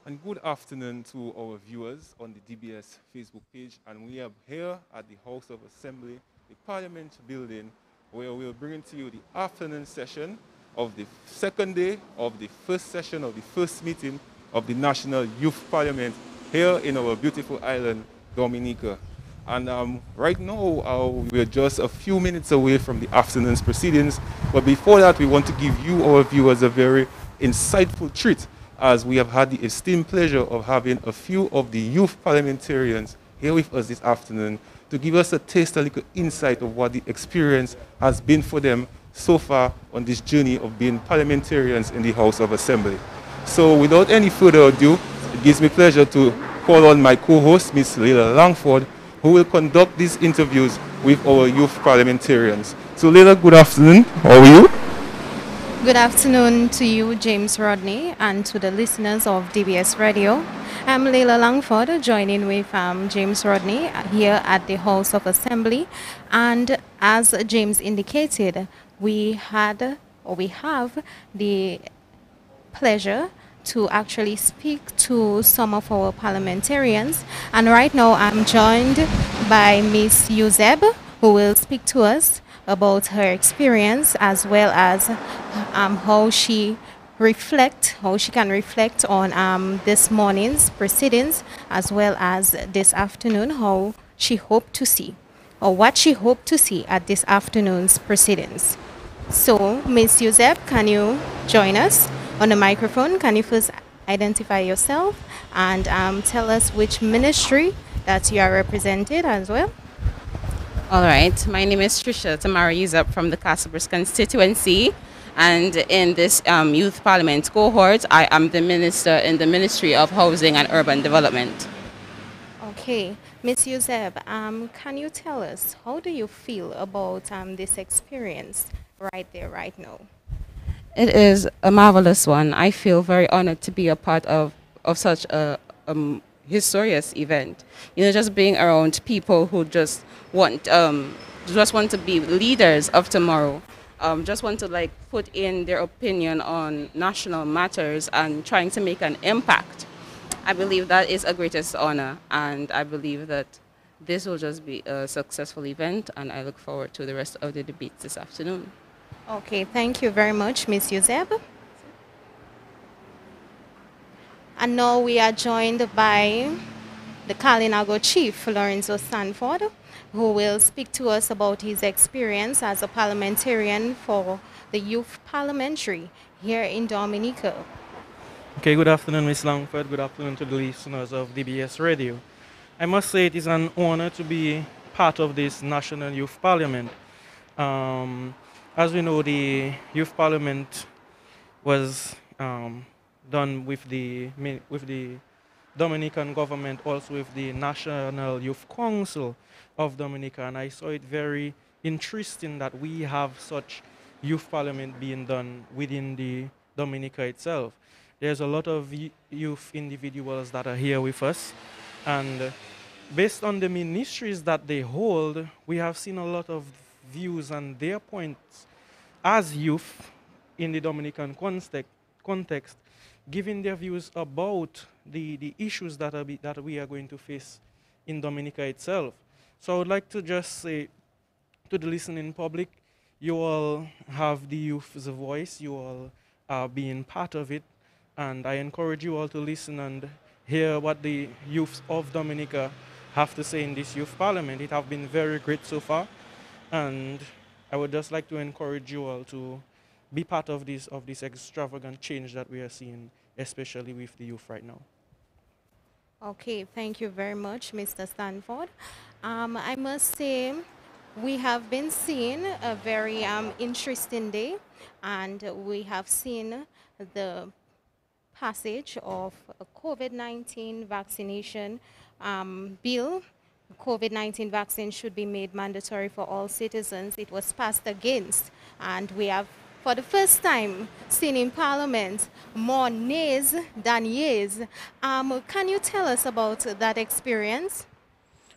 And good afternoon to our viewers on the DBS Facebook page. And we are here at the House of Assembly, the Parliament building, where we'll bring to you the afternoon session of the second day of the first session of the first meeting of the National Youth Parliament here in our beautiful island, Dominica. And right now, we're just a few minutes away from the afternoon's proceedings. But before that, we want to give you, our viewers, a very insightful treat, as we have had the esteemed pleasure of having a few of the youth parliamentarians here with us this afternoon to give us a taste, a little insight of what the experience has been for them so far on this journey of being parliamentarians in the House of Assembly. So without any further ado, it gives me pleasure to call on my co-host, Ms. Leila Langford, who will conduct these interviews with our youth parliamentarians. So Leila, good afternoon. How are you? Good afternoon to you, James Rodney, and to the listeners of DBS Radio. I'm Leila Langford, joining with James Rodney here at the House of Assembly. And as James indicated, we have the pleasure to actually speak to some of our parliamentarians. And right now I'm joined by Miss Yuzeb, who will speak to us about her experience as well as how she can reflect on this morning's proceedings as well as this afternoon, how she hoped to see or what she hoped to see at this afternoon's proceedings. So, Miss Yuzeb, can you join us on the microphone? Can you first identify yourself and tell us which ministry that you are represented as well? All right, my name is Trisha Tamara Yuzap from the Castlebrooks constituency, and in this youth parliament cohort, I am the minister in the Ministry of Housing and Urban Development. Okay, Ms. Yuzeb, can you tell us how do you feel about this experience right there, right now? It is a marvelous one. I feel very honored to be a part of such a historious event. You know, just being around people who just want to be leaders of tomorrow. Just want to like put in their opinion on national matters and trying to make an impact. I believe that is a greatest honor, and I believe that this will just be a successful event, and I look forward to the rest of the debates this afternoon. Okay, thank you very much, Ms. Yuzeb. And now we are joined by the Kalinago Chief, Lorenzo Sanford, who will speak to us about his experience as a parliamentarian for the Youth Parliamentary here in Dominica. Okay, good afternoon, Ms. Langford. Good afternoon to the listeners of DBS Radio. I must say it is an honor to be part of this National Youth Parliament. As we know, the Youth Parliament was done with the Dominican government, also with the National Youth Council of Dominica, and I saw it very interesting that we have such youth parliament being done within the Dominica itself. There's a lot of youth individuals that are here with us, and based on the ministries that they hold, we have seen a lot of views and their points as youth in the Dominican context, giving their views about the issues that we are going to face in Dominica itself. So I would like to just say to the listening public, you all have the youth's voice, you all are being part of it, and I encourage you all to listen and hear what the youths of Dominica have to say in this youth parliament. It has been very great so far, and I would just like to encourage you all to be part of this extravagant change that we are seeing, especially with the youth right now. Okay, thank you very much, Mr. Stanford. I must say we have been seeing a very interesting day, and we have seen the passage of a COVID-19 vaccination bill. COVID-19 vaccine should be made mandatory for all citizens. It was passed against, and we have, for the first time, seen in Parliament more nays than yeas. Can you tell us about that experience?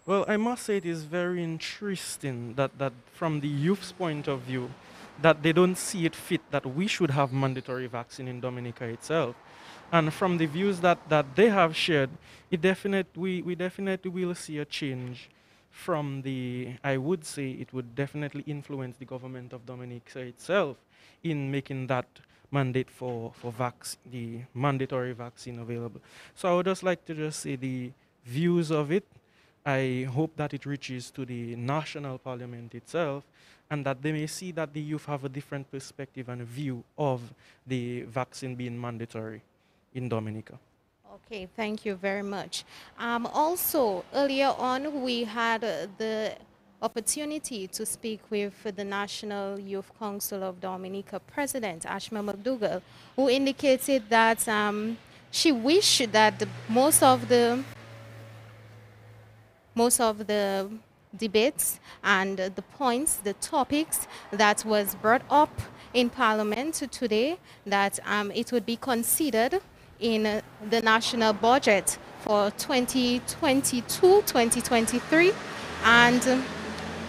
Well, I must say it is very interesting that from the youth's point of view, that they don't see it fit that we should have mandatory vaccine in Dominica itself. And from the views that they have shared, we definitely will see a change from the, I would say it would definitely influence the government of Dominica itself in making that mandate for the mandatory vaccine available. So I would just like to just say the views of it. I hope that it reaches to the national parliament itself and that they may see that the youth have a different perspective and a view of the vaccine being mandatory in Dominica. Okay, thank you very much. Also, earlier on, we had the opportunity to speak with the National Youth Council of Dominica President, Ashma McDougall, who indicated that she wished that most of the debates and the points, the topics that was brought up in Parliament today, that it would be considered in the national budget for 2022-2023. And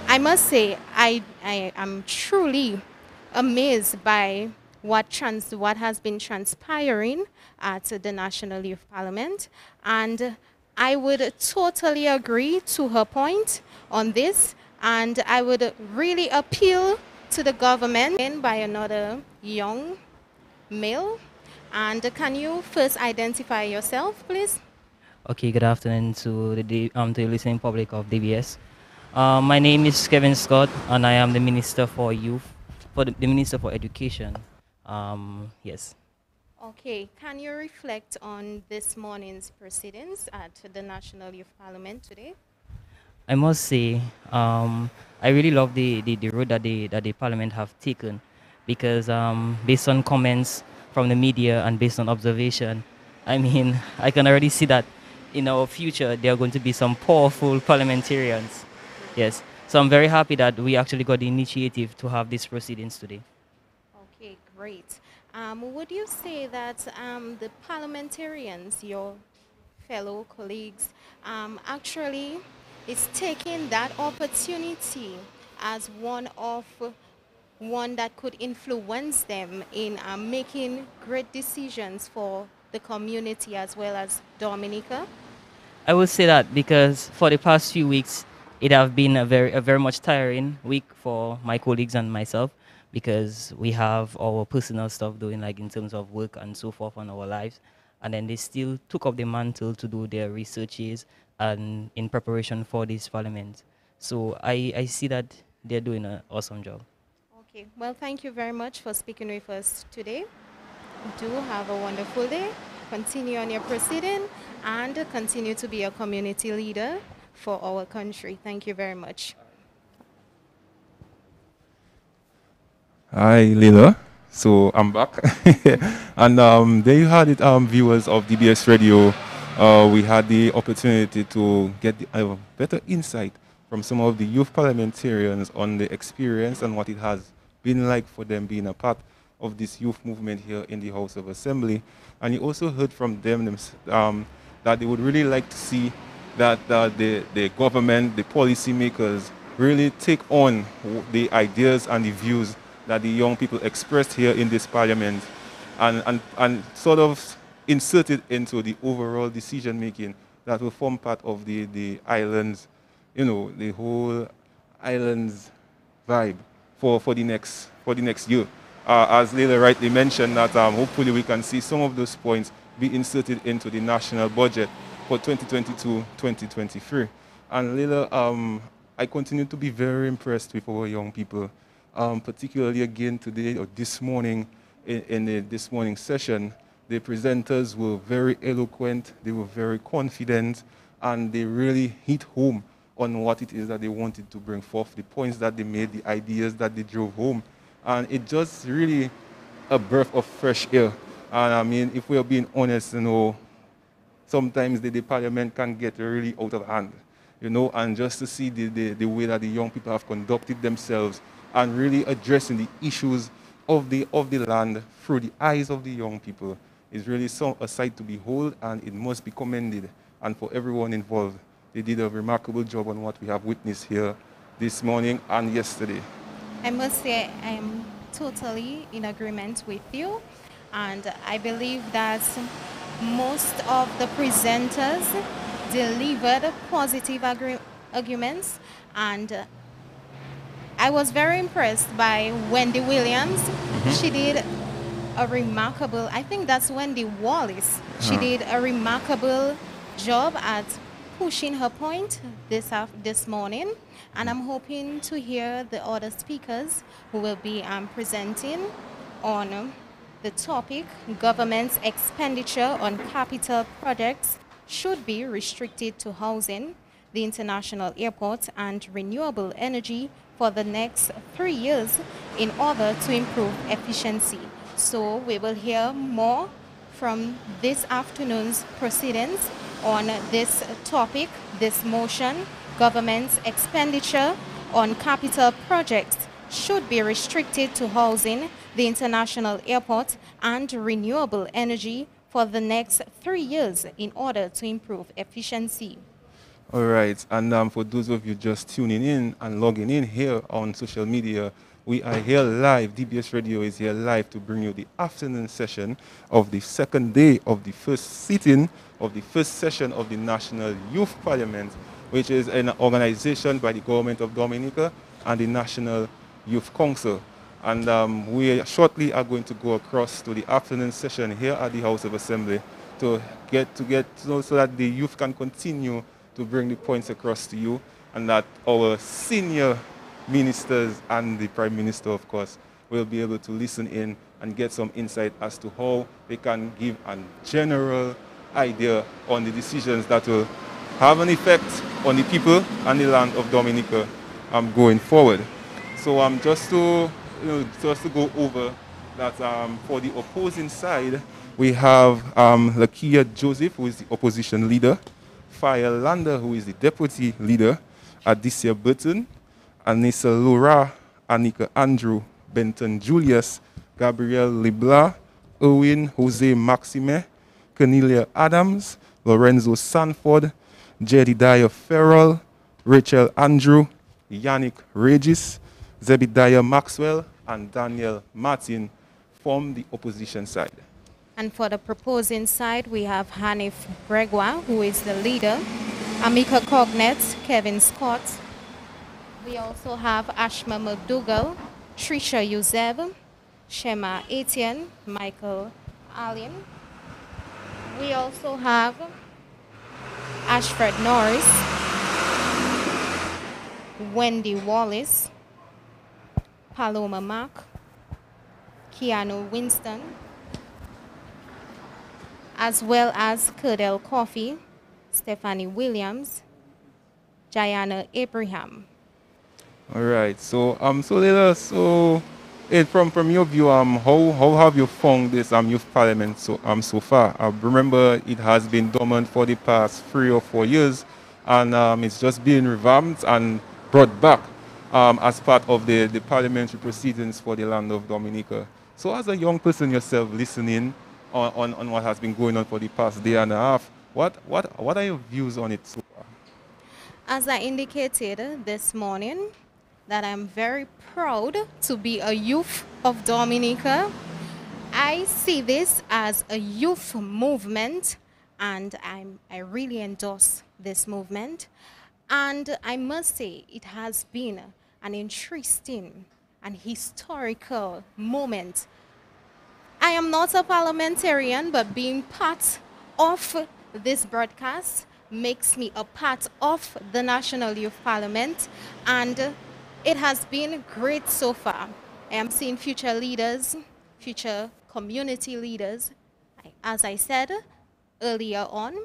I must say, I am truly amazed by what has been transpiring at the National Youth Parliament. And I would totally agree to her point on this. And I would really appeal to the government by another young male. And can you first identify yourself, please? Okay, good afternoon to the listening public of DBS. My name is Kevin Scott, and I am the Minister for Youth, for the Minister for Education. Yes. Okay, can you reflect on this morning's proceedings at the National Youth Parliament today? I must say, I really love the road that the Parliament have taken, because based on comments from the media and based on observation, I mean, I can already see that in our future there are going to be some powerful parliamentarians. Yes. So I'm very happy that we actually got the initiative to have these proceedings today. Okay, great. Would you say that the parliamentarians, your fellow colleagues, actually is taking that opportunity as one that could influence them in making great decisions for the community as well as Dominica? I would say that because for the past few weeks, it have been a very much tiring week for my colleagues and myself, because we have our personal stuff doing, like in terms of work and so forth on our lives, and then they still took up the mantle to do their researches and in preparation for this parliament. So I see that they're doing an awesome job. Okay, well, thank you very much for speaking with us today. Do have a wonderful day. Continue on your proceeding and continue to be a community leader for our country. Thank you very much. Hi, Lila. So I'm back. And there you had it, viewers of DBS Radio. We had the opportunity to get a better insight from some of the youth parliamentarians on the experience and what it has been like for them being a part of this youth movement here in the House of Assembly. And you also heard from them that they would really like to see that the government, the policymakers, really take on the ideas and the views that the young people expressed here in this parliament and sort of insert it into the overall decision making that will form part of the islands, the whole islands vibe for the next year. As Leila rightly mentioned, that hopefully we can see some of those points be inserted into the national budget for 2022-2023. And Leila, I continue to be very impressed with our young people, particularly again today or this morning in this morning session. The presenters were very eloquent, they were very confident, and they really hit home on what it is that they wanted to bring forth, the points that they made, the ideas that they drove home. And it just really a breath of fresh air. And I mean, if we're being honest, sometimes the parliament can get really out of hand, and just to see the way that the young people have conducted themselves and really addressing the issues of the land through the eyes of the young people is really a sight to behold, and it must be commended. And for everyone involved, they did a remarkable job on what we have witnessed here this morning and yesterday. I must say I am totally in agreement with you. And I believe that most of the presenters delivered positive arguments, and I was very impressed by Wendy Williams. She did a remarkable, I think that's Wendy Wallace. She did a remarkable job at pushing her point this morning, and I'm hoping to hear the other speakers who will be presenting on the topic: government's expenditure on capital projects should be restricted to housing, the international airport, and renewable energy for the next 3 years in order to improve efficiency. So we will hear more from this afternoon's proceedings on this topic, this motion: government's expenditure on capital projects should be restricted to housing, the international airport, and renewable energy for the next 3 years in order to improve efficiency. All right, and for those of you just tuning in and logging in here on social media, we are here live. DBS Radio is here live to bring you the afternoon session of the second day of the first sitting of the first session of the National Youth Parliament, which is an organization by the government of Dominica and the National Youth Council. And we shortly are going to go across to the afternoon session here at the House of Assembly to get so that the youth can continue to bring the points across to you, and that our senior ministers and the Prime Minister, of course, will be able to listen in and get some insight as to how they can give a general idea on the decisions that will have an effect on the people and the land of Dominica going forward. So just to go over that, for the opposing side, we have Lakia Joseph, who is the opposition leader, Fire Lander, who is the deputy leader, Adicia Burton, Anissa Laura, Anika Andrew, Benton Julius, Gabriel Leblanc, Owen Jose Maxime, Cornelia Adams, Lorenzo Sanford, Jedidiah Farrell, Rachel Andrew, Yannick Regis, Zebediah Maxwell, and Daniel Martin from the opposition side. And for the proposing side, we have Hanif Gregoire, who is the leader, Amika Cognet, Kevin Scott. We also have Ashma McDougall, Trisha Yuzev, Shema Etienne, Michael Allen. We also have Ashford Norris, Wendy Wallace, Paloma Mack, Keanu Winston, as well as Curdell Coffey, Stephanie Williams, Jayana Abraham. All right. So Leila, from your view, how have you found this youth parliament so far? I remember it has been dormant for the past 3 or 4 years, and it's just being revamped and brought back as part of the parliamentary proceedings for the land of Dominica. So, as a young person yourself, listening on what has been going on for the past day and a half, what are your views on it so far? As I indicated this morning, that I'm very proud to be a youth of Dominica. I see this as a youth movement, and I really endorse this movement. And I must say, it has been an interesting and historical moment. I am not a parliamentarian, but being part of this broadcast makes me a part of the National Youth Parliament, and it has been great so far. I am seeing future leaders, future community leaders. As I said earlier on,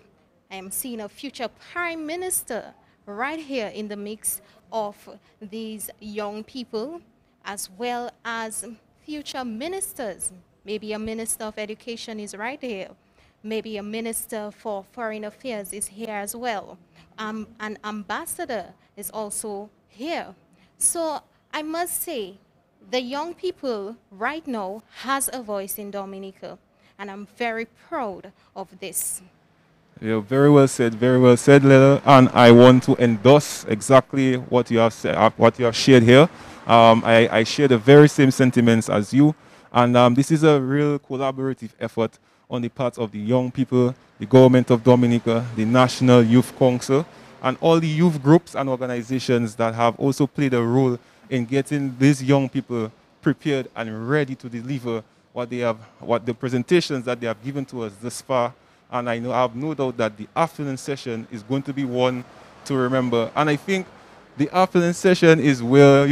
I am seeing a future Prime Minister right here in the mix of these young people, as well as future ministers. Maybe a Minister of Education is right here. Maybe a Minister for Foreign Affairs is here as well. An ambassador is also here. So I must say, the young people right now has a voice in Dominica, and I'm very proud of this. Yeah, very well said, Leila. And I want to endorse exactly what you have said, what you have shared here. I share the very same sentiments as you. And this is a real collaborative effort on the part of the young people, the government of Dominica, the National Youth Council, and all the youth groups and organizations that have also played a role in getting these young people prepared and ready to deliver what the presentations that they have given to us thus far. And I have no doubt that the afternoon session is going to be one to remember. And I think the afternoon session is where,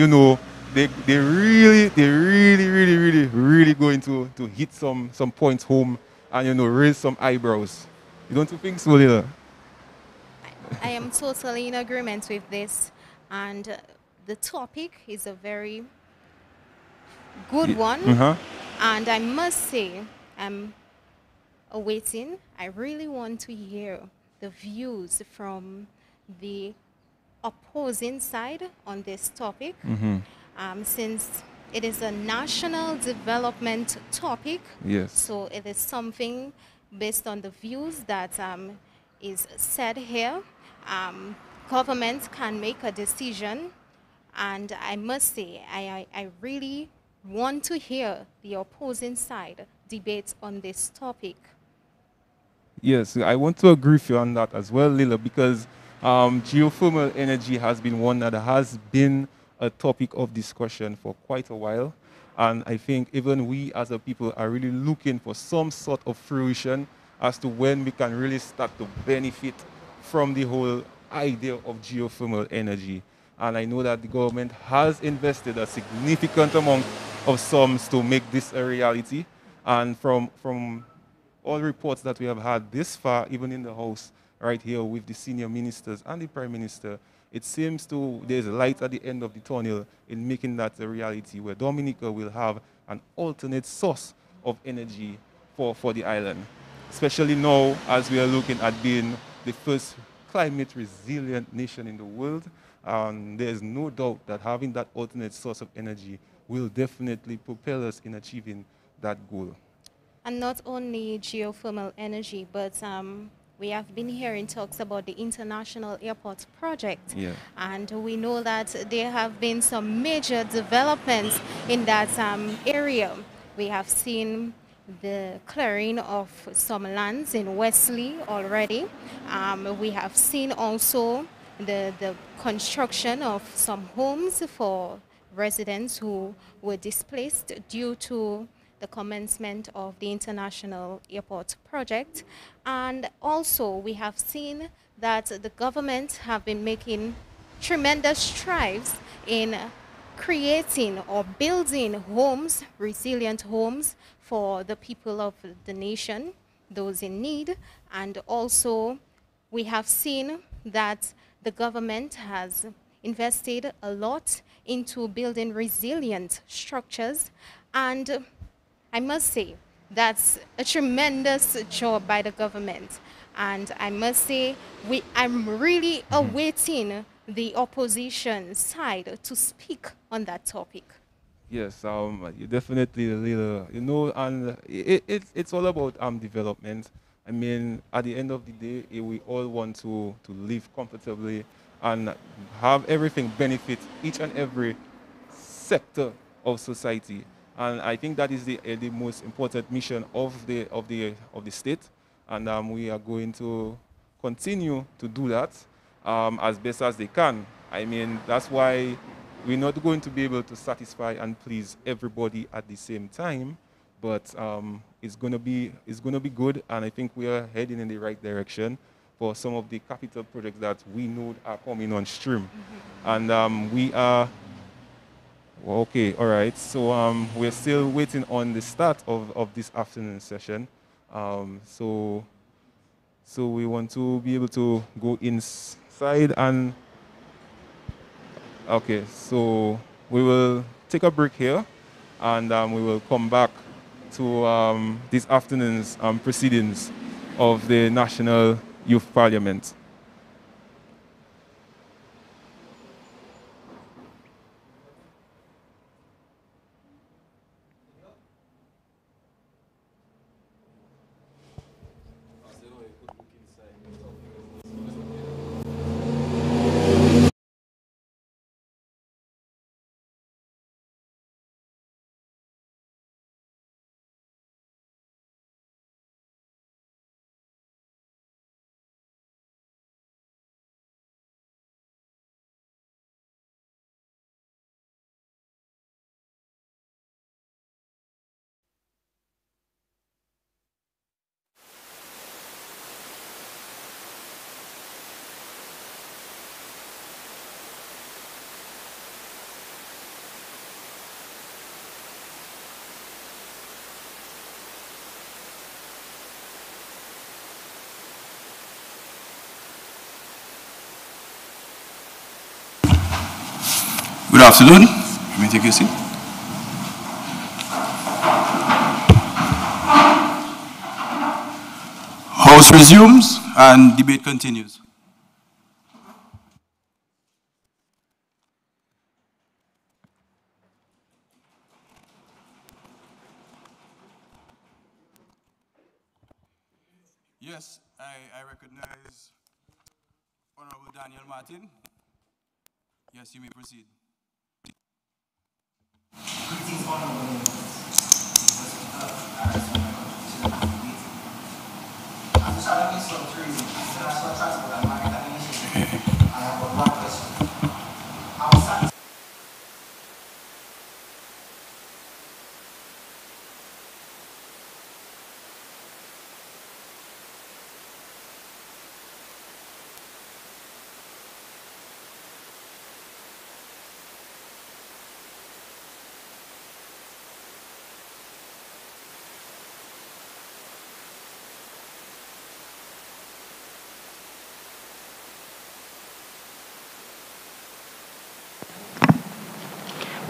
they really going to hit some points home and, raise some eyebrows. You don't think so, Lila? I am totally in agreement with this, and the topic is a very good one. Uh-huh. And I must say, I'm awaiting. I really want to hear the views from the opposing side on this topic, since it is a national development topic. Yes. So it is something based on the views that is said here. Government can make a decision, and I must say, I really want to hear the opposing side debate on this topic. Yes, I want to agree with you on that as well, Lila, because geothermal energy has been one that has been a topic of discussion for quite a while. And I think even we as a people are really looking for some sort of fruition as to when we can really start to benefit from the whole idea of geothermal energy. And I know that the government has invested a significant amount of sums to make this a reality. And from all reports that we have had this far, even in the House, right here with the senior ministers and the Prime Minister, it seems there's a light at the end of the tunnel in making that a reality, where Dominica will have an alternate source of energy for the island. Especially now, as we are looking at being the first climate resilient nation in the world, there's no doubt that having that alternate source of energy will definitely propel us in achieving that goal. And not only geothermal energy, but we have been hearing talks about the International Airport project. Yeah. And we know that there have been some major developments in that area. We have seen the clearing of some lands in Wesley already. We have seen also the construction of some homes for residents who were displaced due to the commencement of the International Airport project. And also we have seen that the government have been making tremendous strides in creating or building homes, resilient homes for the people of the nation, those in need. And also we have seen that the government has invested a lot into building resilient structures. And I must say, that's a tremendous job by the government. And I must say, I'm really awaiting the opposition side to speak on that topic. Yes, you definitely, Lila, and it's all about development. I mean, at the end of the day, we all want to live comfortably and have everything benefit each and every sector of society. And I think that is the most important mission of the state, and we are going to continue to do that as best as they can. I mean, that's why we're not going to be able to satisfy and please everybody at the same time, but it's gonna be good, and I think we are heading in the right direction for some of the capital projects that we know are coming on stream, and we are. Okay, all right. So we're still waiting on the start of this afternoon session. So we want to be able to go inside and okay. So we will take a break here, and we will come back to this afternoon's proceedings of the National Youth Parliament. Good afternoon. You may take your seat. House resumes and debate continues. Yes, I recognize Honorable Daniel Martin. Yes, you may proceed. Greetings, honorable members. I'm Charlie Minister of Tourism, International Transport and Maritime Initiative. I have one question. Outside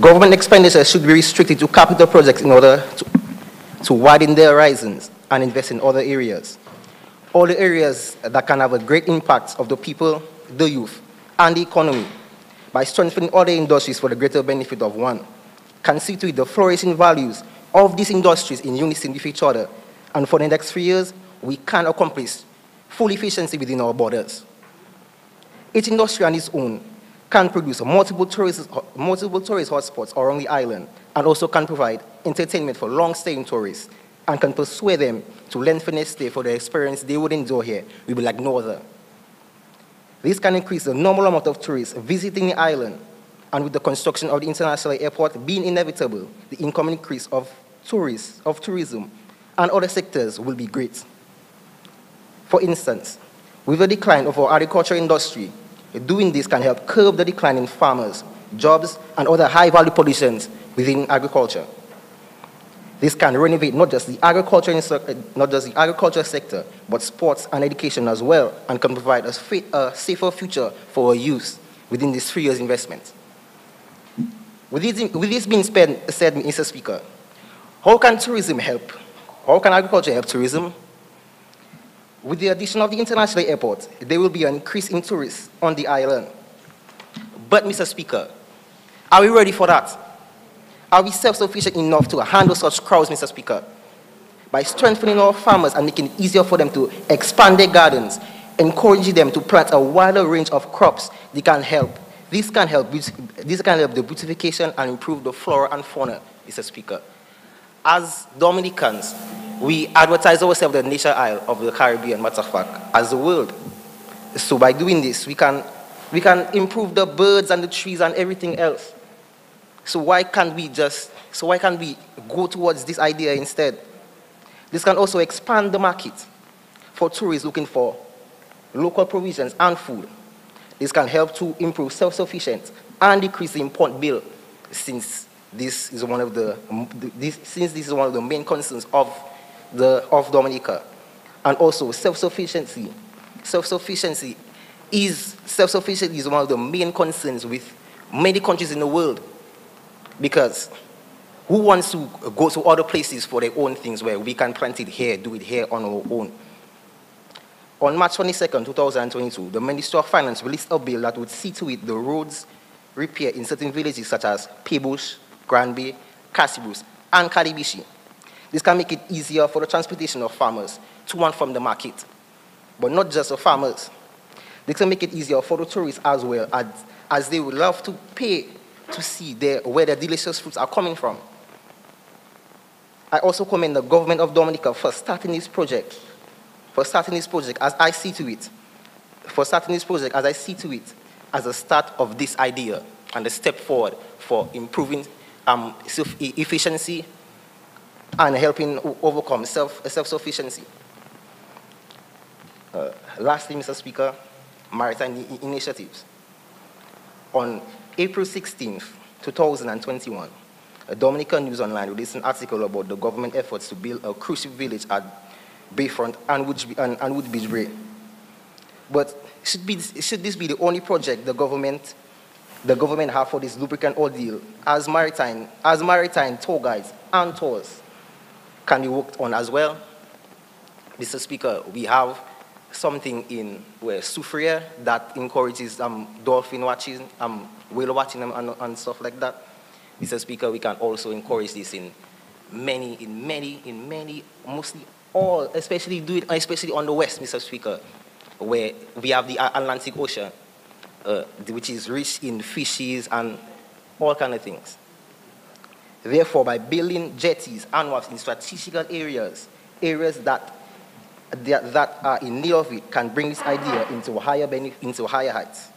government expenditure should be restricted to capital projects in order to widen their horizons and invest in other areas. All the areas that can have a great impact of the people, the youth, and the economy by strengthening other industries for the greater benefit of one, can see to it the flourishing values of these industries in unison with each other. And for the next 3 years, we can accomplish full efficiency within our borders. Each industry on its own can produce multiple tourist hotspots around the island, and also can provide entertainment for long-staying tourists, and can persuade them to lengthen their stay for the experience they would enjoy here will be like no other. This can increase the normal amount of tourists visiting the island, and with the construction of the international airport being inevitable, the income increase of tourism, and other sectors will be great. For instance, with the decline of our agriculture industry, doing this can help curb the decline in farmers, jobs, and other high-value positions within agriculture. This can renovate not just the agriculture sector, but sports and education as well, and can provide a safer future for our youth within this 3 years investment. With this being said, Mr. Speaker, how can tourism help? How can agriculture help tourism? With the addition of the international airport, there will be an increase in tourists on the island. But, Mr. Speaker, are we ready for that? Are we self-sufficient enough to handle such crowds, Mr. Speaker? By strengthening our farmers and making it easier for them to expand their gardens, encouraging them to plant a wider range of crops, this can help the beautification and improve the flora and fauna, Mr. Speaker. As Dominicans, we advertise ourselves the nature isle of the Caribbean, matter of fact, as the world. So by doing this, we can improve the birds and the trees and everything else. So why can't we go towards this idea instead? This can also expand the market for tourists looking for local provisions and food. This can help to improve self-sufficiency and decrease the import bill, since this is one of the main concerns of Dominica. And also self-sufficiency. Self-sufficiency is one of the main concerns with many countries in the world, because who wants to go to other places for their own things where we can plant it here, do it here on our own? On March 22nd, 2022, the Ministry of Finance released a bill that would see to it the roads repair in certain villages such as Peebush, Granby, Cassibus, and Kalibishi. This can make it easier for the transportation of farmers to and from the market. But not just the farmers. This can make it easier for the tourists as well, as they would love to pay to see where their delicious fruits are coming from. I also commend the government of Dominica for starting this project. As I see to it as a start of this idea and a step forward for improving efficiency and helping overcome self-sufficiency. Lastly, Mr. Speaker, maritime initiatives. On April 16th, 2021, Dominica News Online released an article about the government efforts to build a cruise ship village at Bayfront and Woodbridge Bay. But should this be the only project the government the government have for this lubricant ordeal as maritime tour guides and tours can be worked on as well. Mr. Speaker, we have something in where Soufriere that encourages dolphin watching, whale watching and stuff like that. Mr. Speaker, we can also encourage this in many, mostly all, especially on the west, Mr. Speaker, where we have the Atlantic Ocean, which is rich in fishes and all kind of things. Therefore, by building jetties and wharves in strategic areas that are in need of it, can bring this idea into higher heights.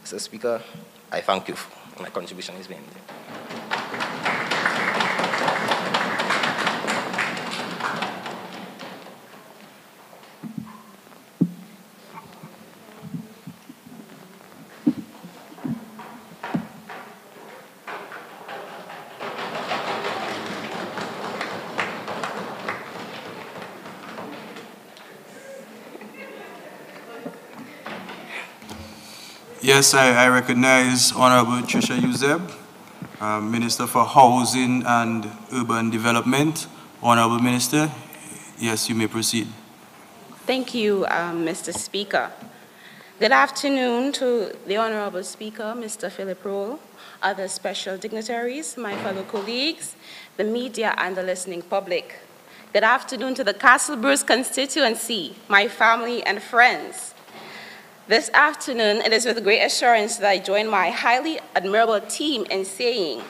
Mr. Speaker, I thank you for my contribution is being there. Yes, I recognize Honorable Trisha Uzeb, Minister for Housing and Urban Development. Honorable Minister, yes, you may proceed. Thank you, Mr. Speaker. Good afternoon to the Honorable Speaker, Mr. Philip Roll, other special dignitaries, my fellow colleagues, the media, and the listening public. Good afternoon to the Castlebruce constituency, my family and friends. This afternoon, it is with great assurance that I join my highly admirable team in saying,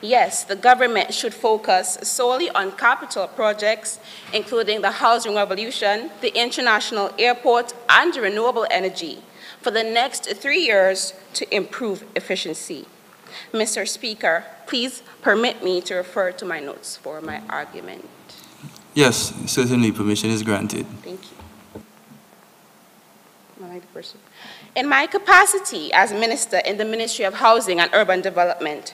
yes, the government should focus solely on capital projects, including the housing revolution, the international airport, and renewable energy, for the next 3 years to improve efficiency. Mr. Speaker, please permit me to refer to my notes for my argument. Yes, certainly, permission is granted. Thank you. In my capacity as Minister in the Ministry of Housing and Urban Development,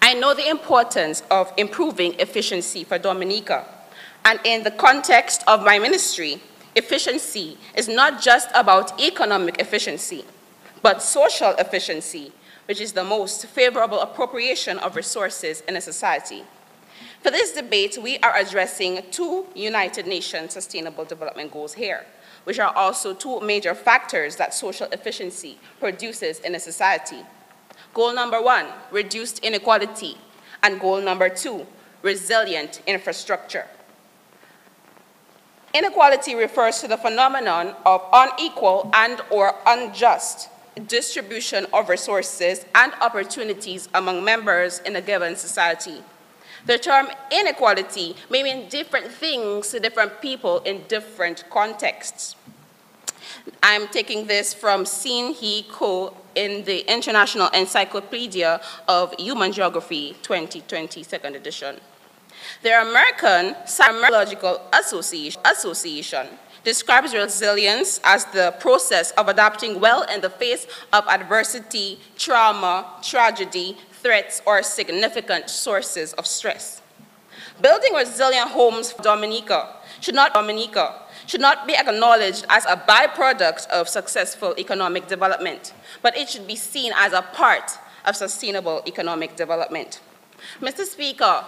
I know the importance of improving efficiency for Dominica. And in the context of my ministry, efficiency is not just about economic efficiency, but social efficiency, which is the most favorable appropriation of resources in a society. For this debate, we are addressing 2 United Nations Sustainable Development Goals here, which are also 2 major factors that social efficiency produces in a society. Goal number 1, reduced inequality, and goal number 2, resilient infrastructure. Inequality refers to the phenomenon of unequal and/or unjust distribution of resources and opportunities among members in a given society. The term inequality may mean different things to different people in different contexts. I'm taking this from Sin Hee Ko in the International Encyclopedia of Human Geography 2020, 2nd edition. The American Psychological Association describes resilience as the process of adapting well in the face of adversity, trauma, tragedy, threats, or significant sources of stress. Building resilient homes for Dominica should not be acknowledged as a byproduct of successful economic development, but it should be seen as a part of sustainable economic development. Mr. Speaker,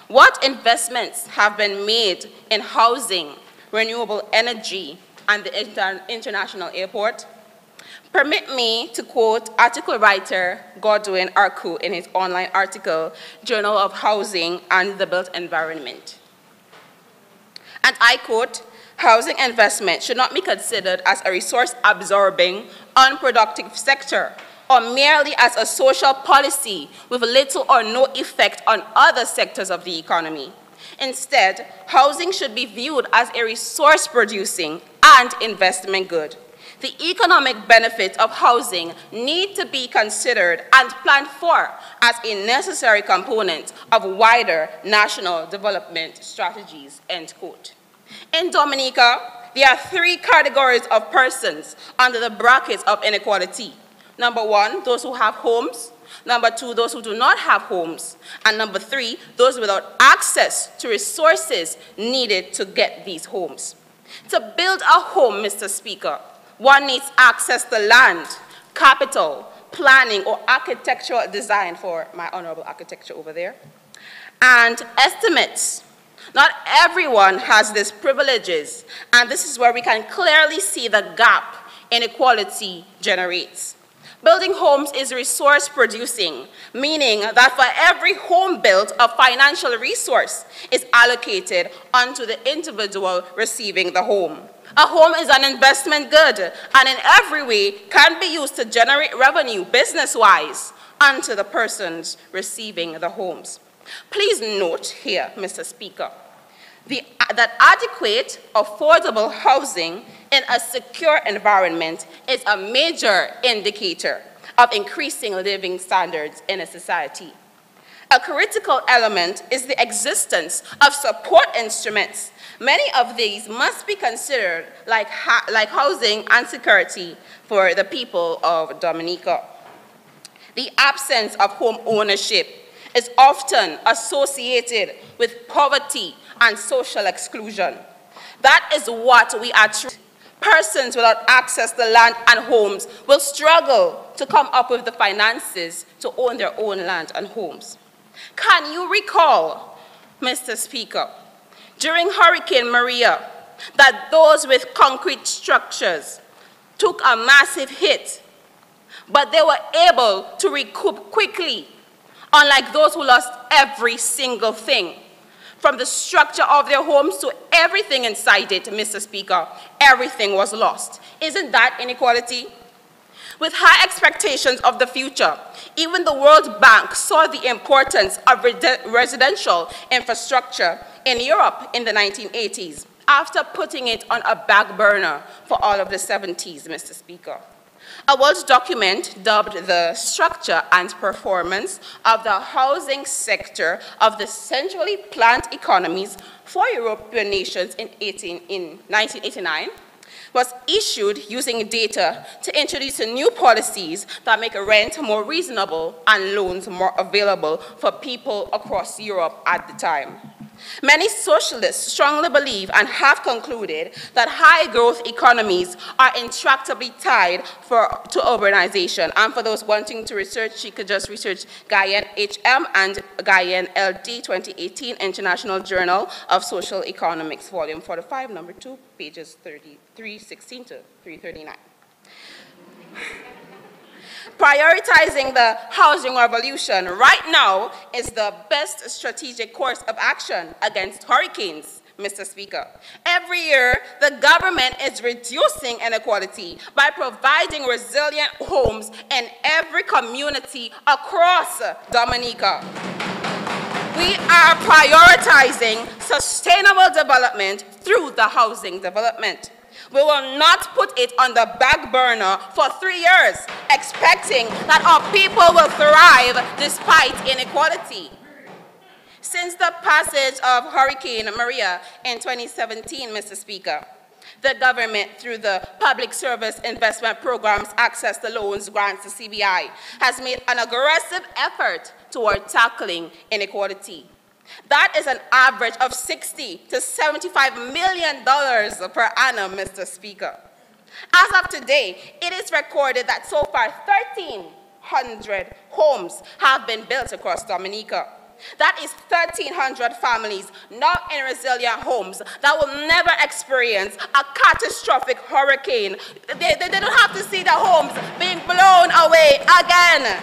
what investments have been made in housing, renewable energy, and the international airport? Permit me to quote article writer Godwin Arku in his online article, Journal of Housing and the Built Environment. And I quote, housing investment should not be considered as a resource-absorbing, unproductive sector, or merely as a social policy with little or no effect on other sectors of the economy. Instead, housing should be viewed as a resource-producing and investment good. The economic benefits of housing need to be considered and planned for as a necessary component of wider national development strategies, end quote. In Dominica, there are 3 categories of persons under the brackets of inequality. Number 1, those who have homes. Number 2, those who do not have homes. And number 3, those without access to resources needed to get these homes. To build a home, Mr. Speaker, one needs access to land, capital, planning or architectural design for my honorable architecture over there, and estimates. Not everyone has these privileges, and this is where we can clearly see the gap inequality generates. Building homes is resource producing, meaning that for every home built, a financial resource is allocated onto the individual receiving the home. A home is an investment good, and in every way can be used to generate revenue business-wise onto the persons receiving the homes. Please note here, Mr. Speaker, that adequate, affordable housing in a secure environment is a major indicator of increasing living standards in a society. A critical element is the existence of support instruments. Many of these must be considered like housing and security for the people of Dominica. The absence of home ownership is often associated with poverty and social exclusion. That is what we are treating. Persons without access to land and homes will struggle to come up with the finances to own their own land and homes. Can you recall, Mr. Speaker, during Hurricane Maria, that those with concrete structures took a massive hit, but they were able to recoup quickly, unlike those who lost every single thing? From the structure of their homes to everything inside it, Mr. Speaker, everything was lost. Isn't that inequality? With high expectations of the future, even the World Bank saw the importance of residential infrastructure in Europe in the 1980s, after putting it on a back burner for all of the 70s, Mr. Speaker. A world document dubbed the Structure and Performance of the Housing Sector of the Centrally Planned Economies for European Nations in 1989 was issued using data to introduce new policies that make rent more reasonable and loans more available for people across Europe at the time. Many socialists strongly believe and have concluded that high-growth economies are intractably tied to urbanization. And for those wanting to research, you could just research Guyane HM and Guyane LD 2018 International Journal of Social Economics, Volume 45, Number 2, pages 316 to 339. Prioritizing the housing revolution right now is the best strategic course of action against hurricanes, Mr. Speaker. Every year, the government is reducing inequality by providing resilient homes in every community across Dominica. We are prioritizing sustainable development through the housing development. We will not put it on the back burner for 3 years, expecting that our people will thrive despite inequality. Since the passage of Hurricane Maria in 2017, Mr. Speaker, the government, through the Public Service Investment Program's Access to Loans Grants to CBI, has made an aggressive effort toward tackling inequality. That is an average of $60 to $75 million per annum, Mr. Speaker. As of today, it is recorded that so far 1,300 homes have been built across Dominica. That is 1,300 families now in resilient homes that will never experience a catastrophic hurricane. They don't have to see their homes being blown away again.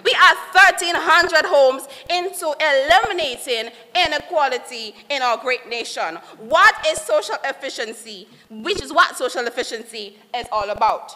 We are 1,300 homes into eliminating inequality in our great nation. What is social efficiency? Which is what social efficiency is all about.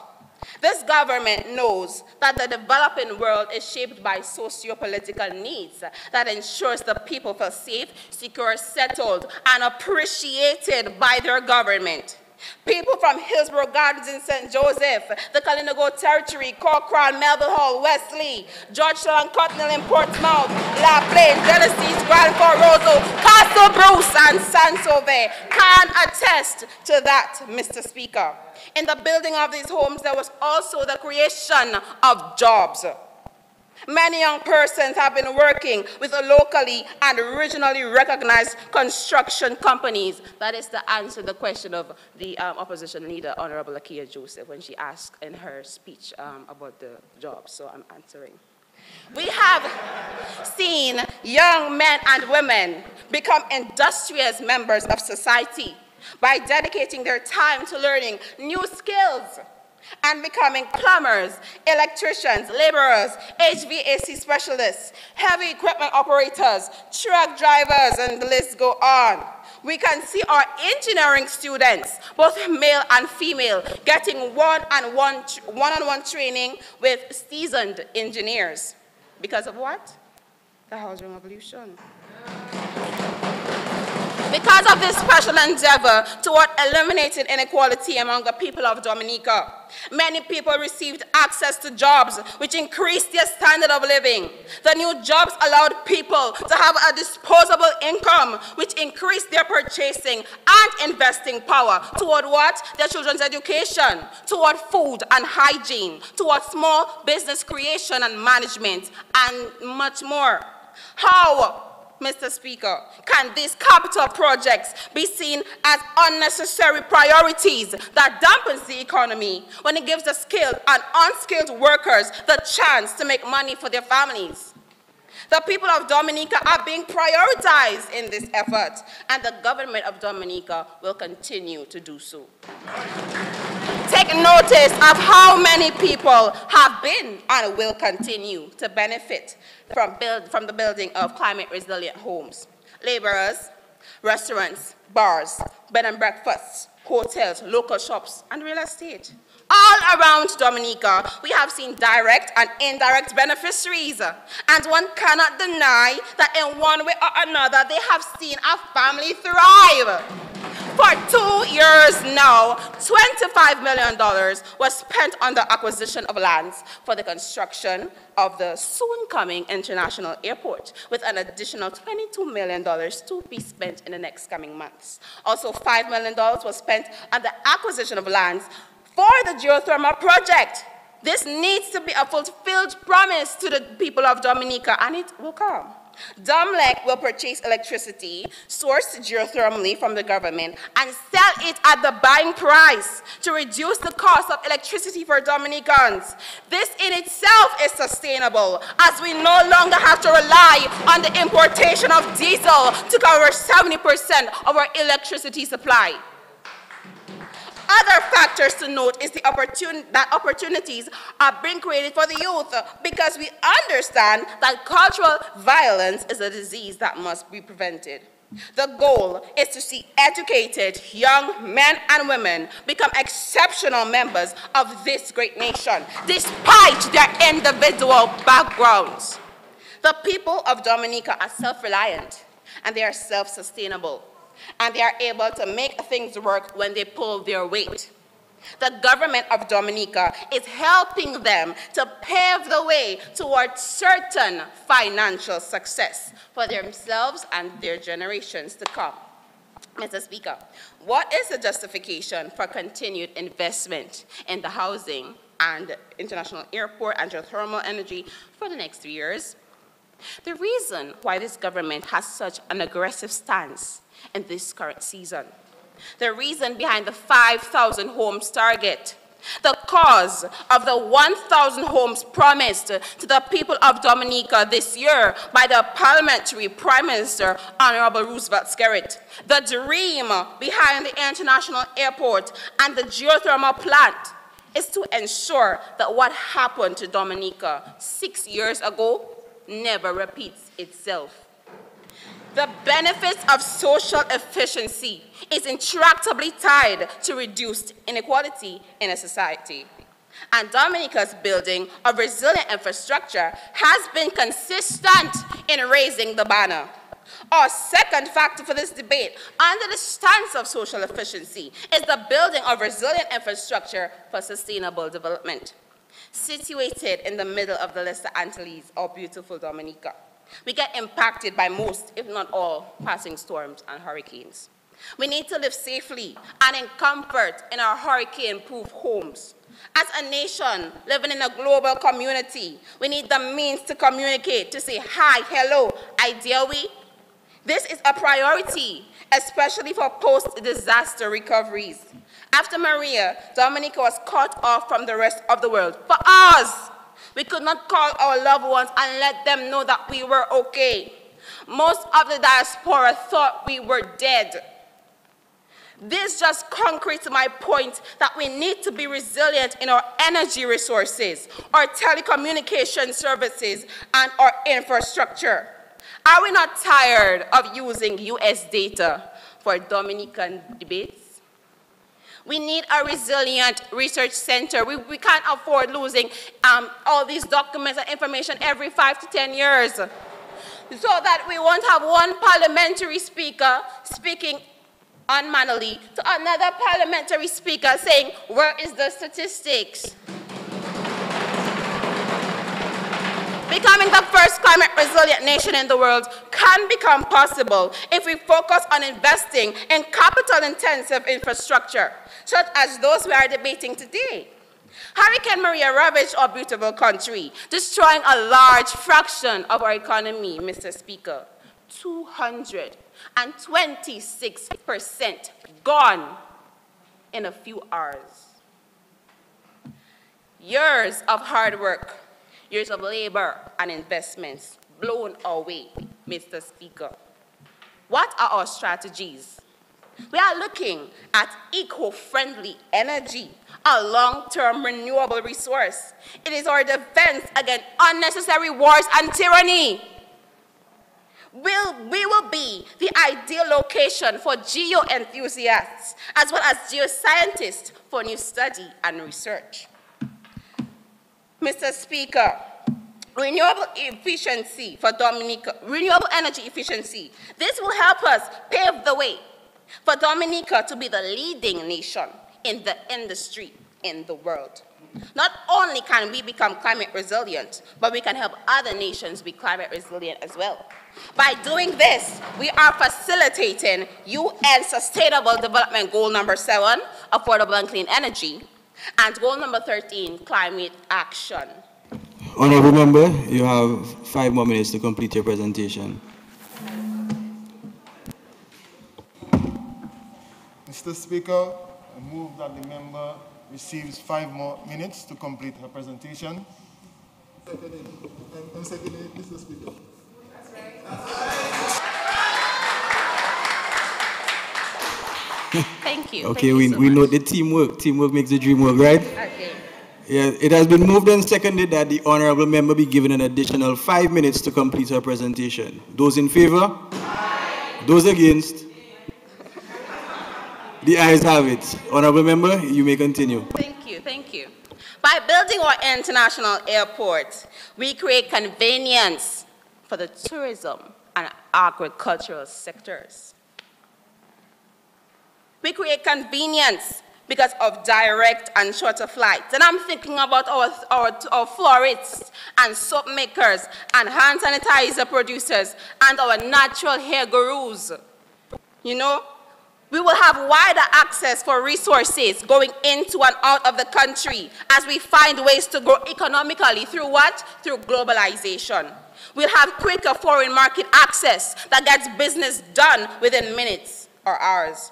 This government knows that the developing world is shaped by socio-political needs that ensures the people feel safe, secure, settled, and appreciated by their government. People from Hillsborough Gardens in St. Joseph, the Kalinago Territory, Corcoran, Melville Hall, Wesley, Georgetown, Cottonelle in Portsmouth, La Plaine, Genesee, Grand Fort Roseau, Castle Bruce, and Saint-Sauveur can attest to that, Mr. Speaker. In the building of these homes, there was also the creation of jobs. Many young persons have been working with locally and regionally recognized construction companies. That is to answer the question of the opposition leader, Honorable Akia Joseph, when she asked in her speech about the jobs. So I'm answering. We have seen young men and women become industrious members of society by dedicating their time to learning new skills and becoming plumbers, electricians, laborers, HVAC specialists, heavy equipment operators, truck drivers, and the list go on. We can see our engineering students, both male and female, getting one-on-one training with seasoned engineers. Because of what? The housing revolution. Because of this special endeavor toward eliminating inequality among the people of Dominica, many people received access to jobs which increased their standard of living. The new jobs allowed people to have a disposable income which increased their purchasing and investing power toward what? Their children's education, toward food and hygiene, toward small business creation and management, and much more. How, Mr. Speaker, can these capital projects be seen as unnecessary priorities that dampens the economy when it gives the skilled and unskilled workers the chance to make money for their families? The people of Dominica are being prioritized in this effort, and the government of Dominica will continue to do so. Take notice of how many people have been and will continue to benefit from the building of climate-resilient homes. Laborers, restaurants, bars, bed and breakfasts, hotels, local shops, and real estate. All around Dominica, we have seen direct and indirect beneficiaries, and one cannot deny that in one way or another, they have seen a family thrive. For 2 years now, $25 million was spent on the acquisition of lands for the construction of the soon-coming international airport, with an additional $22 million to be spent in the next coming months. Also, $5 million was spent on the acquisition of lands for the geothermal project. This needs to be a fulfilled promise to the people of Dominica, and it will come. Domlec will purchase electricity sourced geothermally from the government and sell it at the buying price to reduce the cost of electricity for Dominicans. This in itself is sustainable, as we no longer have to rely on the importation of diesel to cover 70% of our electricity supply. Other factors to note is that opportunities are being created for the youth, because we understand that cultural violence is a disease that must be prevented. The goal is to see educated young men and women become exceptional members of this great nation, despite their individual backgrounds. The people of Dominica are self-reliant, and they are self-sustainable, and they are able to make things work when they pull their weight. The government of Dominica is helping them to pave the way towards certain financial success for themselves and their generations to come. Mr. Speaker, what is the justification for continued investment in the housing and international airport and geothermal energy for the next 3 years? The reason why this government has such an aggressive stance in this current season, the reason behind the 5,000 homes target, the cause of the 1,000 homes promised to the people of Dominica this year by the parliamentary Prime Minister, Honorable Roosevelt Skerrit, the dream behind the international airport and the geothermal plant, is to ensure that what happened to Dominica 6 years ago never repeats itself. The benefits of social efficiency is intractably tied to reduced inequality in a society. And Dominica's building of resilient infrastructure has been consistent in raising the banner. Our second factor for this debate, under the stance of social efficiency, is the building of resilient infrastructure for sustainable development. Situated in the middle of the Lesser Antilles, our beautiful Dominica, we get impacted by most, if not all, passing storms and hurricanes. We need to live safely and in comfort in our hurricane-proof homes. As a nation living in a global community, we need the means to communicate, to say hi, hello, idea we. This is a priority, especially for post-disaster recoveries. After Maria, Dominica was cut off from the rest of the world. For us, we could not call our loved ones and let them know that we were okay. Most of the diaspora thought we were dead. This just concretes my point that we need to be resilient in our energy resources, our telecommunication services, and our infrastructure. Are we not tired of using US data for Dominican debates? We need a resilient research center. We can't afford losing all these documents and information every 5 to 10 years. So that we won't have one parliamentary speaker speaking unmannerly to another parliamentary speaker saying, where is the statistics? Becoming the first climate resilient nation in the world can become possible if we focus on investing in capital-intensive infrastructure, such as those we are debating today. Hurricane Maria ravaged our beautiful country, destroying a large fraction of our economy, Mr. Speaker. 226% gone in a few hours. Years of hard work, years of labor and investments blown away, Mr. Speaker. What are our strategies? We are looking at eco-friendly energy, a long-term renewable resource. It is our defense against unnecessary wars and tyranny. We will be the ideal location for geo-enthusiasts as well as geoscientists for new study and research. Mr. Speaker, renewable efficiency for Dominica, renewable energy efficiency. This will help us pave the way for Dominica to be the leading nation in the industry in the world. Not only can we become climate resilient, but we can help other nations be climate resilient as well. By doing this, we are facilitating UN Sustainable Development Goal number 7, affordable and clean energy, and goal number 13, climate action. Honorable member, you have 5 more minutes to complete your presentation. Mr. Speaker, I move that the member receives 5 more minutes to complete her presentation. I'm seconding it, Mr. Speaker. Thank you. Okay, Thank you so we much. know the teamwork. Teamwork makes the dream work, right? Okay. Yeah, it has been moved and seconded that the honorable member be given an additional 5 minutes to complete her presentation. Those in favor? Aye. Those against? The ayes have it. Honorable member, you may continue. Thank you, thank you. By building our international airport, we create convenience for the tourism and agricultural sectors. We create convenience because of direct and shorter flights. And I'm thinking about our florists and soap makers and hand sanitizer producers and our natural hair gurus. You know, we will have wider access for resources going into and out of the country as we find ways to grow economically through what? Through globalization. We'll have quicker foreign market access that gets business done within minutes or hours.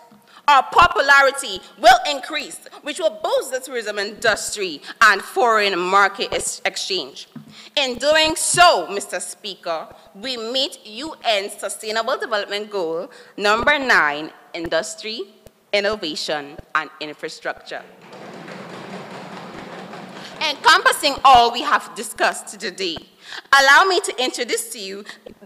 Our popularity will increase, which will boost the tourism industry and foreign market exchange. In doing so, Mr. Speaker, we meet UN Sustainable Development Goal number 9, industry, innovation, and infrastructure. Encompassing all we have discussed today, allow me to introduce to you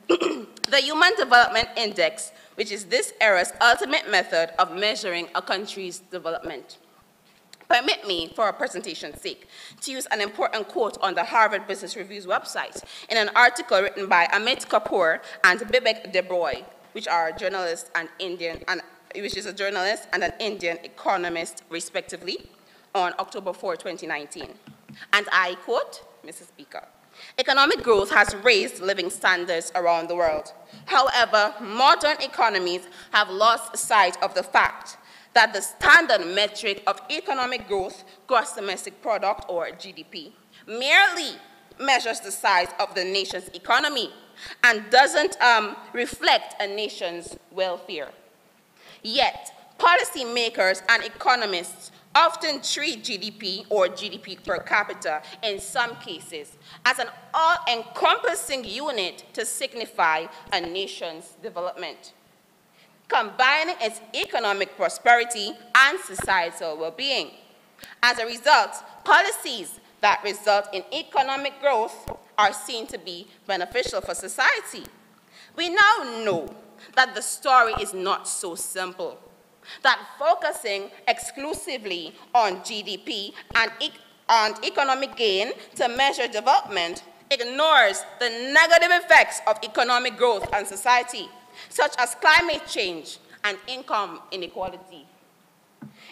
the Human Development Index, which is this era's ultimate method of measuring a country's development. Permit me, for our presentation's sake, to use an important quote on the Harvard Business Review's website in an article written by Amit Kapoor and Bibek Debroy, which are journalists and which is a journalist and an Indian economist, respectively, on October 4, 2019. And I quote, Mr. Speaker, Economic growth has raised living standards around the world. However, modern economies have lost sight of the fact that the standard metric of economic growth, gross domestic product, or GDP, merely measures the size of the nation's economy and doesn't reflect a nation's welfare. Yet, policymakers and economists often treat GDP or GDP per capita in some cases as an all-encompassing unit to signify a nation's development, combining its economic prosperity and societal well-being. As a result, policies that result in economic growth are seen to be beneficial for society. We now know that the story is not so simple, that focusing exclusively on GDP and economic gain to measure development ignores the negative effects of economic growth on society, such as climate change and income inequality.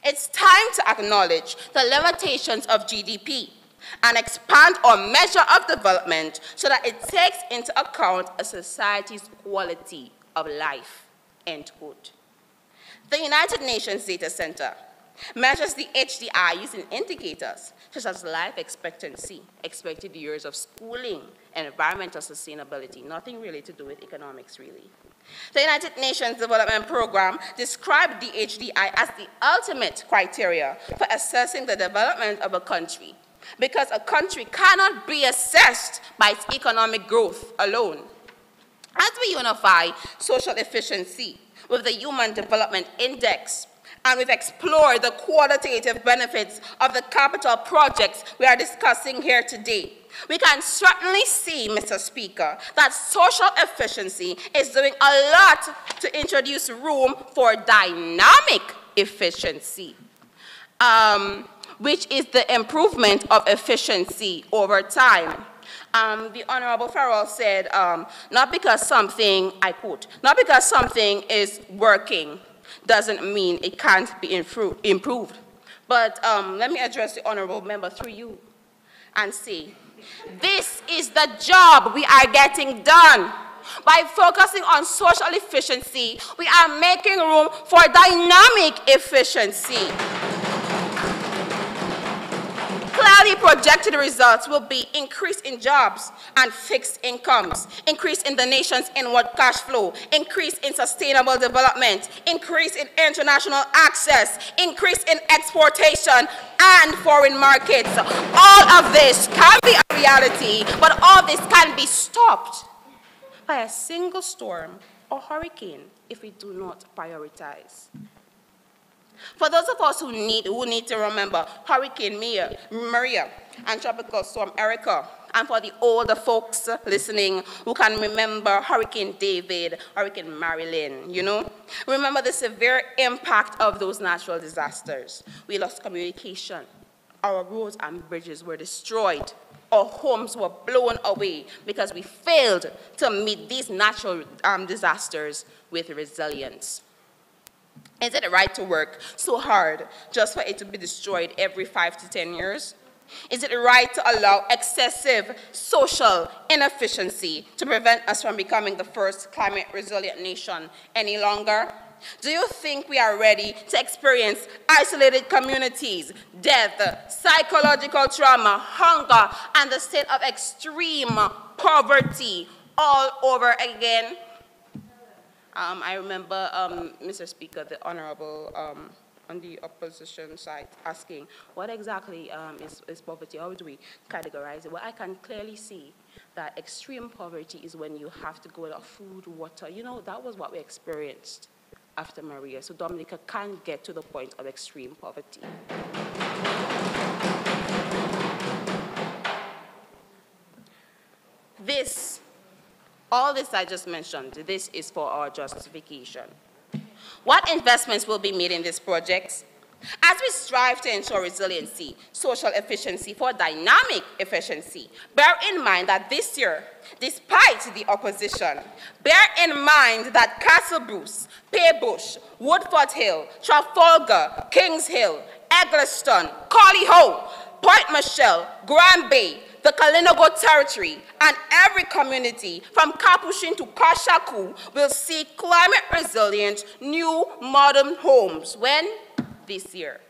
It's time to acknowledge the limitations of GDP and expand our measure of development so that it takes into account a society's quality of life, end quote. The United Nations Data Center measures the HDI using indicators such as life expectancy, expected years of schooling, and environmental sustainability, nothing really to do with economics, really. The United Nations Development Program described the HDI as the ultimate criteria for assessing the development of a country, because a country cannot be assessed by its economic growth alone. As we unify social efficiency with the Human Development Index, and we've explored the qualitative benefits of the capital projects we are discussing here today, we can certainly see, Mr. Speaker, that social efficiency is doing a lot to introduce room for dynamic efficiency, which is the improvement of efficiency over time. The Honorable Farrell said, not because something, I quote, not because something is working doesn't mean it can't be improved. But let me address the Honorable Member through you and say, this is the job we are getting done. By focusing on social efficiency, we are making room for dynamic efficiency. Clearly projected results will be increase in jobs and fixed incomes, increase in the nation's inward cash flow, increase in sustainable development, increase in international access, increase in exportation and foreign markets. All of this can be a reality, but all this can be stopped by a single storm or hurricane if we do not prioritize. For those of us who need to remember Hurricane Maria and Tropical Storm Erica, and for the older folks listening who can remember Hurricane David, Hurricane Marilyn, you know, remember the severe impact of those natural disasters. We lost communication. Our roads and bridges were destroyed. Our homes were blown away because we failed to meet these natural disasters with resilience. Is it right to work so hard just for it to be destroyed every 5 to 10 years? Is it right to allow excessive social inefficiency to prevent us from becoming the first climate resilient nation any longer? Do you think we are ready to experience isolated communities, death, psychological trauma, hunger, and the state of extreme poverty all over again? I remember, Mr. Speaker, the Honorable on the opposition side asking, what exactly is poverty? How do we categorize it? Well, I can clearly see that extreme poverty is when you have to go without food, water. You know, that was what we experienced after Maria. So Dominica can get to the point of extreme poverty. All this I just mentioned, this is for our justification. What investments will be made in these projects? As we strive to ensure resiliency, social efficiency for dynamic efficiency, bear in mind that this year, despite the opposition, bear in mind that Castle Bruce, Paybush, Woodford Hill, Trafalgar, Kings Hill, Eggleston, Collie Ho, Point Michelle, Grand Bay, the Kalinago territory, and every community from Capuchin to Kashaku will see climate-resilient, new, modern homes. When? This year.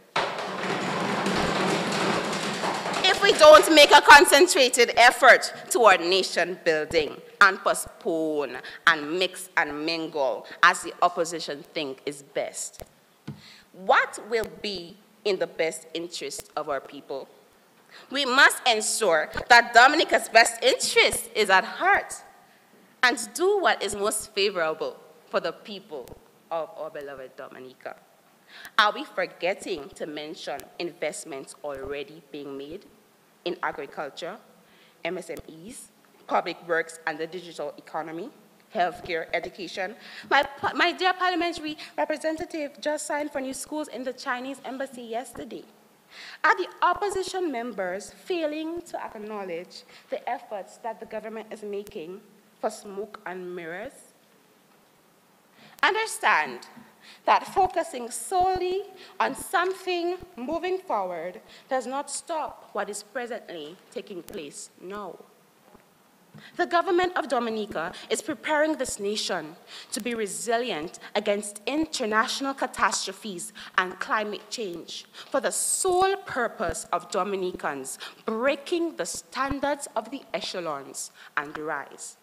If we don't make a concentrated effort toward nation building and postpone and mix and mingle as the opposition think is best, what will be in the best interest of our people? We must ensure that Dominica's best interest is at heart and do what is most favorable for the people of our beloved Dominica. Are we forgetting to mention investments already being made in agriculture, MSMEs, public works and the digital economy, healthcare, education? My dear parliamentary representative just signed for new schools in the Chinese embassy yesterday. Are the opposition members failing to acknowledge the efforts that the government is making for smoke and mirrors? Understand that focusing solely on something moving forward does not stop what is presently taking place now. The government of Dominica is preparing this nation to be resilient against international catastrophes and climate change for the sole purpose of Dominicans breaking the standards of the echelons and rise.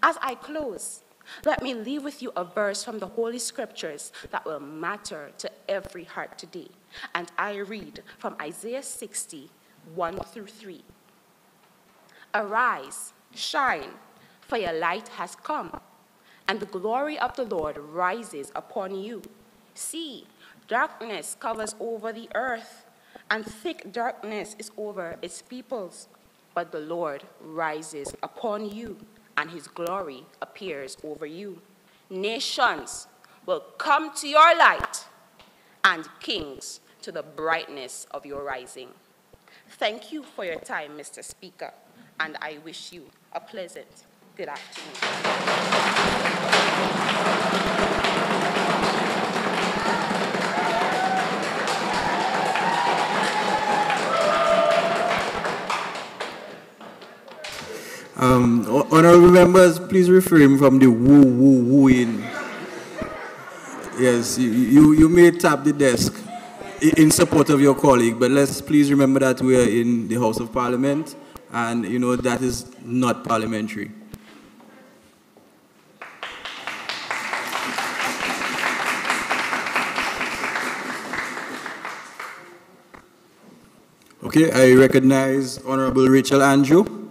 As I close, let me leave with you a verse from the Holy Scriptures that will matter to every heart today. And I read from Isaiah 60, 1 through 3. Arise, shine, for your light has come, and the glory of the Lord rises upon you. See, darkness covers over the earth, and thick darkness is over its peoples. But the Lord rises upon you, and his glory appears over you. Nations will come to your light, and kings to the brightness of your rising. Thank you for your time, Mr. Speaker, and I wish you a pleasant good afternoon. Honorable members, please refrain from the wooing. Yes, you may tap the desk in support of your colleague, but let's please remember that we are in the House of Parliament, and you know that is not parliamentary. Okay, I recognize Honorable Rachel Andrew.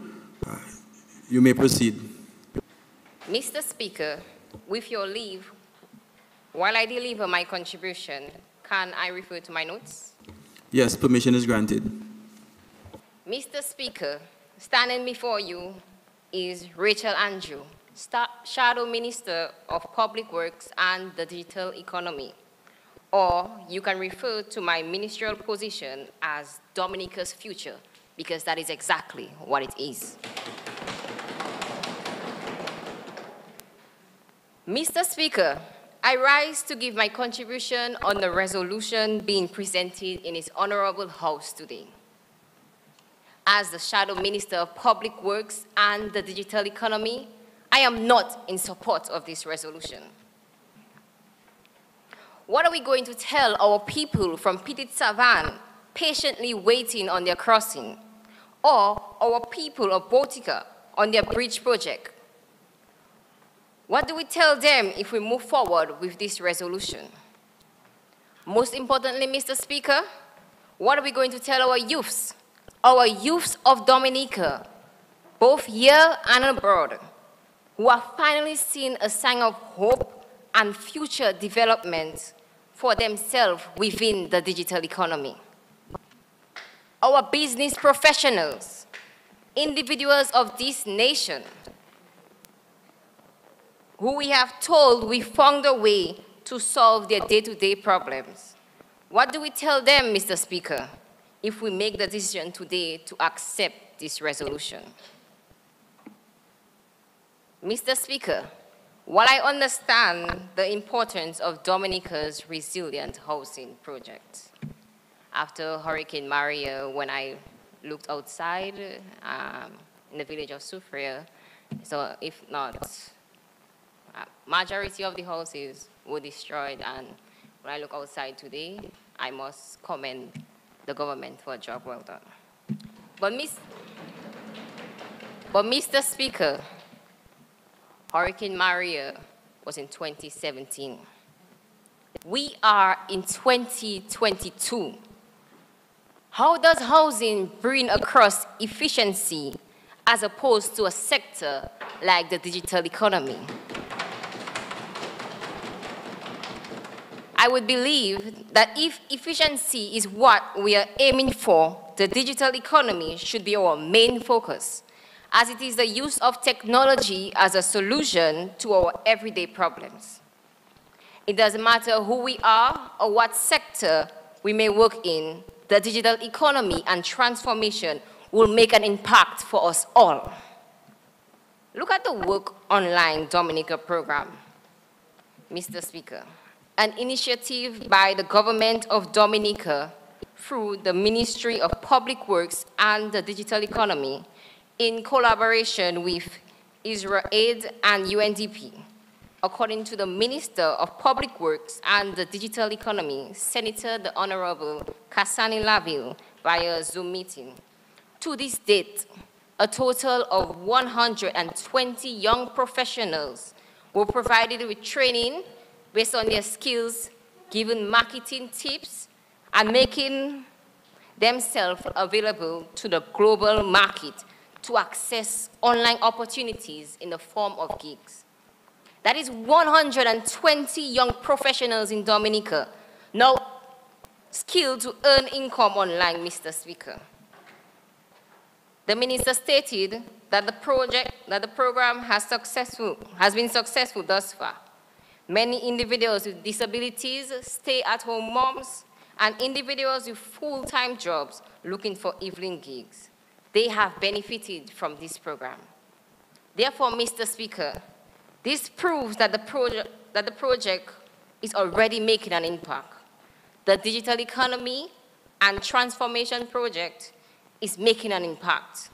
You may proceed. Mr. Speaker, with your leave, while I deliver my contribution, can I refer to my notes? Yes, permission is granted. Mr. Speaker, standing before you is Rachel Andrew, Shadow Minister of Public Works and the Digital Economy. Or you can refer to my ministerial position as Dominica's Future, because that is exactly what it is. Mr. Speaker, I rise to give my contribution on the resolution being presented in its honorable House today. As the Shadow Minister of Public Works and the Digital Economy, I am not in support of this resolution. What are we going to tell our people from Petit Savan patiently waiting on their crossing, or our people of Botica on their bridge project? What do we tell them if we move forward with this resolution? Most importantly, Mr. Speaker, what are we going to tell our youths of Dominica, both here and abroad, who are finally seeing a sign of hope and future development for themselves within the digital economy? Our business professionals, individuals of this nation, who we have told we found a way to solve their day-to-day problems. What do we tell them, Mr. Speaker, if we make the decision today to accept this resolution? Mr. Speaker, while I understand the importance of Dominica's resilient housing project, after Hurricane Maria, when I looked outside in the village of Sufria. So if not, majority of the houses were destroyed. And when I look outside today, I must commend the government for a job well done. But Mr. Speaker, Hurricane Maria was in 2017. We are in 2022. How does housing bring across efficiency as opposed to a sector like the digital economy? I would believe that if efficiency is what we are aiming for, the digital economy should be our main focus, as it is the use of technology as a solution to our everyday problems. It doesn't matter who we are or what sector we may work in, the digital economy and transformation will make an impact for us all. Look at the Work Online Dominica program, Mr. Speaker, an initiative by the government of Dominica through the Ministry of Public Works and the Digital Economy in collaboration with Israel Aid and UNDP. According to the Minister of Public Works and the Digital Economy, Senator the Honorable Kasani Laville, via Zoom meeting. To this date, a total of 120 young professionals were provided with training based on their skills, given marketing tips, and making themselves available to the global market to access online opportunities in the form of gigs. That is 120 young professionals in Dominica, now skilled to earn income online, Mr. Speaker. The minister stated that the program has been successful thus far. Many individuals with disabilities, stay-at-home moms, and individuals with full-time jobs looking for evening gigs, they have benefited from this program. Therefore, Mr. Speaker, this proves that the project is already making an impact. The digital economy and transformation project is making an impact.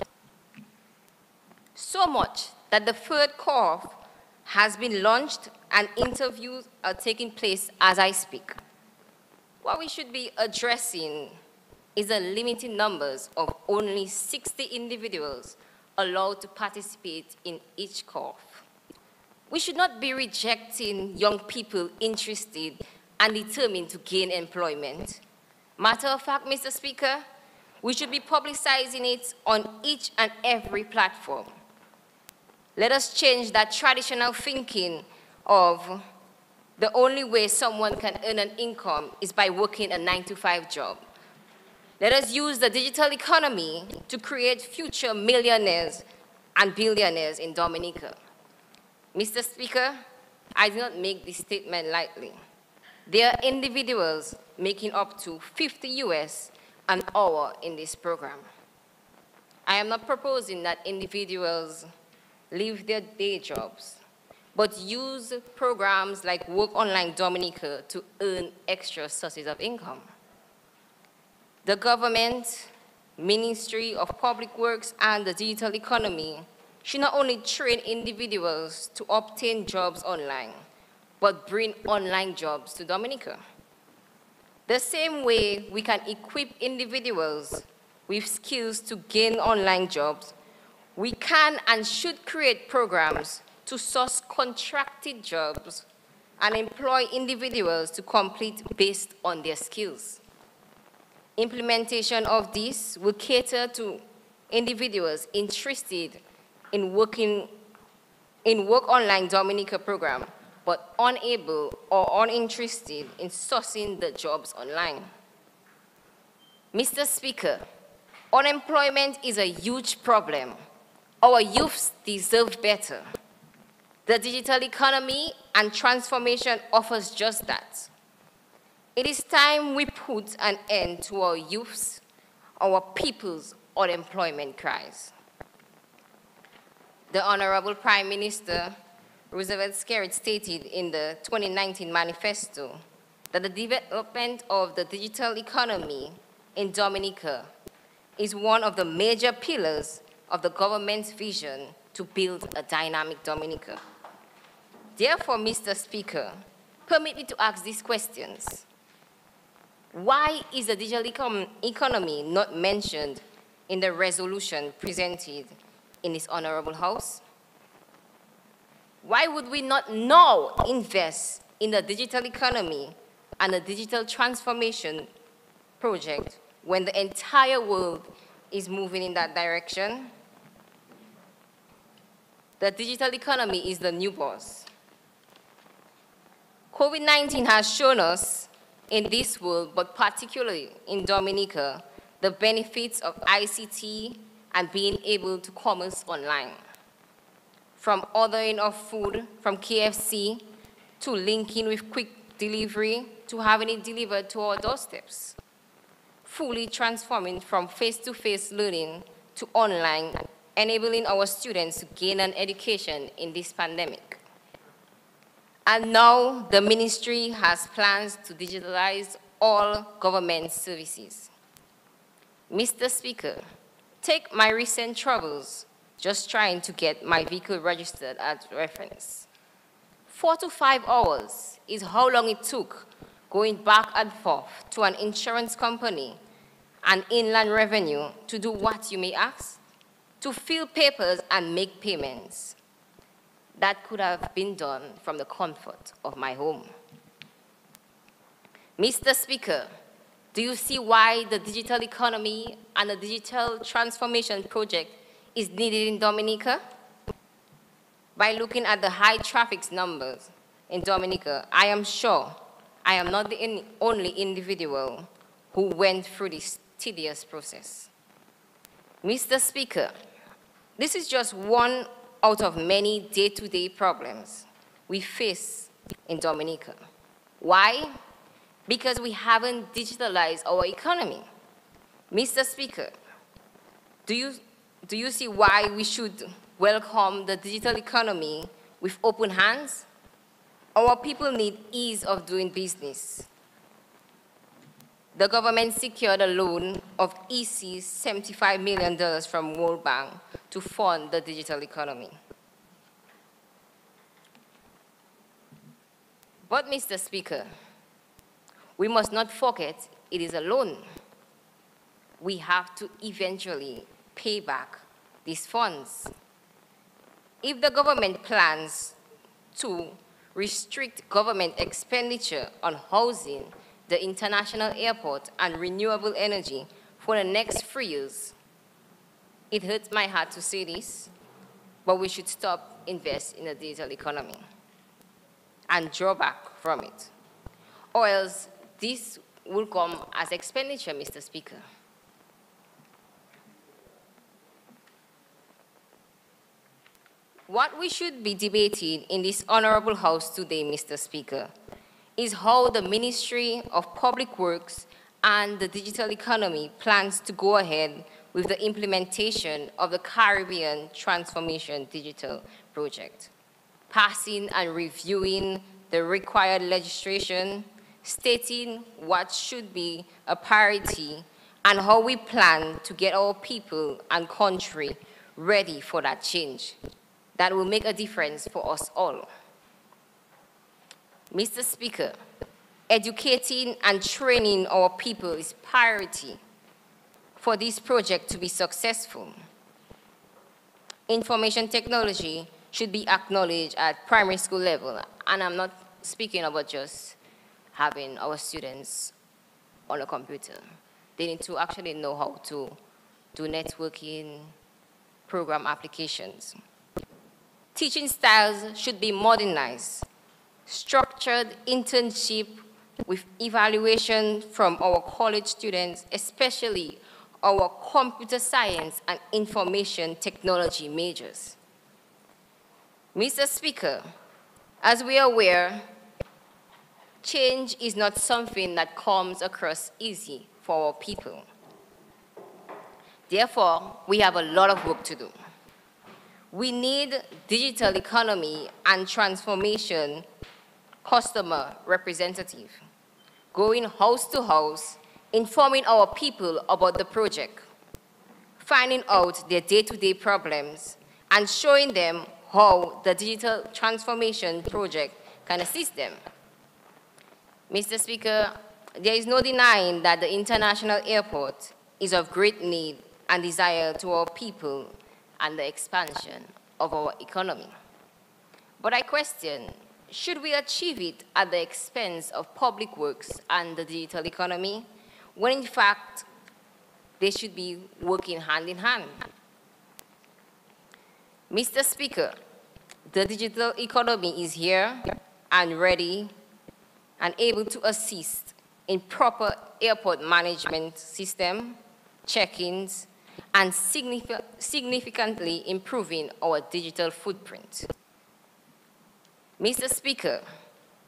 So much that the third core has been launched and interviews are taking place as I speak. What we should be addressing is the limited numbers of only 60 individuals allowed to participate in each core. We should not be rejecting young people interested and determined to gain employment. Matter of fact, Mr. Speaker, we should be publicizing it on each and every platform. Let us change that traditional thinking of the only way someone can earn an income is by working a 9-to-5 job. Let us use the digital economy to create future millionaires and billionaires in Dominica. Mr. Speaker, I do not make this statement lightly. There are individuals making up to $50 US an hour in this program. I am not proposing that individuals leave their day jobs, but use programs like Work Online Dominica to earn extra sources of income. The government, Ministry of Public Works, and the digital economy should not only train individuals to obtain jobs online, but bring online jobs to Dominica. The same way we can equip individuals with skills to gain online jobs, we can and should create programs to source contracted jobs and employ individuals to complete based on their skills. Implementation of this will cater to individuals interested in working in Work Online Dominica program, but unable or uninterested in sourcing the jobs online. Mr. Speaker, unemployment is a huge problem. Our youths deserve better. The digital economy and transformation offers just that. It is time we put an end to our youths, our people's unemployment cries. The Honorable Prime Minister Roosevelt Skerrit stated in the 2019 manifesto that the development of the digital economy in Dominica is one of the major pillars of the government's vision to build a dynamic Dominica. Therefore, Mr. Speaker, permit me to ask these questions. Why is the digital economy not mentioned in the resolution presented in this honorable House? Why would we not now invest in the digital economy and the digital transformation project when the entire world is moving in that direction? The digital economy is the new boss. COVID-19 has shown us in this world, but particularly in Dominica, the benefits of ICT and being able to commerce online. From ordering of food from KFC, to linking with quick delivery, to having it delivered to our doorsteps. Fully transforming from face-to-face learning to online, enabling our students to gain an education in this pandemic. And now the ministry has plans to digitalize all government services. Mr. Speaker, take my recent troubles just trying to get my vehicle registered as reference. 4 to 5 hours is how long it took going back and forth to an insurance company and inland revenue to do what, you may ask? To fill papers and make payments. That could have been done from the comfort of my home. Mr. Speaker, do you see why the digital economy and the digital transformation project is needed in Dominica? By looking at the high traffic numbers in Dominica, I am sure I am not the only individual who went through this tedious process. Mr. Speaker, this is just one out of many day-to-day problems we face in Dominica. Why? Because we haven't digitalized our economy. Mr. Speaker, do you see why we should welcome the digital economy with open hands? Our people need ease of doing business. The government secured a loan of EC $75 million from World Bank to fund the digital economy. But, Mr. Speaker, we must not forget it is a loan. We have to eventually pay back these funds. If the government plans to restrict government expenditure on housing, the international airport, and renewable energy for the next 3 years, it hurts my heart to say this, but we should stop investing in the digital economy and draw back from it. Or else this will come as expenditure, Mr. Speaker. What we should be debating in this honorable House today, Mr. Speaker, is how the Ministry of Public Works and the digital economy plans to go ahead with the implementation of the Caribbean Transformation Digital Project, passing and reviewing the required legislation, stating what should be a priority, and how we plan to get our people and country ready for that change that will make a difference for us all. Mr. Speaker, educating and training our people is priority for this project to be successful. Information technology should be acknowledged at primary school level, and I'm not speaking about just having our students on a computer. They need to actually know how to do networking, program applications. Teaching styles should be modernized. Structured internship with evaluation from our college students, especially our computer science and information technology majors. Mr. Speaker, as we are aware, change is not something that comes across easy for our people. Therefore, we have a lot of work to do. We need digital economy and transformation customer representative, going house to house, informing our people about the project. finding out their day-to-day problems, and showing them how the digital transformation project can assist them. Mr. Speaker, there is no denying that the international airport is of great need and desire to our people and the expansion of our economy. But I question, should we achieve it at the expense of public works and the digital economy, when in fact they should be working hand in hand? Mr. Speaker, the digital economy is here and ready and able to assist in proper airport management system, check-ins, and significantly improving our digital footprint. Mr. Speaker,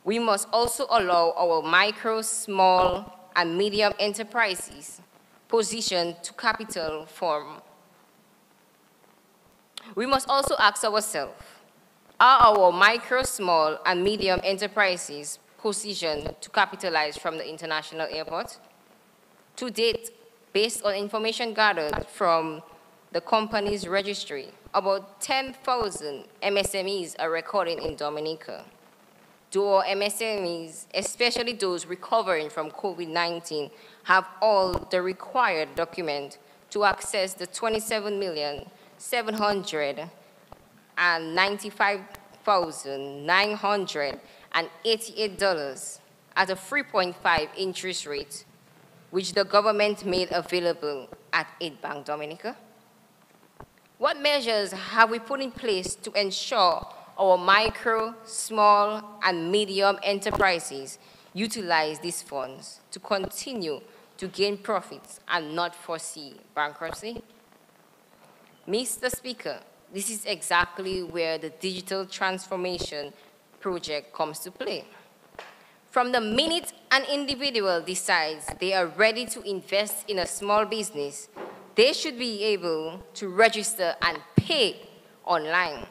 we must also allow our micro, small, and medium enterprises positioned to capital form. We must also ask ourselves, are our micro, small, and medium enterprises positioned to capitalize from the international airport? To date, based on information gathered from the company's registry, about 10,000 MSMEs are recorded in Dominica. Do our MSMEs, especially those recovering from COVID-19, have all the required documents to access the $27,795,988 at a 3.5 interest rate, which the government made available at 8 Bank Dominica? What measures have we put in place to ensure our micro, small, and medium enterprises utilize these funds to continue to gain profits and not foresee bankruptcy? Mr. Speaker, this is exactly where the digital transformation project comes to play. From the minute an individual decides they are ready to invest in a small business, they should be able to register and pay online.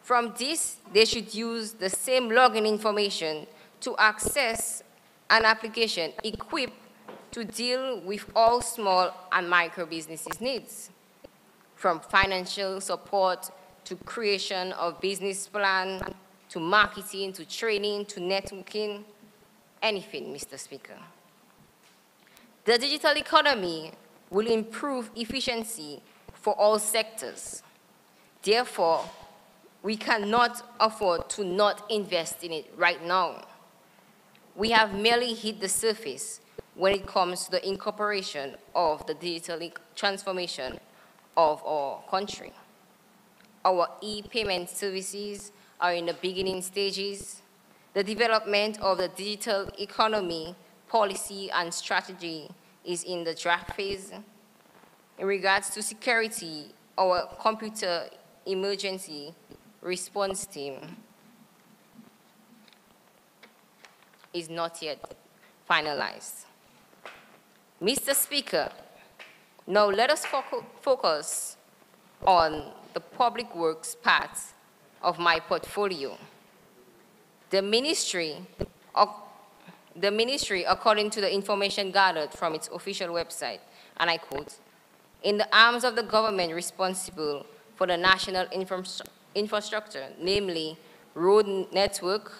From this, they should use the same login information to access an application equipped to deal with all small and micro businesses' needs, from financial support to creation of business plan, to marketing, to training, to networking, anything, Mr. Speaker. The digital economy will improve efficiency for all sectors. Therefore, we cannot afford to not invest in it right now. We have merely hit the surface when it comes to the incorporation of the digital transformation of our country. Our e-payment services are in the beginning stages. The development of the digital economy policy and strategy is in the draft phase. In regards to security, our computer emergency response team is not yet finalized. Mr. Speaker, now let us focus on the public works part of my portfolio. The ministry, according to the information gathered from its official website, and I quote, in the arms of the government responsible for the national infrastructure, namely road network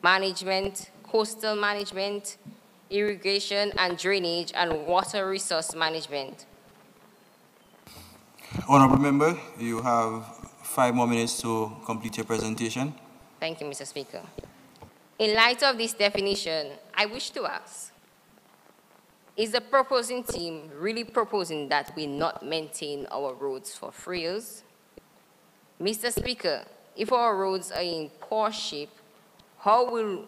management, coastal management, irrigation and drainage, and water resource management. Honorable Member, you have 5 more minutes to complete your presentation. Thank you, Mr. Speaker. In light of this definition, I wish to ask, is the proposing team really proposing that we not maintain our roads for 3 years? Mr. Speaker, if our roads are in poor shape, how will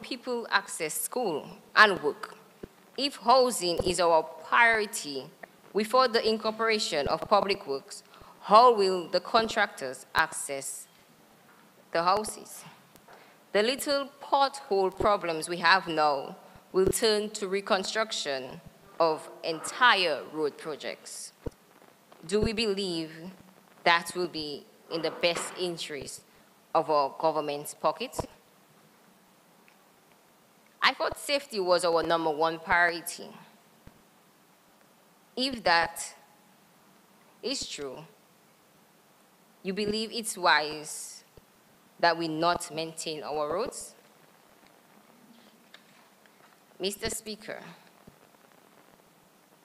people access school and work? If housing is our priority without the incorporation of public works, how will the contractors access the houses? The little pothole problems we have now will turn to reconstruction of entire road projects. Do we believe that will be in the best interest of our government's pockets? I thought safety was our #1 priority. If that is true, you believe it's wise that we not maintain our roads? Mr. Speaker,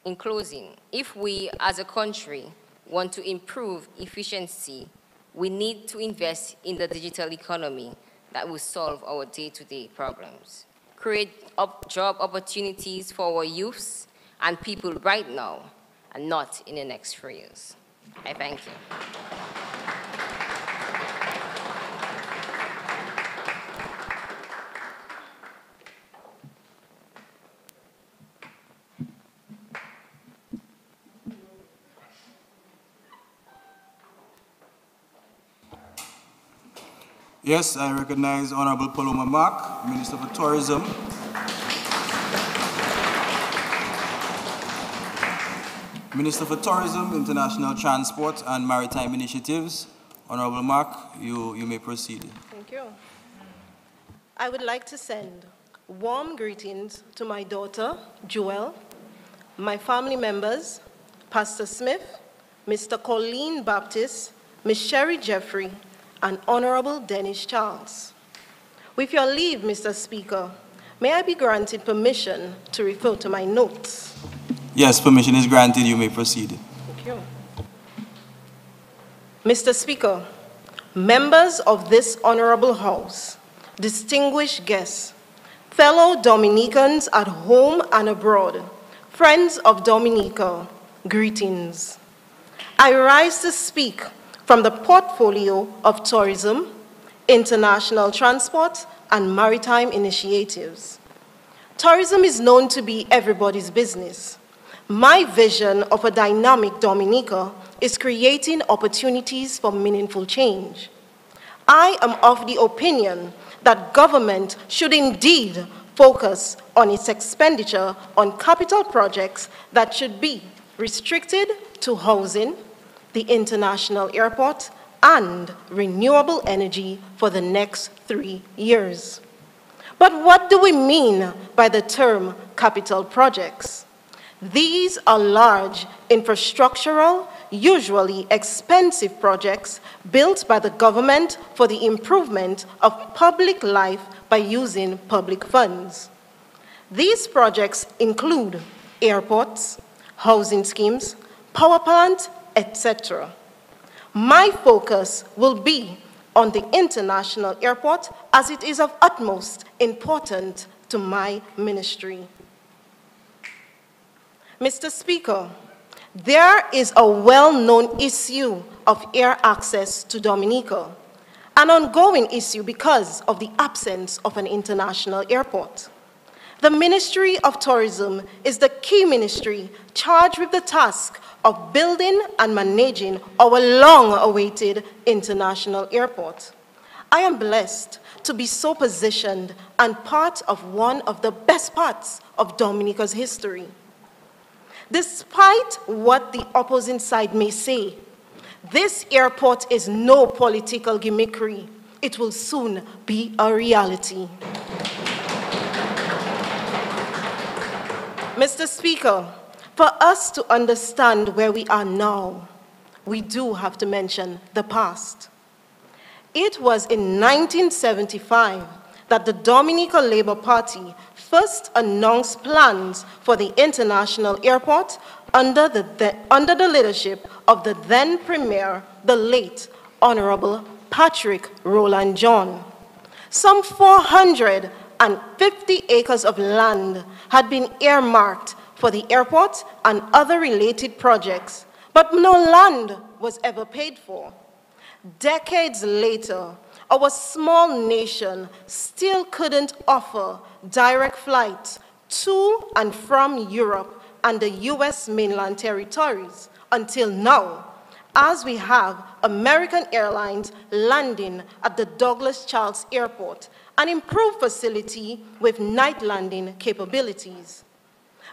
in closing, if we as a country want to improve efficiency, we need to invest in the digital economy that will solve our day-to-day problems, create job opportunities for our youths and people right now, and not in the next 3 years. I thank you. Yes, I recognize Honorable Paloma Mark, Minister for Tourism. Minister for Tourism, International Transport and Maritime Initiatives. Honorable Mark, you may proceed. Thank you. I would like to send warm greetings to my daughter, Joelle, my family members, Pastor Smith, Mr. Colleen Baptist, Ms. Sherry Jeffrey, and Honorable Dennis Charles. With your leave, Mr. Speaker, may I be granted permission to refer to my notes? Yes, permission is granted. You may proceed. Thank you. Mr. Speaker, members of this honorable House, distinguished guests, fellow Dominicans at home and abroad, friends of Dominica, greetings. I rise to speak from the portfolio of tourism, international transport, and maritime initiatives. Tourism is known to be everybody's business. My vision of a dynamic Dominica is creating opportunities for meaningful change. I am of the opinion that government should indeed focus on its expenditure on capital projects that should be restricted to housing, the international airport, and renewable energy for the next 3 years. But what do we mean by the term capital projects? These are large, infrastructural, usually expensive projects built by the government for the improvement of public life by using public funds. These projects include airports, housing schemes, power plants, etc. My focus will be on the international airport as it is of utmost importance to my ministry. Mr. Speaker, there is a well-known issue of air access to Dominica, an ongoing issue because of the absence of an international airport. The Ministry of Tourism is the key ministry charged with the task of building and managing our long-awaited international airport. I am blessed to be so positioned and part of one of the best parts of Dominica's history. Despite what the opposing side may say, this airport is no political gimmickry. It will soon be a reality. Mr. Speaker, for us to understand where we are now, we do have to mention the past. It was in 1975 that the Dominica Labour Party first announced plans for the international airport under the leadership of the then Premier, the late Honorable Patrick Rowland John. Some 450 acres of land had been earmarked for the airport and other related projects, but no land was ever paid for. Decades later, our small nation still couldn't offer direct flights to and from Europe and the US mainland territories until now, as we have American Airlines landing at the Douglas Charles Airport, an improved facility with night landing capabilities.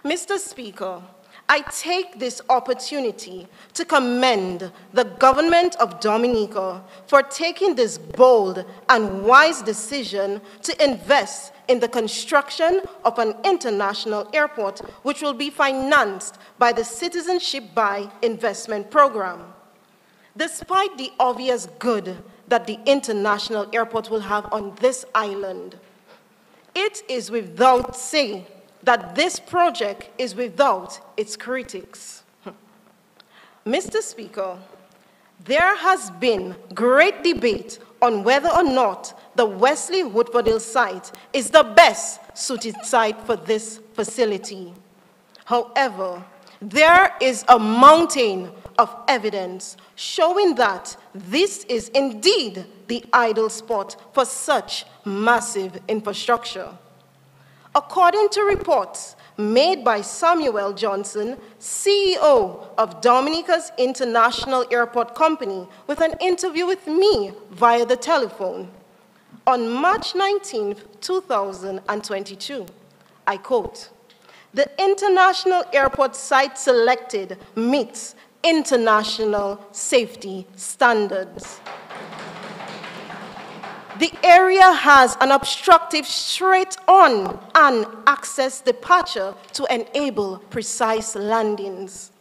Mr. Speaker, I take this opportunity to commend the government of Dominica for taking this bold and wise decision to invest in the construction of an international airport, which will be financed by the Citizenship by Investment Program. Despite the obvious good that the international airport will have on this island, it is without say that this project is without its critics. Mr. Speaker, there has been great debate on whether or not the Wesley Woodfordale site is the best suited site for this facility. However, there is a mountain of evidence showing that this is indeed the ideal spot for such massive infrastructure. According to reports made by Samuel Johnson, CEO of Dominica's International Airport Company, with an interview with me via the telephone, on March 19, 2022, I quote, "The international airport site selected meets international safety standards. The area has an obstructive straight-on and access departure to enable precise landings.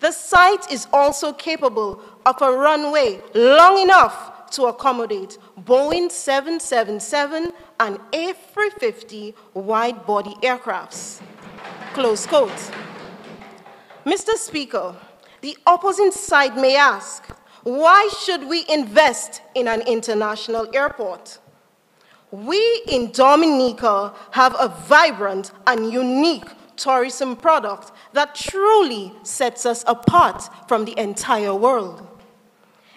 The site is also capable of a runway long enough to accommodate Boeing 777 and A350 wide-body aircrafts." Close quote. Mr. Speaker, the opposing side may ask, why should we invest in an international airport? We in Dominica have a vibrant and unique tourism product that truly sets us apart from the entire world.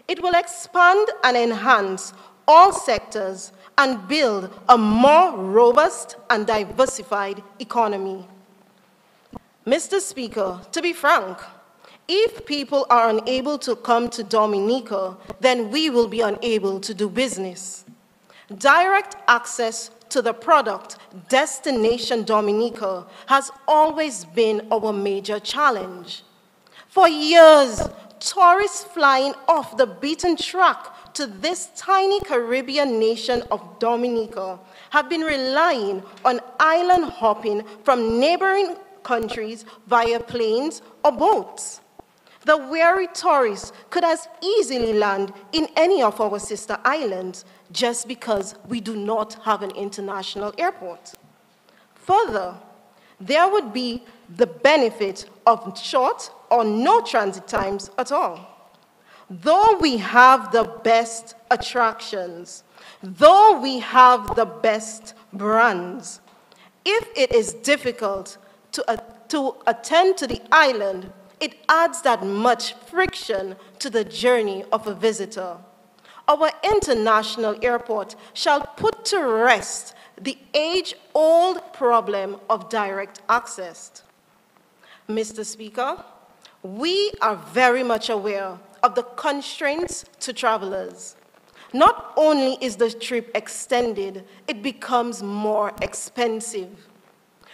It will expand and enhance all sectors and build a more robust and diversified economy. Mr. Speaker, to be frank, if people are unable to come to Dominica, then we will be unable to do business. Direct access to the product, Destination Dominica, has always been our major challenge. For years, tourists flying off the beaten track to this tiny Caribbean nation of Dominica have been relying on island hopping from neighboring countries via planes or boats. The weary tourist could as easily land in any of our sister islands just because we do not have an international airport. Further, there would be the benefit of short or no transit times at all. Though we have the best attractions, though we have the best brands, if it is difficult to attend to the island, it adds that much friction to the journey of a visitor. Our international airport shall put to rest the age-old problem of direct access. Mr. Speaker, we are very much aware of the constraints to travelers. Not only is the trip extended, it becomes more expensive.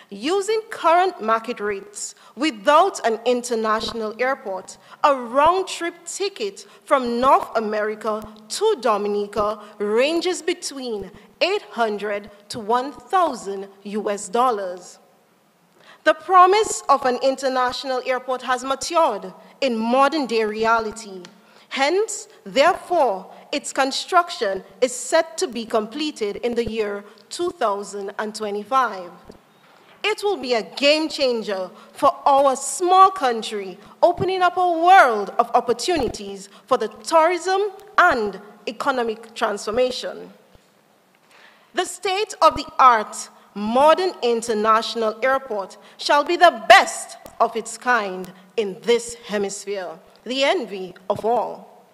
Using current market rates without an international airport, a round-trip ticket from North America to Dominica ranges between $800 to $1,000 US. The promise of an international airport has matured in modern-day reality. Hence, therefore, its construction is set to be completed in the year 2025. It will be a game changer for our small country, opening up a world of opportunities for the tourism and economic transformation. The state-of-the-art modern international airport shall be the best of its kind in this hemisphere, the envy of all.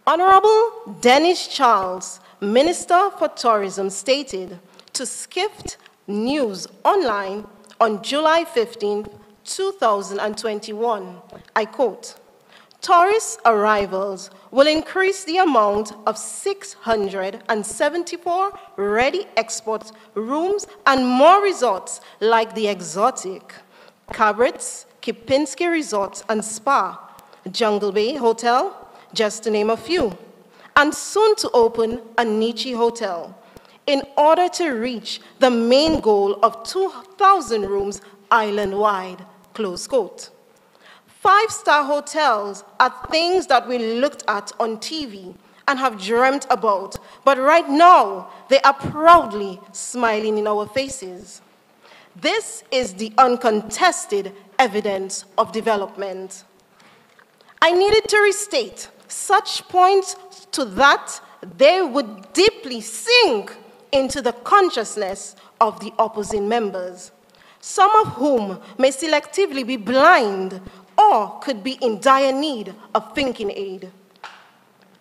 Honorable Dennis Charles, Minister for Tourism, stated to Skift News Online on July 15, 2021, I quote, "Tourist arrivals will increase the amount of 674 ready export rooms and more resorts like the exotic, Cabarets, Kipinski Resorts and Spa, Jungle Bay Hotel, just to name a few, and soon to open a Nietzsche Hotel, in order to reach the main goal of 2,000 rooms island-wide, close quote. Five-star hotels are things that we looked at on TV and have dreamt about, but right now, they are proudly smiling in our faces. This is the uncontested evidence of development. I needed to restate such points to that they would deeply sink into the consciousness of the opposing members, some of whom may selectively be blind or could be in dire need of thinking aid.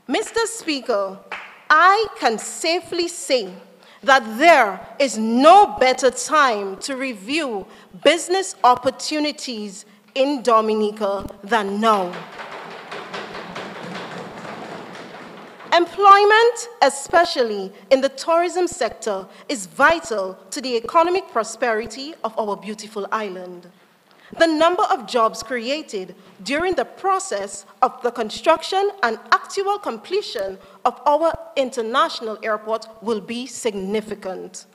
Mr. Speaker, I can safely say that there is no better time to review business opportunities in Dominica than now. Employment, especially in the tourism sector, is vital to the economic prosperity of our beautiful island. The number of jobs created during the process of the construction and actual completion of our international airport will be significant.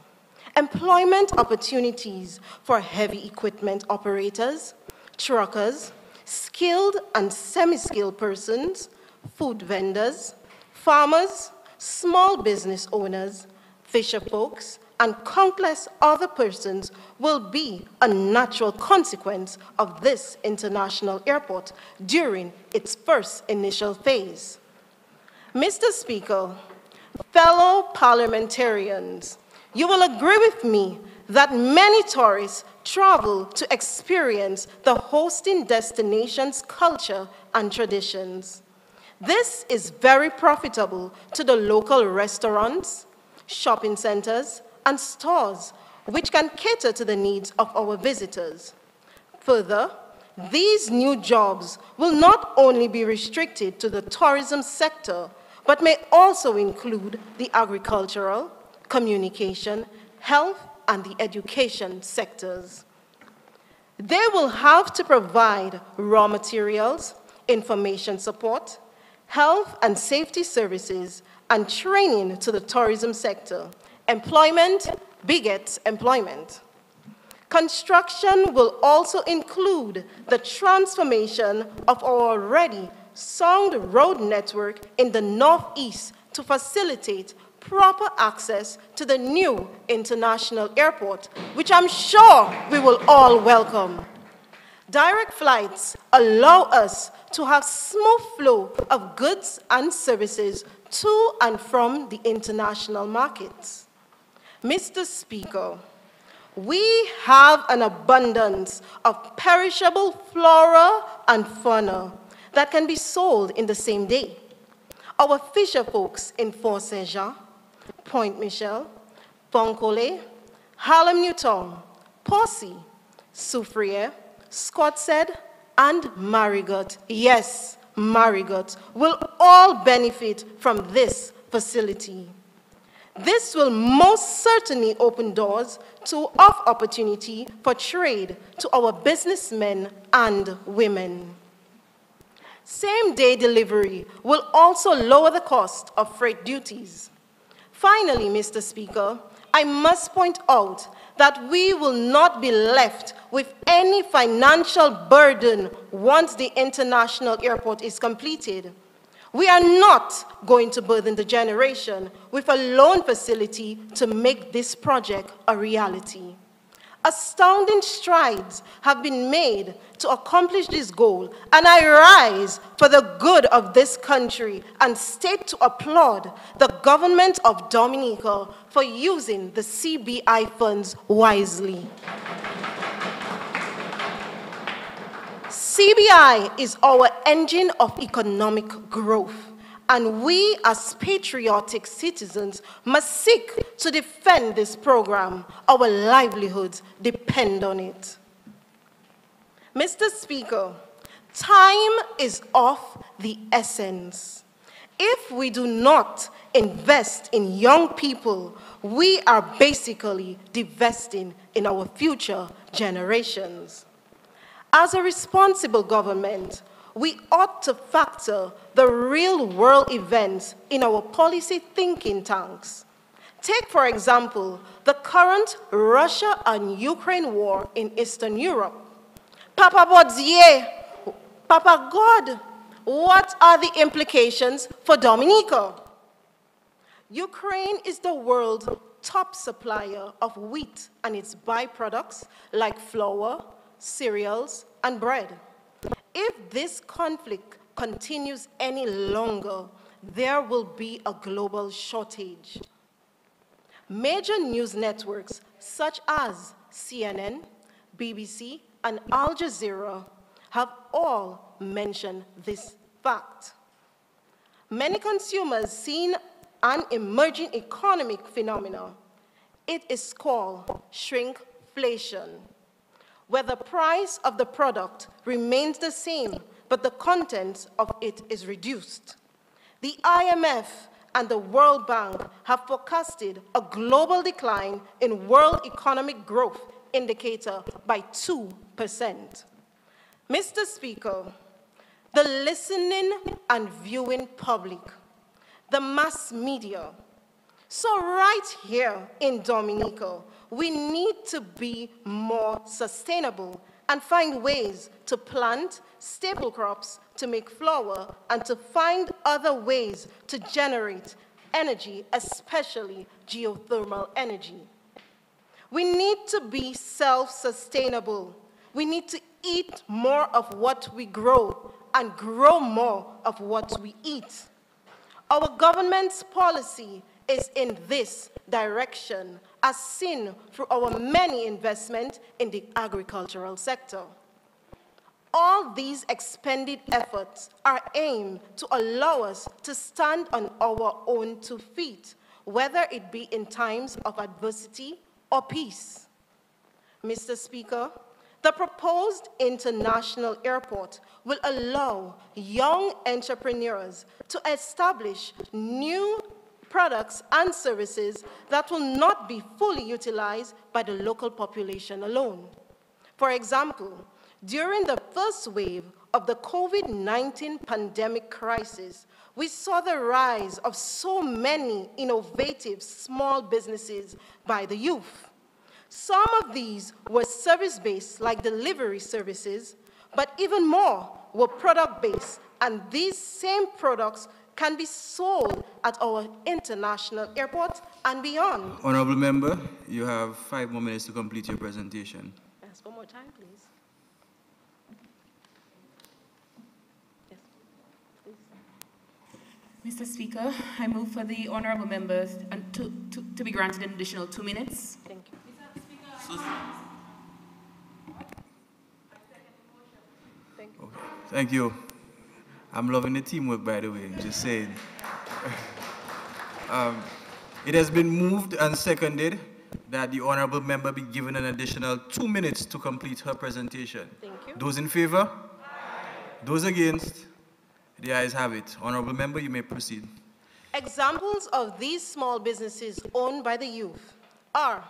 Employment opportunities for heavy equipment operators, truckers, skilled and semi-skilled persons, food vendors, farmers, small business owners, fisher folks, and countless other persons will be a natural consequence of this international airport during its first initial phase. Mr. Speaker, fellow parliamentarians, you will agree with me that many tourists travel to experience the hosting destination's culture and traditions. This is very profitable to the local restaurants, shopping centers, and stores, which can cater to the needs of our visitors. Further, these new jobs will not only be restricted to the tourism sector, but may also include the agricultural, communication, health, and the education sectors. They will have to provide raw materials, information support, health and safety services, and training to the tourism sector. Employment begets employment. Construction will also include the transformation of our already sound road network in the Northeast to facilitate proper access to the new international airport, which I'm sure we will all welcome. Direct flights allow us to have smooth flow of goods and services to and from the international markets. Mr. Speaker, we have an abundance of perishable flora and fauna that can be sold in the same day. Our fisher folks in Fort Saint-Jean, Point Michel, Foncole, Harlem Newtown, Posse, Soufriere, Scotshead, and Marigot, yes, Marigot, will all benefit from this facility. This will most certainly open doors of opportunity for trade to our businessmen and women. Same-day delivery will also lower the cost of freight duties. Finally, Mr. Speaker, I must point out that we will not be left with any financial burden once the international airport is completed. We are not going to burden the generation with a loan facility to make this project a reality. Astounding strides have been made to accomplish this goal, and I rise for the good of this country and state to applaud the government of Dominica for using the CBI funds wisely. CBI is our engine of economic growth, and we as patriotic citizens must seek to defend this program. Our livelihoods depend on it. Mr. Speaker, time is of the essence. If we do not invest in young people, we are basically investing in our future generations. As a responsible government, we ought to factor the real-world events in our policy thinking tanks. Take, for example, the current Russia and Ukraine war in Eastern Europe. Papa Bodzier, Papa God, what are the implications for Dominica? Ukraine is the world's top supplier of wheat and its byproducts like flour, cereals, and bread. If this conflict continues any longer, there will be a global shortage. Major news networks such as CNN, BBC, and Al Jazeera have all mentioned this fact. Many consumers see an emerging economic phenomenon. It is called shrinkflation, where the price of the product remains the same, but the content of it is reduced. The IMF and the World Bank have forecasted a global decline in world economic growth indicator by 2%. Mr. Speaker, the listening and viewing public, the mass media. So right here in Dominica, we need to be more sustainable and find ways to plant staple crops to make flour and to find other ways to generate energy, especially geothermal energy. We need to be self-sustainable. We need to eat more of what we grow and grow more of what we eat. Our government's policy is in this direction, as seen through our many investments in the agricultural sector. All these expended efforts are aimed to allow us to stand on our own 2 feet, whether it be in times of adversity or peace. Mr. Speaker, the proposed international airport will allow young entrepreneurs to establish new products and services that will not be fully utilized by the local population alone. For example, during the first wave of the COVID-19 pandemic crisis, we saw the rise of so many innovative small businesses by the youth. Some of these were service-based, like delivery services, but even more were product-based, and these same products can be sold at our international airport and beyond. Honorable Member, you have 5 more minutes to complete your presentation. Ask one more time, please. Yes, please. Mr. Speaker, I move for the honorable members to be granted an additional 2 minutes. Thank you. Okay. Thank you. I'm loving the teamwork, by the way, just saying. It has been moved and seconded that the honorable member be given an additional 2 minutes to complete her presentation. Thank you. Those in favor? Aye. Those against? The ayes have it. Honorable member, you may proceed. Examples of these small businesses owned by the youth are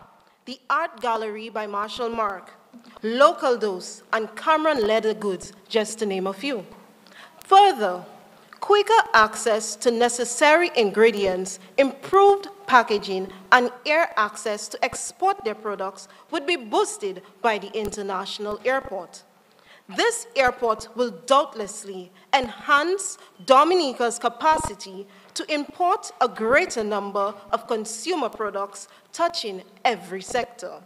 the Art Gallery by Marshall Mark, Local Dose, and Cameron Leather Goods, just to name a few. Further, quicker access to necessary ingredients, improved packaging, and air access to export their products would be boosted by the international airport. This airport will doubtlessly enhance Dominica's capacity to import a greater number of consumer products touching every sector.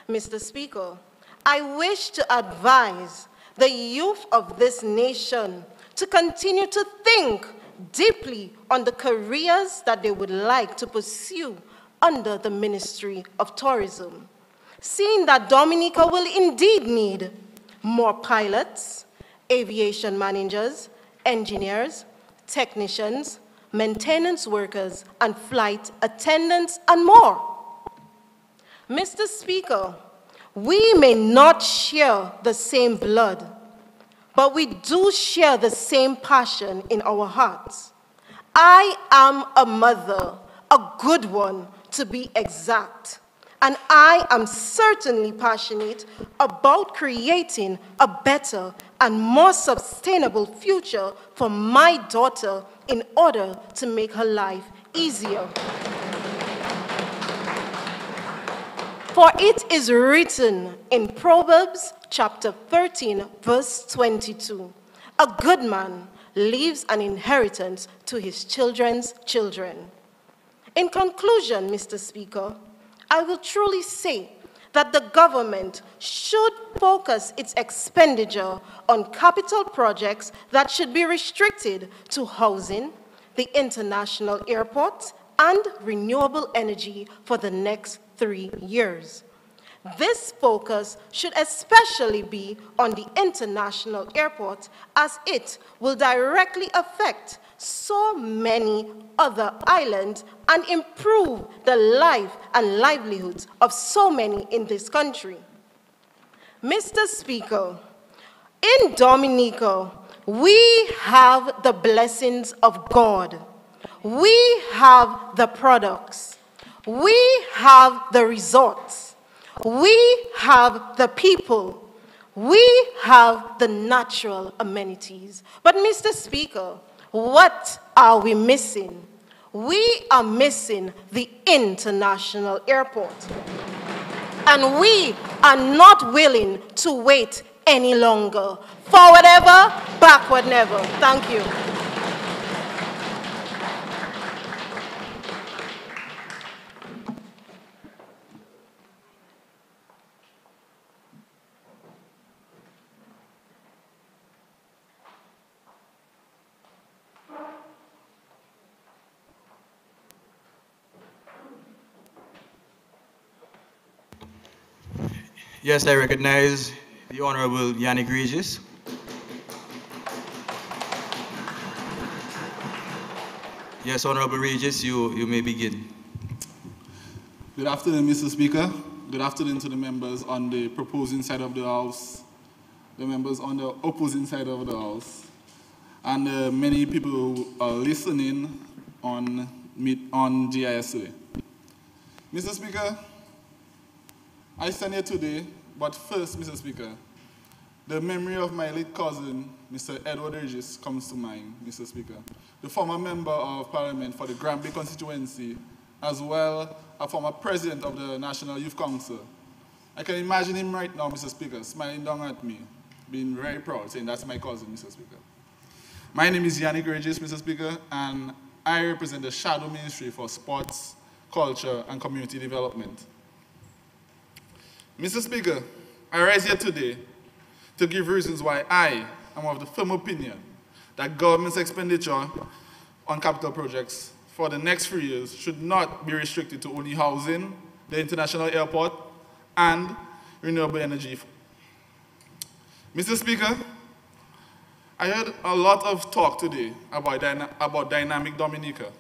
Mr. Speaker, I wish to advise the youth of this nation to continue to think deeply on the careers that they would like to pursue under the Ministry of Tourism, seeing that Dominica will indeed need more pilots, aviation managers, engineers, technicians, maintenance workers, and flight attendants, and more. Mr. Speaker, we may not share the same blood, but we do share the same passion in our hearts. I am a mother, a good one to be exact, And I am certainly passionate about creating a better and more sustainable future for my daughter in order to make her life easier. For it is written in Proverbs chapter 13, verse 22, a good man leaves an inheritance to his children's children. In conclusion, Mr. Speaker, I will truly say that the government should focus its expenditure on capital projects that should be restricted to housing, the international airport, and renewable energy for the next 3 years. This focus should especially be on the international airport, as it will directly affect so many other islands and improve the life and livelihoods of so many in this country. Mr. Speaker, in Dominica, we have the blessings of God. We have the products. We have the resorts. We have the people. We have the natural amenities. But Mr. Speaker, what are we missing? We are missing the international airport. And we are not willing to wait any longer. Forward ever, backward never. Thank you. Yes, I recognize the Honorable Yannick Regis. Yes, Honorable Regis, you may begin. Good afternoon, Mr. Speaker. Good afternoon to the members on the proposing side of the House, the members on the opposing side of the House, and many people who are listening on GIS today. Mr. Speaker, I stand here today, but first, Mr. Speaker, the memory of my late cousin, Mr. Edward Regis, comes to mind, Mr. Speaker. The former member of Parliament for the Granby constituency, as well a former president of the National Youth Council. I can imagine him right now, Mr. Speaker, smiling down at me, being very proud, saying that's my cousin, Mr. Speaker. My name is Yannick Regis, Mr. Speaker, and I represent the Shadow Ministry for Sports, Culture, and Community Development. Mr. Speaker, I rise here today to give reasons why I am of the firm opinion that government's expenditure on capital projects for the next 3 years should not be restricted to only housing, the international airport, and renewable energy. Mr. Speaker, I heard a lot of talk today about dynamic Dominica.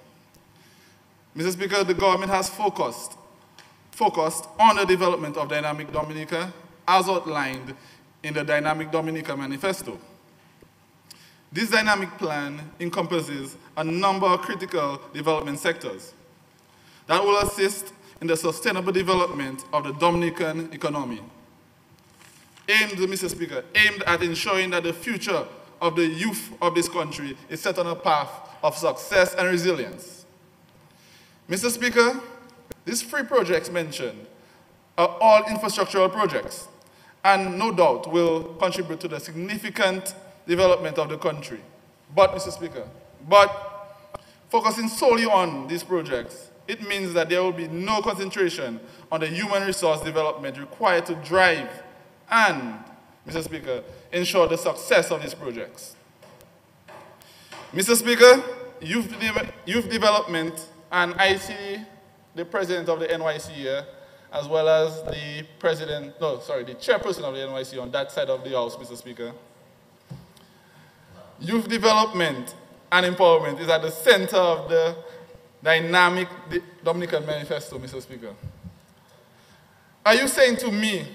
Mr. Speaker, the government has focused on the development of Dynamic Dominica as outlined in the Dynamic Dominica Manifesto. This dynamic plan encompasses a number of critical development sectors that will assist in the sustainable development of the Dominican economy, Mr. Speaker, aimed at ensuring that the future of the youth of this country is set on a path of success and resilience. Mr. Speaker, these 3 projects mentioned are all infrastructural projects and no doubt will contribute to the significant development of the country. But, Mr. Speaker, focusing solely on these projects, it means that there will be no concentration on the human resource development required to drive and, Mr. Speaker, ensure the success of these projects. Mr. Speaker, youth development, and I see the president of the NYC here, as well as the chairperson of the NYC on that side of the House, Mr. Speaker. Youth development and empowerment is at the center of the dynamic Dominican Manifesto, Mr. Speaker. Are you saying to me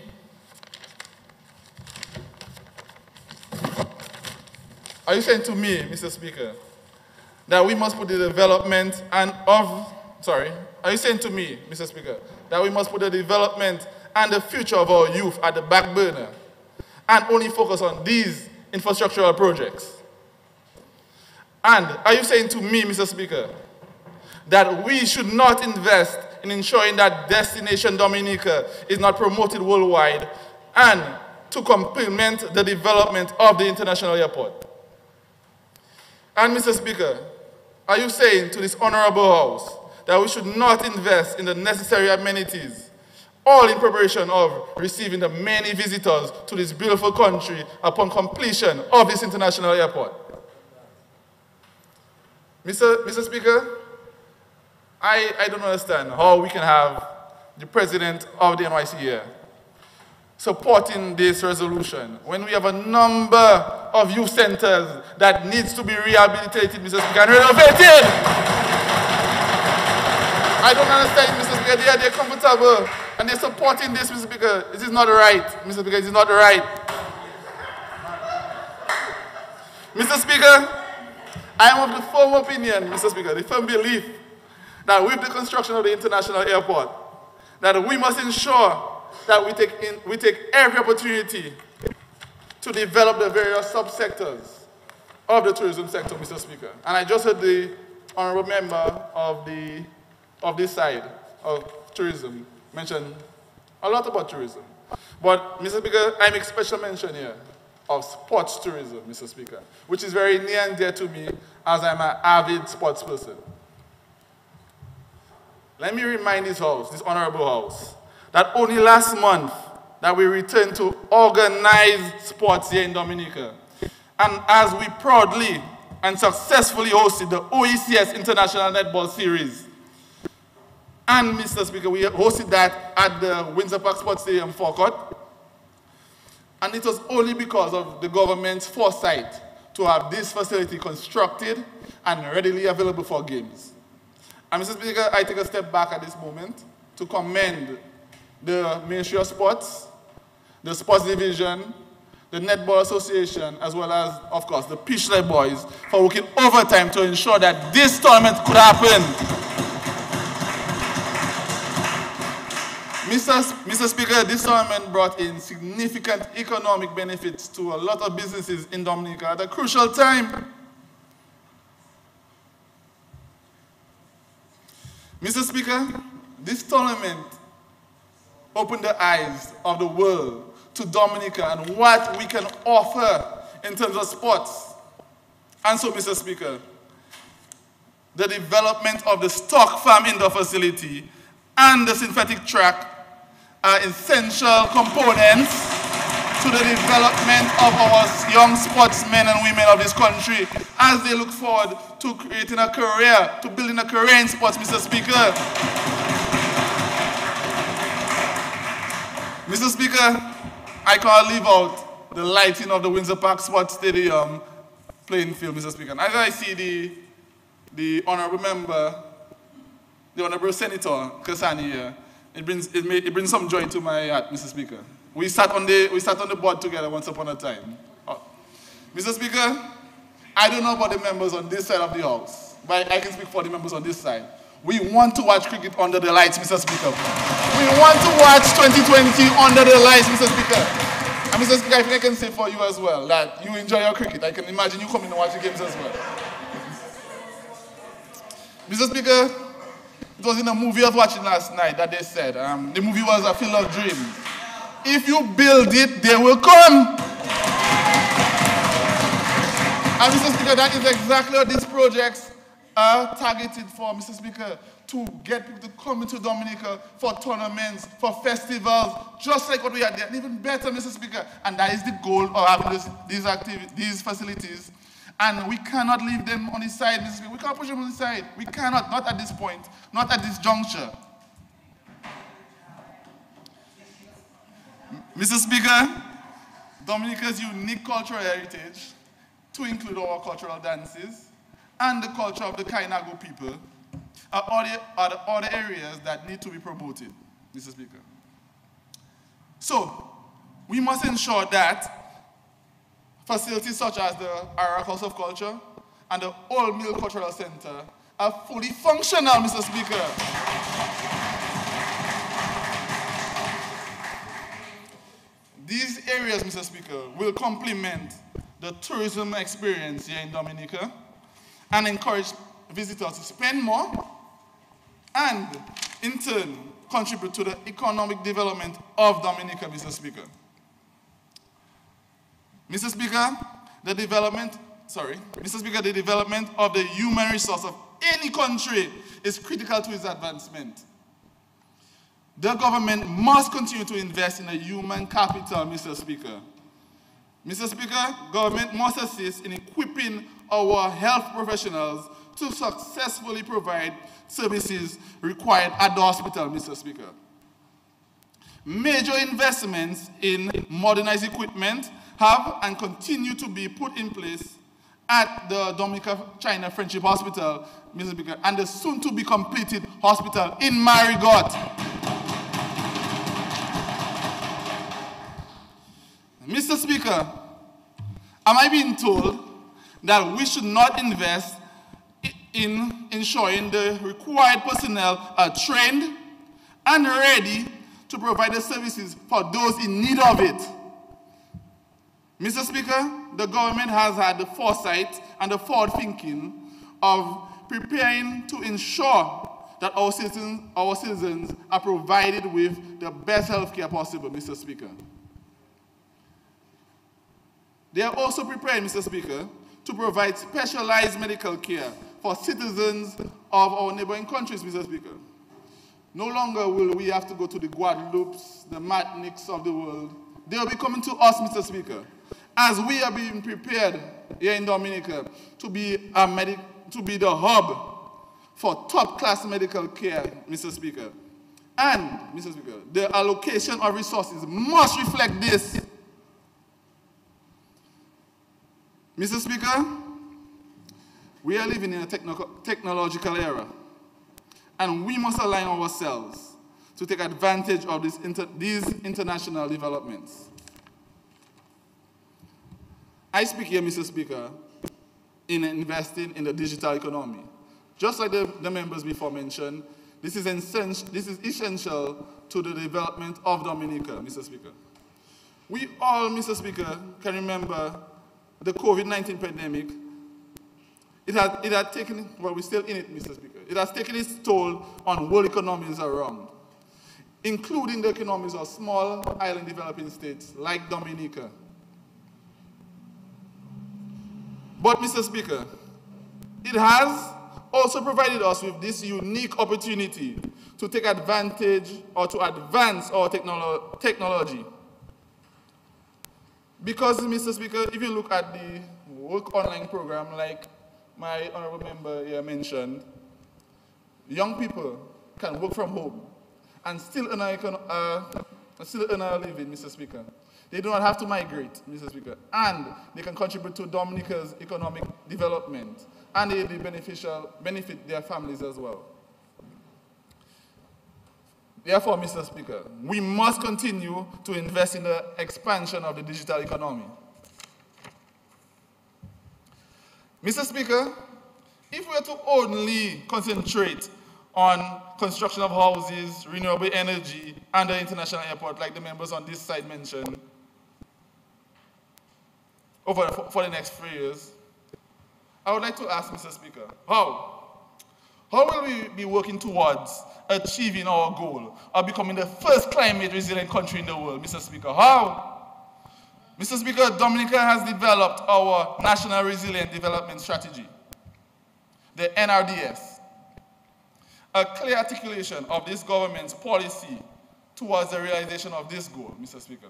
Mr. Speaker, that we must put the development are you saying to me, Mr. Speaker, that we must put the development and the future of our youth at the back burner and only focus on these infrastructural projects? And are you saying to me, Mr. Speaker, that we should not invest in ensuring that Destination Dominica is not promoted worldwide and to complement the development of the international airport? And Mr. Speaker, are you saying to this honorable House that we should not invest in the necessary amenities, all in preparation of receiving the many visitors to this beautiful country upon completion of this international airport? Mr. Speaker, I don't understand how we can have the president of the NYC here supporting this resolution when we have a number of youth centers that needs to be rehabilitated, Mr. Speaker, and renovated. I don't understand, Mr. Speaker. They're comfortable and they're supporting this, Mr. Speaker. This is not right, Mr. Speaker. This is not right. Mr. Speaker, I am of the firm opinion, Mr. Speaker, the firm belief that with the construction of the international airport, that we must ensure that we take every opportunity to develop the various subsectors of the tourism sector, Mr. Speaker. And I just heard the honorable member of this side of tourism mention a lot about tourism. But, Mr. Speaker, I make special mention here of sports tourism, Mr. Speaker, which is very near and dear to me as I'm an avid sports person. Let me remind this House, this honorable House, that only last month that we returned to organized sports here in Dominica. And as we proudly and successfully hosted the OECS International Netball Series. And Mr. Speaker, we hosted that at the Windsor Park Sports Stadium forecourt. And it was only because of the government's foresight to have this facility constructed and readily available for games. And Mr. Speaker, I take a step back at this moment to commend the Ministry of Sports, the Sports Division, the Netball Association, as well as, of course, the Pitchlight Boys for working overtime to ensure that this tournament could happen. Mr. Speaker, this tournament brought in significant economic benefits to a lot of businesses in Dominica at a crucial time. Mr. Speaker, this tournament opened the eyes of the world to Dominica and what we can offer in terms of sports. And so, Mr. Speaker, the development of the stock farm indoor facility and the synthetic track are essential components to the development of our young sportsmen and women of this country as they look forward to creating a career, to building a career in sports, Mr. Speaker. Mr. Speaker, I can't leave out the lighting of the Windsor Park Sports Stadium playing field, Mr. Speaker. And as I see the honorable member, the honorable Senator Kasani here, it brings some joy to my heart, Mr. Speaker. We sat on the board together once upon a time. Mr. Speaker, I don't know about the members on this side of the House, but I can speak for the members on this side. We want to watch cricket under the lights, Mr. Speaker. We want to watch 2020 under the lights, Mr. Speaker. And Mr. Speaker, I think I can say for you as well that you enjoy your cricket. I can imagine you coming to watch the games as well. Mr. Speaker, it was in a movie I was watching last night that they said, the movie was A Field of Dreams. If you build it, they will come. And Mr. Speaker, that is exactly what these projects are targeted for, Mr. Speaker, to get people to come into Dominica for tournaments, for festivals, just like what we had there, and even better, Mr. Speaker. And that is the goal of having these facilities. And we cannot leave them on the side, Mr. Speaker. We can't push them on the side. We cannot, not at this point, not at this juncture. Mr. Speaker, Dominica's unique cultural heritage, to include our cultural dances and the culture of the Kainago people, are the other areas that need to be promoted, Mr. Speaker. So, we must ensure that facilities such as the Ira House of Culture and the Old Mill Cultural Center are fully functional, Mr. Speaker. These areas, Mr. Speaker, will complement the tourism experience here in Dominica and encourage visitors to spend more and, in turn, contribute to the economic development of Dominica, Mr. Speaker. Mr. Speaker, the development of the human resource of any country is critical to its advancement. The government must continue to invest in the human capital, Mr. Speaker. Mr. Speaker, government must assist in equipping our health professionals to successfully provide services required at the hospital, Mr. Speaker. Major investments in modernized equipment have and continue to be put in place at the Dominica China Friendship Hospital, Mr. Speaker, and the soon-to-be completed hospital in Marigot. Mr. Speaker, am I being told that we should not invest in ensuring the required personnel are trained and ready to provide the services for those in need of it? Mr. Speaker, the government has had the foresight and the forward thinking of preparing to ensure that our citizens are provided with the best health care possible, Mr. Speaker. They are also prepared, Mr. Speaker, to provide specialized medical care for citizens of our neighboring countries, Mr. Speaker. No longer will we have to go to the Guadelupes, the Martiniques of the world. They will be coming to us, Mr. Speaker, as we are being prepared here in Dominica to be the hub for top-class medical care, Mr. Speaker. And, Mr. Speaker, the allocation of resources must reflect this. Mr. Speaker, we are living in a technological era, and we must align ourselves to take advantage of these international developments. I speak here, Mr. Speaker, in investing in the digital economy. Just like the members before mentioned, this is essential to the development of Dominica, Mr. Speaker. We all, Mr. Speaker, can remember the COVID-19 pandemic. It had taken, well, we're still in it, Mr. Speaker. It has taken its toll on world economies around, including the economies of small island developing states like Dominica. But, Mr. Speaker, it has also provided us with this unique opportunity to take advantage or to advance our technology. Because, Mr. Speaker, if you look at the work online program, like my honorable member here mentioned, young people can work from home and still earn a living, Mr. Speaker. They do not have to migrate, Mr. Speaker, and they can contribute to Dominica's economic development, and they benefit their families as well. Therefore, Mr. Speaker, we must continue to invest in the expansion of the digital economy. Mr. Speaker, if we were to only concentrate on construction of houses, renewable energy, and the international airport, like the members on this side mentioned, for the next 3 years, I would like to ask, Mr. Speaker, how will we be working towards achieving our goal of becoming the first climate resilient country in the world, Mr. Speaker? How? Mr. Speaker, Dominica has developed our National Resilient Development Strategy, the NRDS, a clear articulation of this government's policy towards the realization of this goal, Mr. Speaker.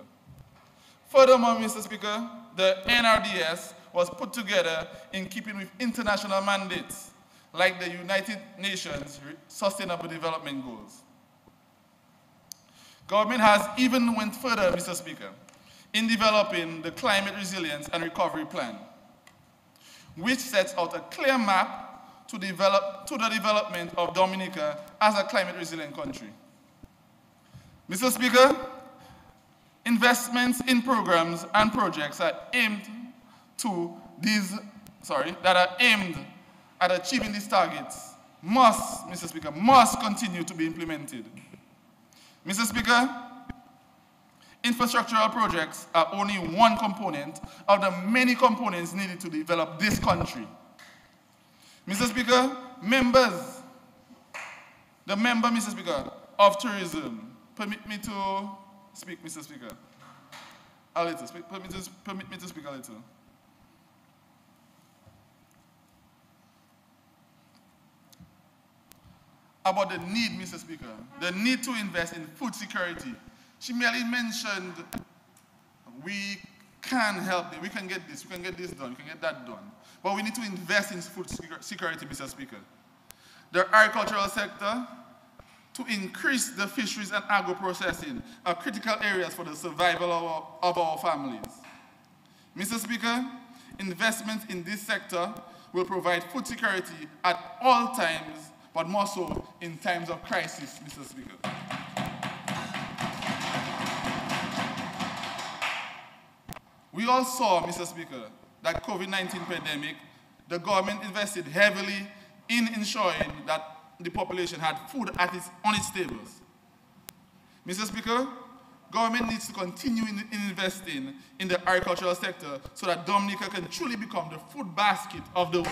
Furthermore, Mr. Speaker, the NRDS was put together in keeping with international mandates like the United Nations Sustainable Development Goals. Government has even went further, Mr. Speaker, in developing the Climate Resilience and Recovery Plan, which sets out a clear map to the development of Dominica as a climate resilient country. Mr. Speaker, investments in programs and projects are aimed at achieving these targets must, Mr. Speaker, must continue to be implemented. Mr. Speaker, infrastructural projects are only one component of the many components needed to develop this country. Mr. Speaker, the member, Mr. Speaker, of tourism, permit me to speak, Mr. Speaker, a little. Permit me to speak a little. About the need, Mr. Speaker, the need to invest in food security. She merely mentioned we can help them, we can get this done, we can get that done. But we need to invest in food security, Mr. Speaker. The agricultural sector, to increase the fisheries and agro-processing are critical areas for the survival of our families. Mr. Speaker, investment in this sector will provide food security at all times, but more so in times of crisis, Mr. Speaker. We all saw, Mr. Speaker, that COVID-19 pandemic, the government invested heavily in ensuring that the population had food on its tables. Mr. Speaker, government needs to continue investing in the agricultural sector so that Dominica can truly become the food basket of the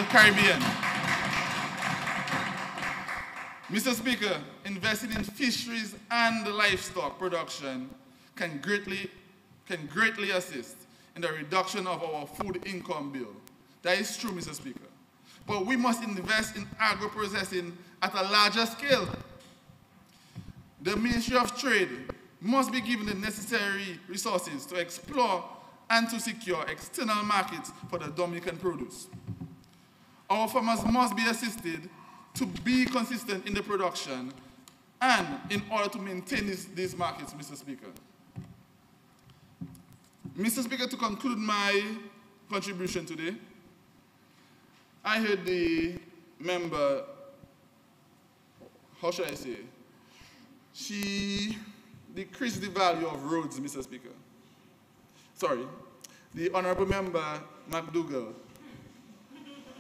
Caribbean. Mr. Speaker, investing in fisheries and livestock production can greatly assist in the reduction of our food income bill. That is true, Mr. Speaker. But we must invest in agro-processing at a larger scale. The Ministry of Trade must be given the necessary resources to explore and to secure external markets for the Dominican produce. Our farmers must be assisted to be consistent in the production and in order to maintain these markets, Mr. Speaker. Mr. Speaker, to conclude my contribution today, I heard the member, how should I say, she decreased the value of roads, Mr. Speaker. Sorry, the Honorable Member McDougall,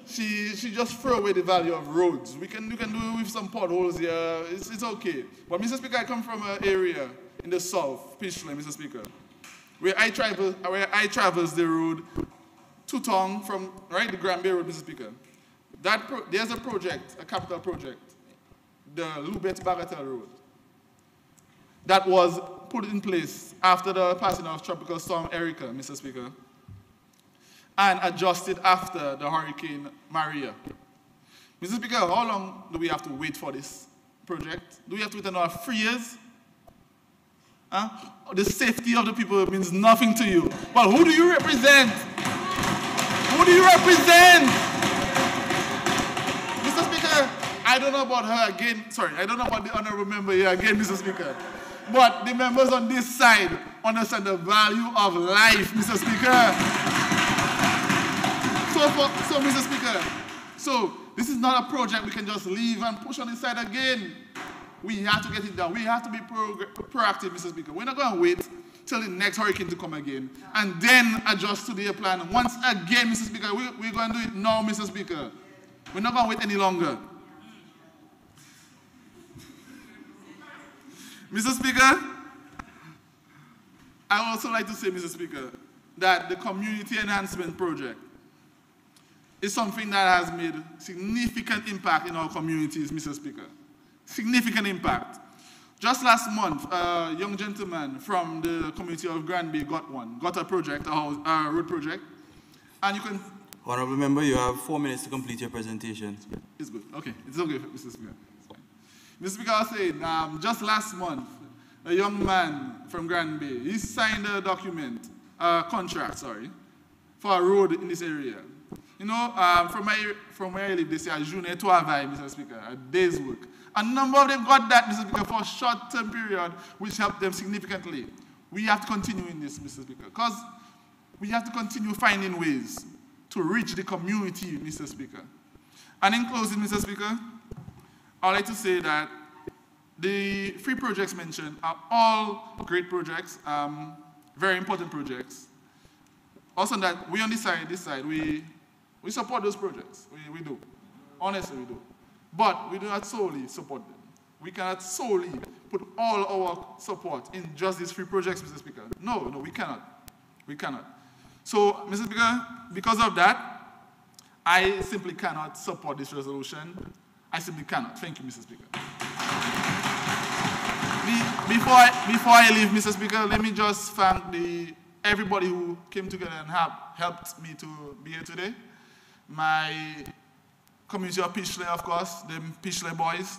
she just threw away the value of roads. We can do it with some potholes here, it's okay. But Mr. Speaker, I come from an area in the south, Pitchland, Mr. Speaker, where I traverse the road Tutong from the Granby Road, Mr. Speaker. There's a project, a capital project, the Lubet-Bagatelle Road, that was put in place after the passing of Tropical Storm Erica, Mr. Speaker, and adjusted after the Hurricane Maria. Mr. Speaker, how long do we have to wait for this project? Do we have to wait another 3 years? Huh? The safety of the people means nothing to you. Well, who do you represent? Who do you represent? Mr. Speaker, I don't know about her again. Sorry, I don't know about the honorable member here again, Mr. Speaker. But the members on this side understand the value of life, Mr. Speaker. So, Mr. Speaker, so this is not a project we can just leave and push on the side again. We have to get it done. We have to be proactive, Mr. Speaker. We're not going to wait till the next hurricane to come again and then adjust to the plan. Once again, Mr. Speaker, we're going to do it now, Mr. Speaker. We're not going to wait any longer. Mr. Speaker, I would also like to say, Mr. Speaker, that the Community Enhancement Project is something that has made significant impact in our communities, Mr. Speaker. Significant impact. Just last month, a young gentleman from the community of Granby got a project, a road project, and you can... Honorable Member, you have 4 minutes to complete your presentation. It's good. Okay, it's okay, Mr. Speaker. Mr. Speaker, I was saying, just last month, a young man from Granby, he signed a contract, for a road in this area. You know, from where I live, they say a journée to Hawaii, Mr. Speaker, a day's work. A number of them got that, Mr. Speaker, for a short-term period, which helped them significantly. We have to continue in this, Mr. Speaker, because we have to continue finding ways to reach the community, Mr. Speaker. And in closing, Mr. Speaker, I'd like to say that the 3 projects mentioned are all great projects, very important projects. Also, that we on this side, we support those projects. We do. Honestly, we do. But we do not solely support them. We cannot solely put all our support in just these 3 projects, Mr. Speaker. No, we cannot. We cannot. So, Mr. Speaker, because of that, I simply cannot support this resolution. I simply cannot. Thank you, Mr. Speaker. Before I leave, Mr. Speaker, let me just thank everybody who came together and helped me to be here today. My community of Pishley, of course, the Pishley boys.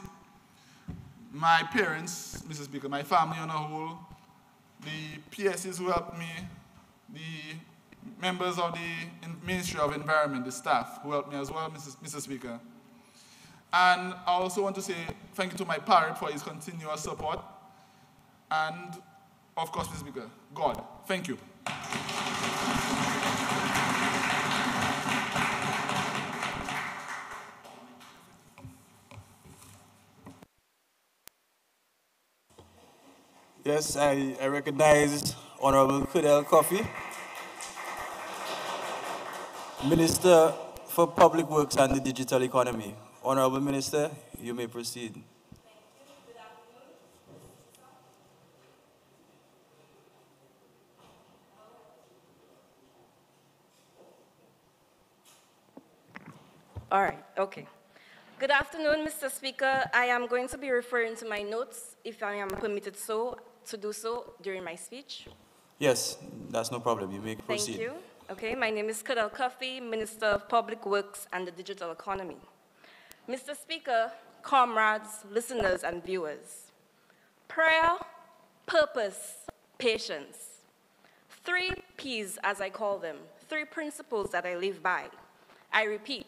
My parents, Mr. Speaker, my family on a whole, the PSs who helped me, the members of the Ministry of Environment, the staff who helped me as well, Mr. Speaker. And I also want to say thank you to my parent for his continuous support. And, of course, Mr. Speaker, God, thank you. Yes, I recognize Honorable Kudel Coffee, Minister for Public Works and the Digital Economy. Honorable Minister, you may proceed. All right, okay. Good afternoon, Mr. Speaker. I am going to be referring to my notes, if I am permitted to do so during my speech. Yes, that's no problem. You may proceed. Thank you. Okay, my name is Kudel Coffee, Minister of Public Works and the Digital Economy. Mr. Speaker, comrades, listeners, and viewers, prayer, purpose, patience. 3 P's, as I call them, 3 principles that I live by. I repeat,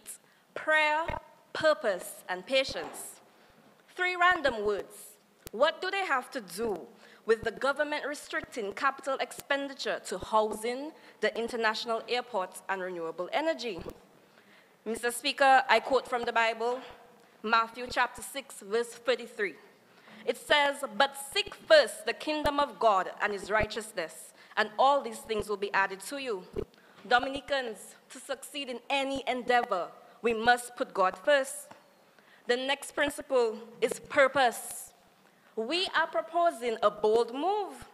prayer, purpose, and patience. 3 random words. What do they have to do with the government restricting capital expenditure to housing, the international airports, and renewable energy? Mr. Speaker, I quote from the Bible, Matthew chapter 6, verse 33. It says, "But seek first the kingdom of God and his righteousness, and all these things will be added to you." Dominicans, to succeed in any endeavor, we must put God first. The next principle is purpose. We are proposing a bold move,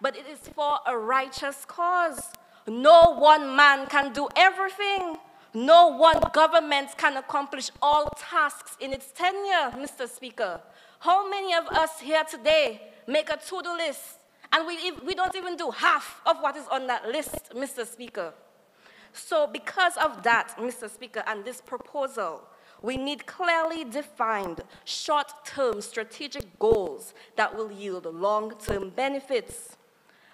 but it is for a righteous cause. No one man can do everything. No one government can accomplish all tasks in its tenure, Mr. Speaker. How many of us here today make a to-do list, and we don't even do half of what is on that list, Mr. Speaker? So because of that, Mr. Speaker, and this proposal, we need clearly defined short-term strategic goals that will yield long-term benefits.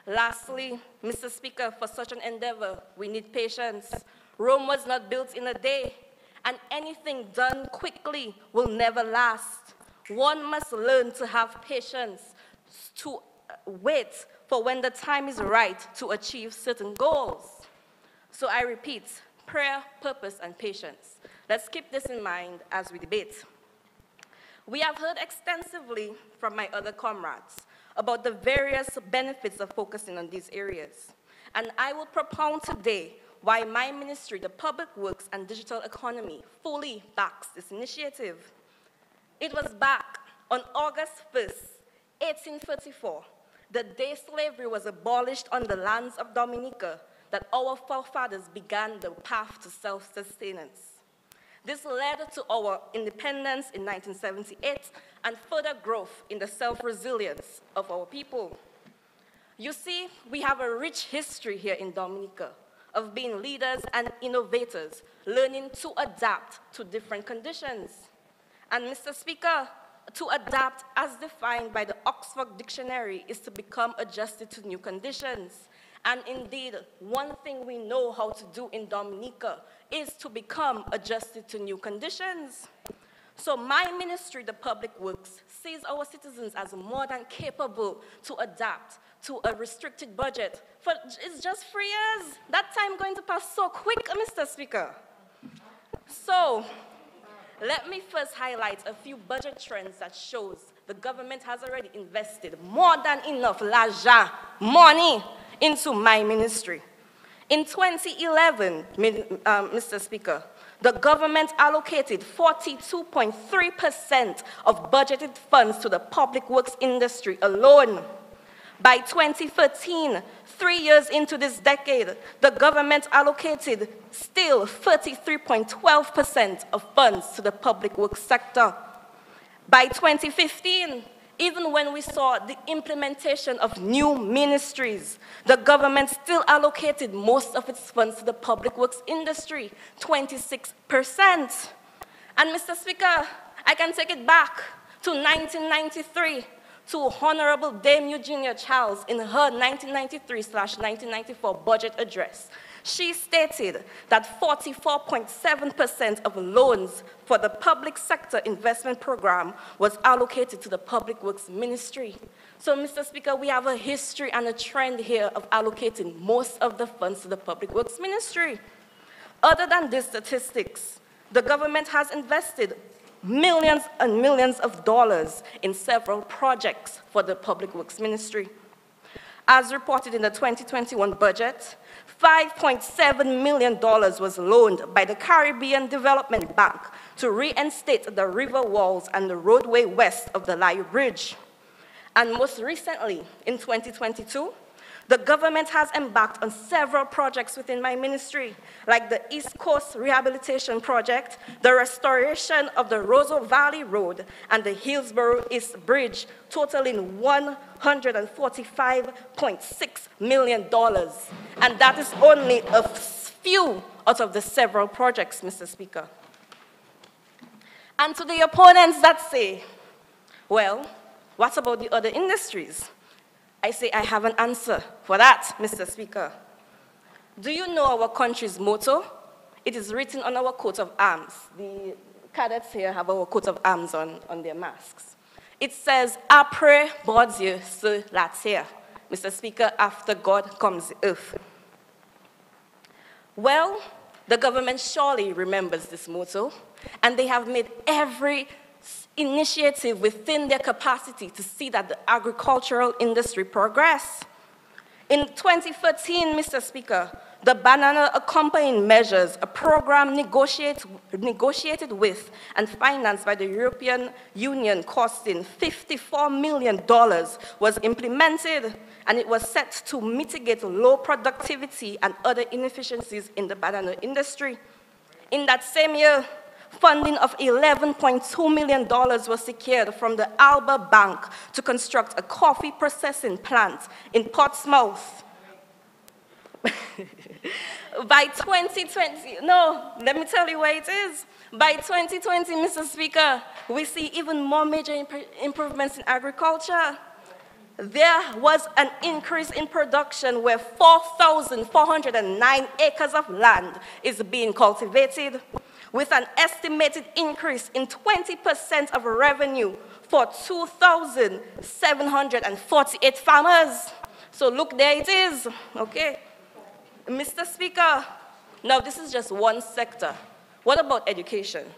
Lastly, Mr. Speaker, for such an endeavor, we need patience. Rome was not built in a day, and anything done quickly will never last. One must learn to have patience, to wait for when the time is right to achieve certain goals. So I repeat, prayer, purpose, and patience. Let's keep this in mind as we debate. We have heard extensively from my other comrades about the various benefits of focusing on these areas. And I will propound today why my ministry, the Public Works and Digital Economy, fully backs this initiative. It was back on August 1st, 1834, the day slavery was abolished on the lands of Dominica, that our forefathers began the path to self-sustenance. This led to our independence in 1978 and further growth in the self-resilience of our people. You see, we have a rich history here in Dominica of being leaders and innovators, learning to adapt to different conditions. And Mr. Speaker, to adapt as defined by the Oxford Dictionary is to become adjusted to new conditions. And indeed, one thing we know how to do in Dominica is to become adjusted to new conditions. So my ministry, the Public Works, sees our citizens as more than capable to adapt to a restricted budget. For it's just 3 years. That time going to pass so quick, Mr. Speaker. So let me first highlight a few budget trends that shows the government has already invested more than enough l'argent, money, into my ministry. In 2011, Mr. Speaker, The government allocated 42.3% of budgeted funds to the public works industry alone. By 2013, 3 years into this decade, the government allocated still 33.12% of funds to the public works sector. By 2015, even when we saw the implementation of new ministries, the government still allocated most of its funds to the public works industry, 26%. And Mr. Speaker, I can take it back to 1993, to Honorable Dame Eugenia Charles in her 1993/1994 budget address. She stated that 44.7% of loans for the public sector investment program was allocated to the Public Works Ministry. So, Mr. Speaker, we have a history and a trend here of allocating most of the funds to the Public Works Ministry. Other than these statistics, the government has invested millions and millions of dollars in several projects for the Public Works Ministry. As reported in the 2021 budget, $5.7 million was loaned by the Caribbean Development Bank to reinstate the river walls and the roadway west of the Lai Bridge. And most recently, in 2022, the government has embarked on several projects within my ministry, like the East Coast Rehabilitation Project, the restoration of the Roseau Valley Road, and the Hillsborough East Bridge, totaling $145.6 million. And that is only a few out of the several projects, Mr. Speaker. And to the opponents that say, well, what about the other industries? I say I have an answer for that, Mr. Speaker. Do you know our country's motto? It is written on our coat of arms. The cadets here have our coat of arms on their masks. It says, Après bon Dieu sur la terre. Mr. Speaker, after God comes the earth. Well, the government surely remembers this motto, and they have made every initiative within their capacity to see that the agricultural industry progress. In 2013, Mr. Speaker, the Banana Accompanying Measures, a program negotiated with and financed by the European Union costing $54 million, was implemented, and it was set to mitigate low productivity and other inefficiencies in the banana industry. In that same year, funding of $11.2 million was secured from the Alba Bank to construct a coffee processing plant in Portsmouth. By 2020, no, let me tell you where it is. By 2020, Mr. Speaker, we see even more major improvements in agriculture. There was an increase in production where 4,409 acres of land is being cultivated, with an estimated increase in 20% of revenue for 2,748 farmers. So look, there it is, okay? Mr. Speaker, now this is just one sector. What about education?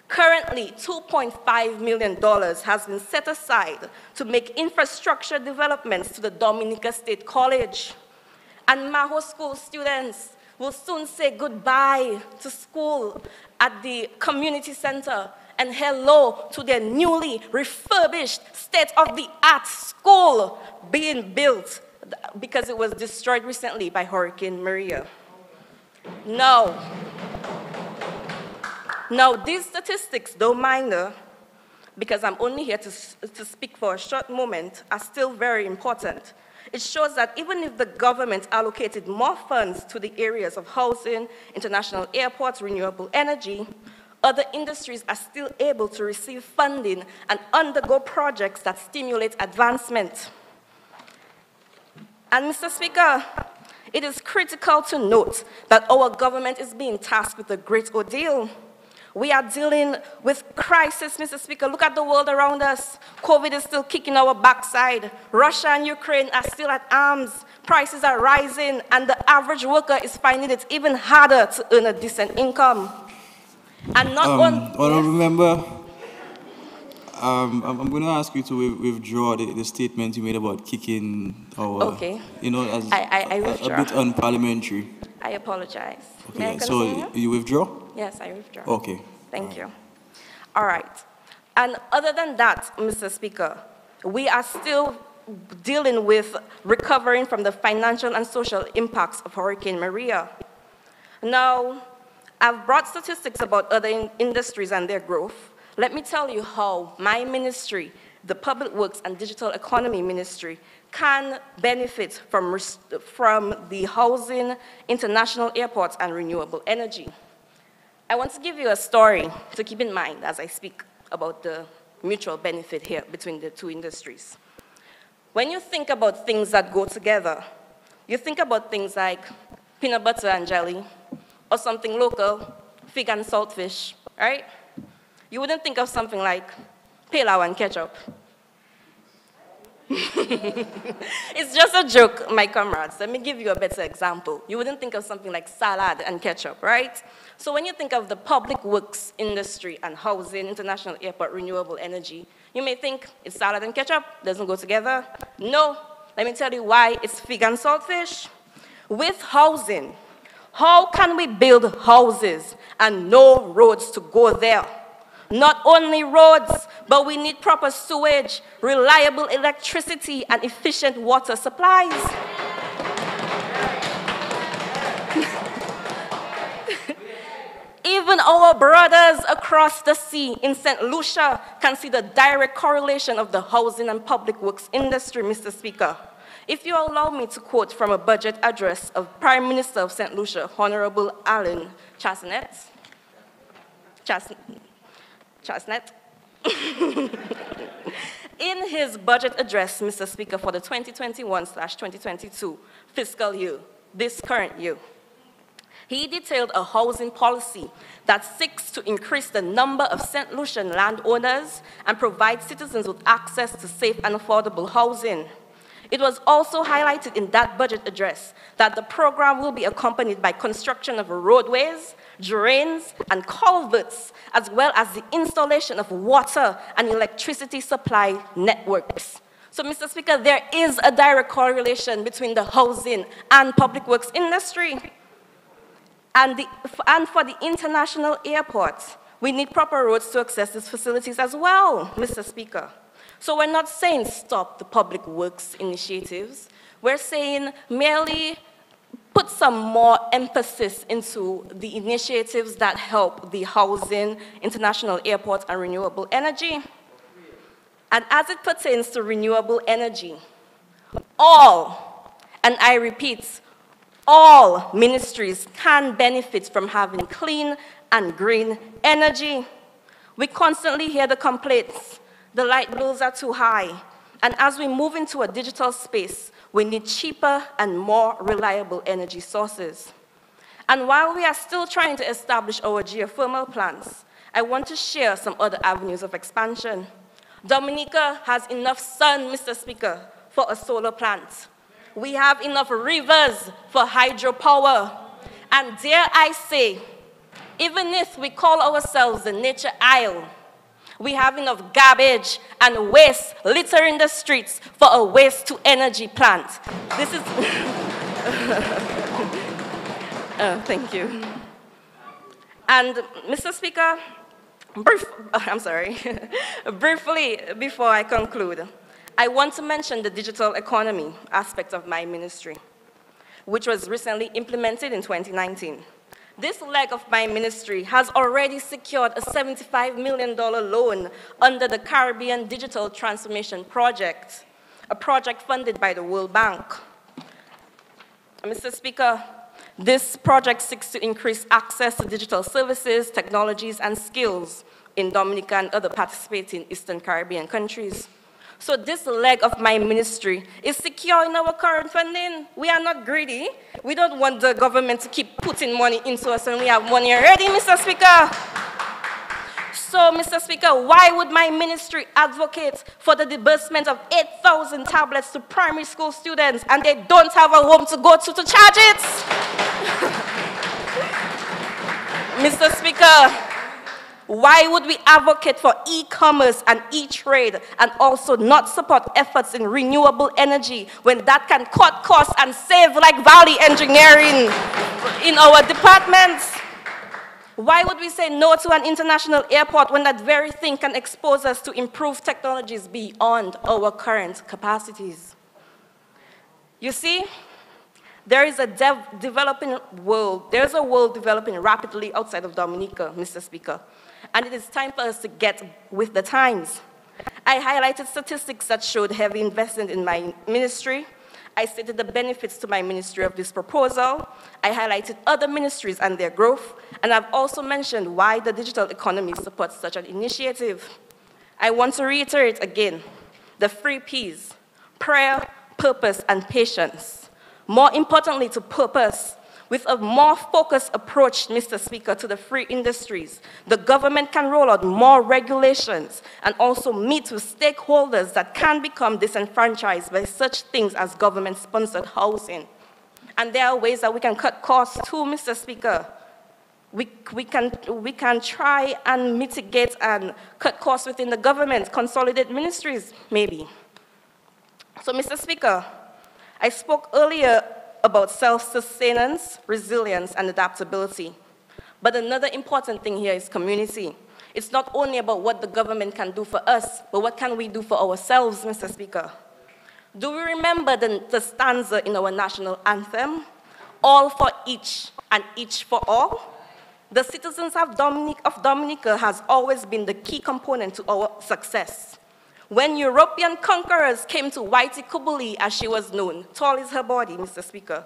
Currently, $2.5 million has been set aside to make infrastructure developments to the Dominica State College. And Maho School students will soon say goodbye to school at the community center and hello to their newly refurbished state-of-the-art school being built because it was destroyed recently by Hurricane Maria. Now, these statistics, though minor, because I'm only here to speak for a short moment, are still very important. It shows that even if the government allocated more funds to the areas of housing, international airports, renewable energy, other industries are still able to receive funding and undergo projects that stimulate advancement. And Mr. Speaker, it is critical to note that our government is being tasked with a great ordeal. We are dealing with crisis, Mr. Speaker. Look at the world around us. COVID is still kicking our backside. Russia and Ukraine are still at arms. Prices are rising, and the average worker is finding it even harder to earn a decent income. And not one... Honourable Member, I'm going to ask you to withdraw the statement you made about kicking our, Okay. you know, as I withdraw. a bit unparliamentary. I apologize. May I Okay, so continue? you withdraw? Yes, I withdraw. Okay. Thank you. All right. And other than that, Mr. Speaker, we are still dealing with recovering from the financial and social impacts of Hurricane Maria. Now, I've brought statistics about other industries and their growth. Let me tell you how my ministry, the Public Works and Digital Economy Ministry, can benefit from the housing, international airports, and renewable energy. I want to give you a story to keep in mind as I speak about the mutual benefit here between the two industries. When you think about things that go together, you think about things like peanut butter and jelly, or something local, fig and saltfish, right? You wouldn't think of something like pilau and ketchup. It's just a joke, my comrades. Let me give you a better example. You wouldn't think of something like salad and ketchup, right? So when you think of the public works industry and housing, international airport, renewable energy, you may think it's salad and ketchup, doesn't go together. No, let me tell you why it's fig and saltfish. With housing, how can we build houses and no roads to go there? Not only roads, but we need proper sewage, reliable electricity, and efficient water supplies. Even our brothers across the sea in St. Lucia can see the direct correlation of the housing and public works industry, Mr. Speaker. If you allow me to quote from a budget address of Prime Minister of St. Lucia, Honorable Alan Chasnet. In his budget address, Mr. Speaker, for the 2021/2022 fiscal year, this current year, he detailed a housing policy that seeks to increase the number of St. Lucian landowners and provide citizens with access to safe and affordable housing. It was also highlighted in that budget address that the program will be accompanied by construction of roadways, drains, and culverts, as well as the installation of water and electricity supply networks. So, Mr. Speaker, there is a direct correlation between the housing and public works industry. And for the international airports, we need proper roads to access these facilities as well, Mr. Speaker. So we're not saying stop the public works initiatives. We're saying merely put some more emphasis into the initiatives that help the housing, international airports, and renewable energy. And as it pertains to renewable energy, all, and I repeat, all ministries can benefit from having clean and green energy. We constantly hear the complaints. The light bills are too high. And as we move into a digital space, we need cheaper and more reliable energy sources. And while we are still trying to establish our geothermal plants, I want to share some other avenues of expansion. Dominica has enough sun, Mr. Speaker, for a solar plant. We have enough rivers for hydropower. And dare I say, even if we call ourselves the Nature Isle, we have enough garbage and waste littering the streets for a waste-to-energy plant. This is... thank you. And, Mr. Speaker, briefly, before I conclude, I want to mention the digital economy aspect of my ministry, which was recently implemented in 2019. This leg of my ministry has already secured a $75 million loan under the Caribbean Digital Transformation Project, a project funded by the World Bank. Mr. Speaker, this project seeks to increase access to digital services, technologies, and skills in Dominica and other participating Eastern Caribbean countries. So this leg of my ministry is secure in our current funding. We are not greedy. We don't want the government to keep putting money into us when we have money already, Mr. Speaker. So, Mr. Speaker, why would my ministry advocate for the disbursement of 8,000 tablets to primary school students and they don't have a home to go to charge it? Mr. Speaker, Why would we advocate for e-commerce and e-trade and also not support efforts in renewable energy when that can cut costs and save like value engineering in our departments? Why would we say no to an international airport when that very thing can expose us to improved technologies beyond our current capacities? You see, there is a developing world. There's a world developing rapidly outside of Dominica, Mr. Speaker. And it is time for us to get with the times. I highlighted statistics that showed heavy investment in my ministry. I stated the benefits to my ministry of this proposal. I highlighted other ministries and their growth. And I've also mentioned why the digital economy supports such an initiative. I want to reiterate again, the 3 Ps, prayer, purpose, and patience. More importantly to purpose, with a more focused approach, Mr. Speaker, to the free industries, the government can roll out more regulations and also meet with stakeholders that can become disenfranchised by such things as government-sponsored housing. And there are ways that we can cut costs too, Mr. Speaker. We can try and mitigate and cut costs within the government, consolidate ministries, maybe. So, Mr. Speaker, I spoke earlier about self-sustenance, resilience, and adaptability. But another important thing here is community. It's not only about what the government can do for us, but what can we do for ourselves, Mr. Speaker? Do we remember the stanza in our national anthem? All for each and each for all? The citizens of Dominica has always been the key component to our success. When European conquerors came to Whitey Kubuli, as she was known, tall is her body, Mr. Speaker,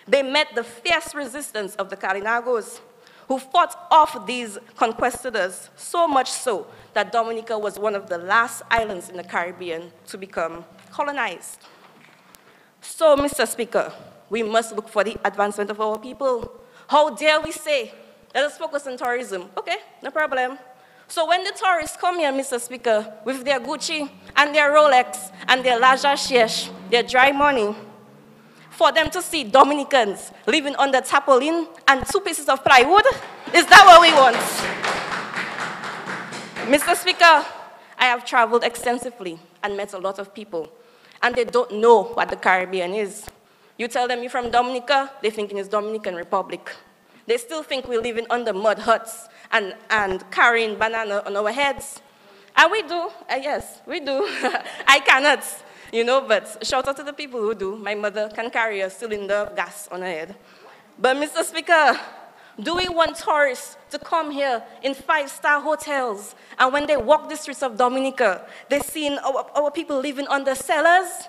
they met the fierce resistance of the Kalinagos, who fought off these conquistadors, so much so that Dominica was one of the last islands in the Caribbean to become colonized. So, Mr. Speaker, we must look for the advancement of our people. How dare we say, let us focus on tourism? Okay, no problem. So when the tourists come here, Mr. Speaker, with their Gucci and their Rolex and their Laja Shesh, their dry money, for them to see Dominicans living under tarpaulin and 2 pieces of plywood, is that what we want? Mr. Speaker, I have traveled extensively and met a lot of people, and they don't know what the Caribbean is. You tell them you're from Dominica, they think it's Dominican Republic. They still think we're living under mud huts and carrying banana on our heads. And we do, yes, we do. I cannot, you know, but shout out to the people who do. My mother can carry a cylinder of gas on her head. But Mr. Speaker, do we want tourists to come here in 5-star hotels, and when they walk the streets of Dominica, they're seeing our people living under cellars?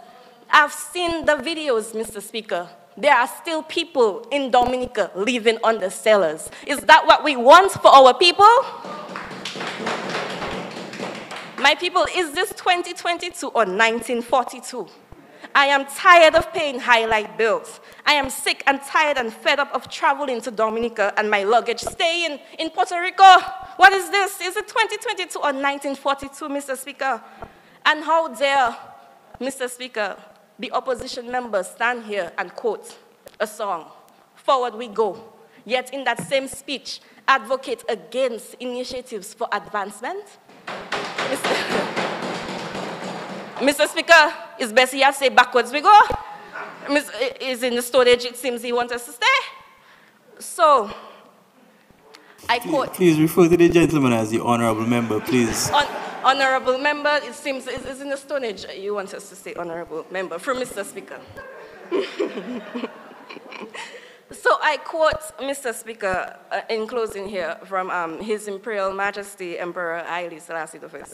I've seen the videos, Mr. Speaker. There are still people in Dominica living under cellars. Is that what we want for our people? My people, is this 2022 or 1942? I am tired of paying highlight bills. I am sick and tired and fed up of traveling to Dominica and my luggage staying in Puerto Rico. What is this? Is it 2022 or 1942, Mr. Speaker? And how dare, Mr. Speaker, the opposition members stand here and quote a song, "Forward We Go," yet in that same speech advocate against initiatives for advancement? Mr. Speaker, it's best he say backwards we go. Is in the Stone Age, it seems he wants us to stay. So, I quote. Please refer to the gentleman as the honorable member, please. Honorable member, it seems it's in the Stone Age. You want us to say honorable member from Mr. Speaker. So I quote Mr. Speaker in closing here from His Imperial Majesty Emperor Haile Selassie I.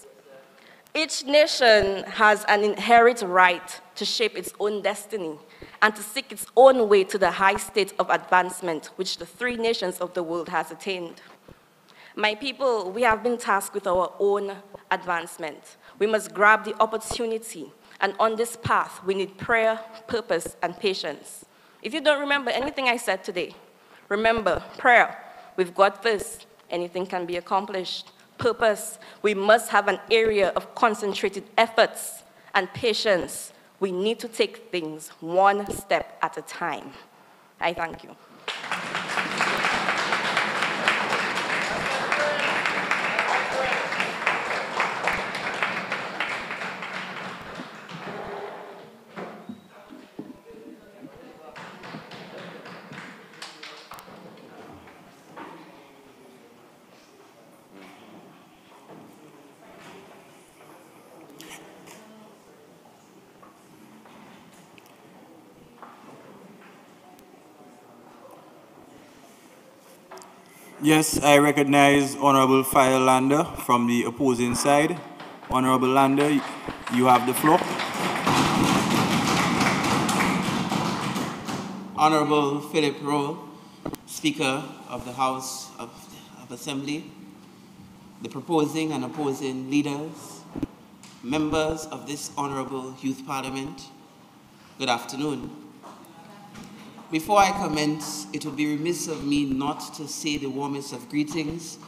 Each nation has an inherent right to shape its own destiny and to seek its own way to the high state of advancement which the 3 nations of the world has attained. My people, we have been tasked with our own advancement. We must grab the opportunity, and on this path, we need prayer, purpose, and patience. If you don't remember anything I said today, remember prayer. We've got this. Anything can be accomplished. Purpose. We must have an area of concentrated efforts, and patience. We need to take things one step at a time. I thank you. Yes, I recognize Honorable Fire Lander from the opposing side. Honorable Lander, you have the floor. Honorable Philip Rowe, Speaker of the House of Assembly, the proposing and opposing leaders, members of this Honorable Youth Parliament, good afternoon. Before I commence, it would be remiss of me not to say the warmest of greetings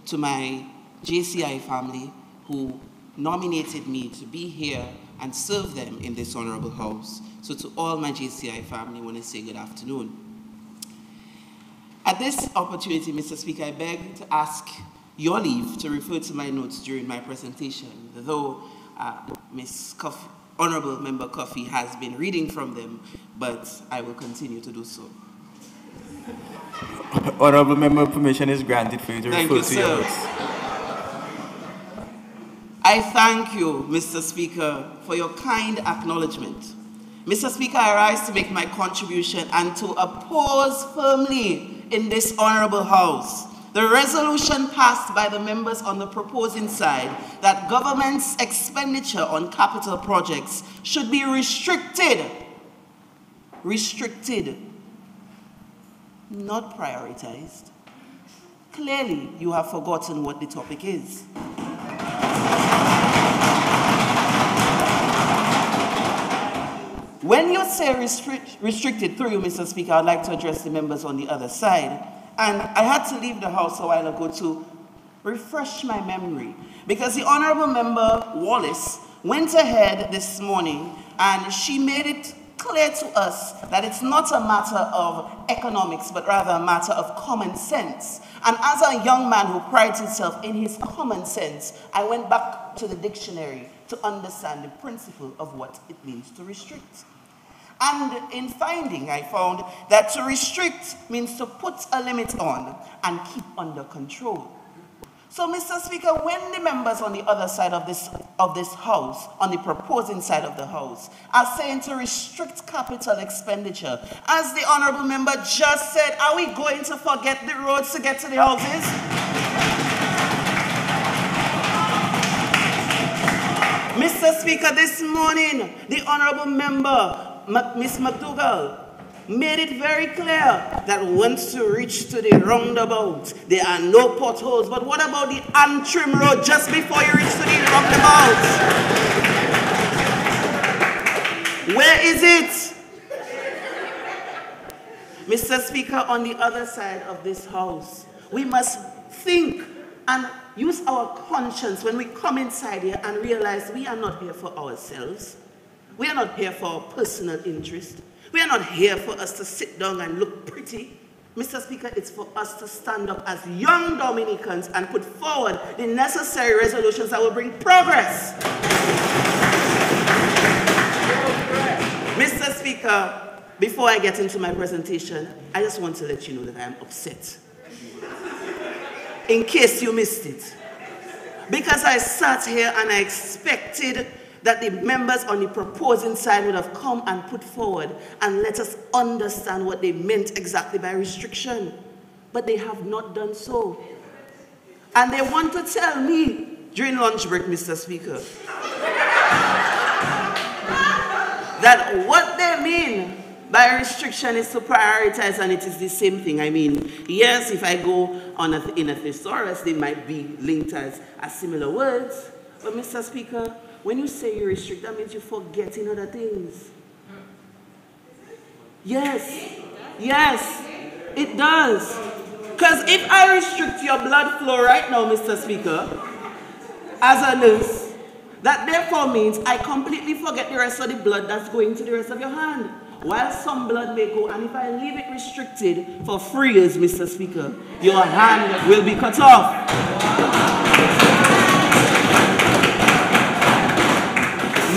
to my JCI family who nominated me to be here and serve them in this honorable house. So to all my JCI family, I want to say good afternoon. At this opportunity, Mr. Speaker, I beg to ask your leave to refer to my notes during my presentation, though Honorable Member Coffey has been reading from them, but I will continue to do so. Honorable Member, permission is granted for you to Thank refer you, to your sir. notes. I thank you, Mr. Speaker, for your kind acknowledgement. Mr. Speaker, I rise to make my contribution and to oppose firmly in this honorable house the resolution passed by the members on the proposing side that government's expenditure on capital projects should be restricted, not prioritized. Clearly, you have forgotten what the topic is. When you say restricted, through you, Mr. Speaker, I'd like to address the members on the other side. And I had to leave the House a while ago to refresh my memory, because the Honorable Member Wallace went ahead this morning and she made it clear to us that it's not a matter of economics, but rather a matter of common sense. And as a young man who prides himself in his common sense, I went back to the dictionary to understand the principle of what it means to restrict. And in finding, I found that to restrict means to put a limit on and keep under control. So, Mr. Speaker, when the members on the other side of this House, on the proposing side of the House, are saying to restrict capital expenditure, as the Honorable Member just said, are we going to forget the roads to get to the houses? Mr. Speaker, this morning, the Honorable Member, Ms. McDougall, made it very clear that once you reach to the roundabout, there are no potholes. But what about the untrimmed road just before you reach to the roundabout? Where is it? Mr. Speaker, on the other side of this House, we must think and use our conscience when we come inside here and realize we are not here for ourselves. We are not here for our personal interest. We are not here for us to sit down and look pretty. Mr. Speaker, it's for us to stand up as young Dominicans and put forward the necessary resolutions that will bring progress. Mr. Speaker, before I get into my presentation, I just want to let you know that I am upset. In case you missed it. Because I sat here and I expected that the members on the proposing side would have come and put forward and let us understand what they meant exactly by restriction. But they have not done so. And they want to tell me during lunch break, Mr. Speaker, that what they mean by restriction is to prioritize, and it is the same thing. I mean, yes, if I go on in a thesaurus, they might be linked as similar words. But Mr. Speaker, when you say you restrict, that means you're forgetting other things. Yes, yes, it does. Because if I restrict your blood flow right now, Mr. Speaker, as a nurse, that therefore means I completely forget the rest of the blood that's going to the rest of your hand. While some blood may go, and if I leave it restricted for 3 years, Mr. Speaker, your hand will be cut off.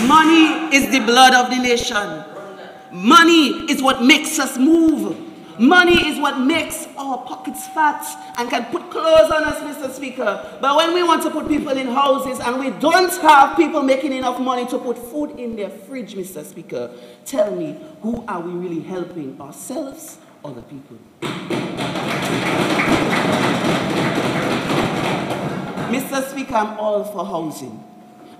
Money is the blood of the nation. Money is what makes us move. Money is what makes our pockets fat and can put clothes on us, Mr. Speaker. But when we want to put people in houses and we don't have people making enough money to put food in their fridge, Mr. Speaker, tell me, who are we really helping, ourselves or the people? Mr. Speaker, I'm all for housing.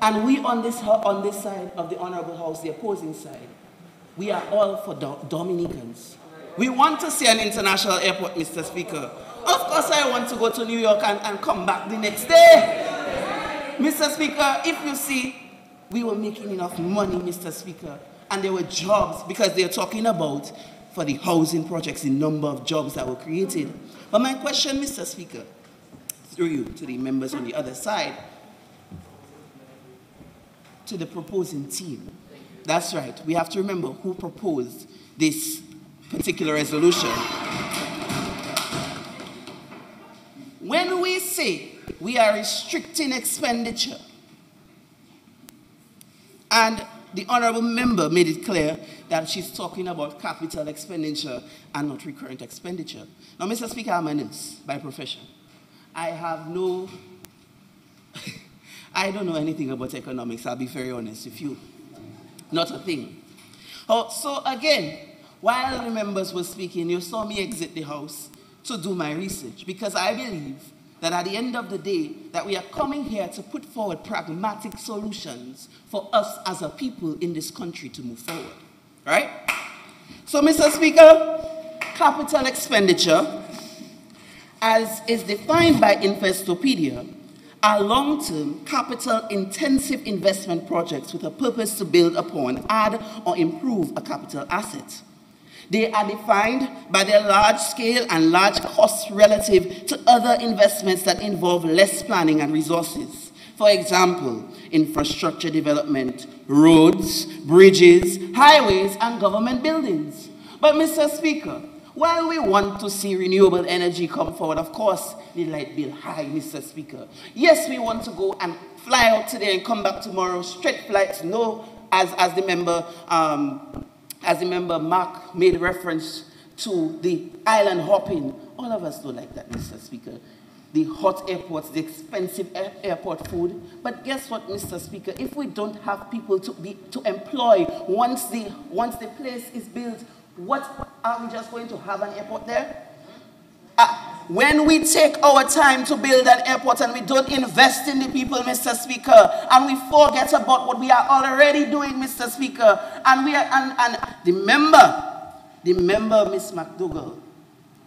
And we on this side of the Honorable House, the opposing side, we are all for Dominicans. We want to see an international airport, Mr. Speaker. Of course, I want to go to New York and come back the next day. Mr. Speaker, if you see, we were making enough money, Mr. Speaker, and there were jobs, because they're talking about, for the housing projects, the number of jobs that were created. But my question, Mr. Speaker, through you to the members on the other side, to the proposing team. That's right, we have to remember who proposed this particular resolution. When we say we are restricting expenditure, and the honorable member made it clear that she's talking about capital expenditure and not recurrent expenditure. Now, Mr. Speaker, I'm a nurse by profession. I have no, I don't know anything about economics, I'll be very honest with you. Not a thing. Oh, so again, while the members were speaking, you saw me exit the house to do my research, because I believe that at the end of the day, that we are coming here to put forward pragmatic solutions for us as a people in this country to move forward, right? So, Mr. Speaker, capital expenditure, as is defined by Investopedia, are long-term, capital-intensive investment projects with a purpose to build upon, add, or improve a capital asset. They are defined by their large scale and large costs relative to other investments that involve less planning and resources. For example, infrastructure development, roads, bridges, highways, and government buildings. But, Mr. Speaker, while we want to see renewable energy come forward, of course, the light bill high, Mr. Speaker. Yes, we want to go and fly out today and come back tomorrow, straight flights, no, as the member Mark made reference to the island hopping. All of us don't like that, Mr. Speaker. The hot airports, the expensive airport food. But guess what, Mr. Speaker? If we don't have people to employ once the place is built, what are we just going to have an airport there? When we take our time to build an airport and we don't invest in the people, Mr. Speaker, and we forget about what we are already doing, Mr. Speaker, and the member, Miss McDougall,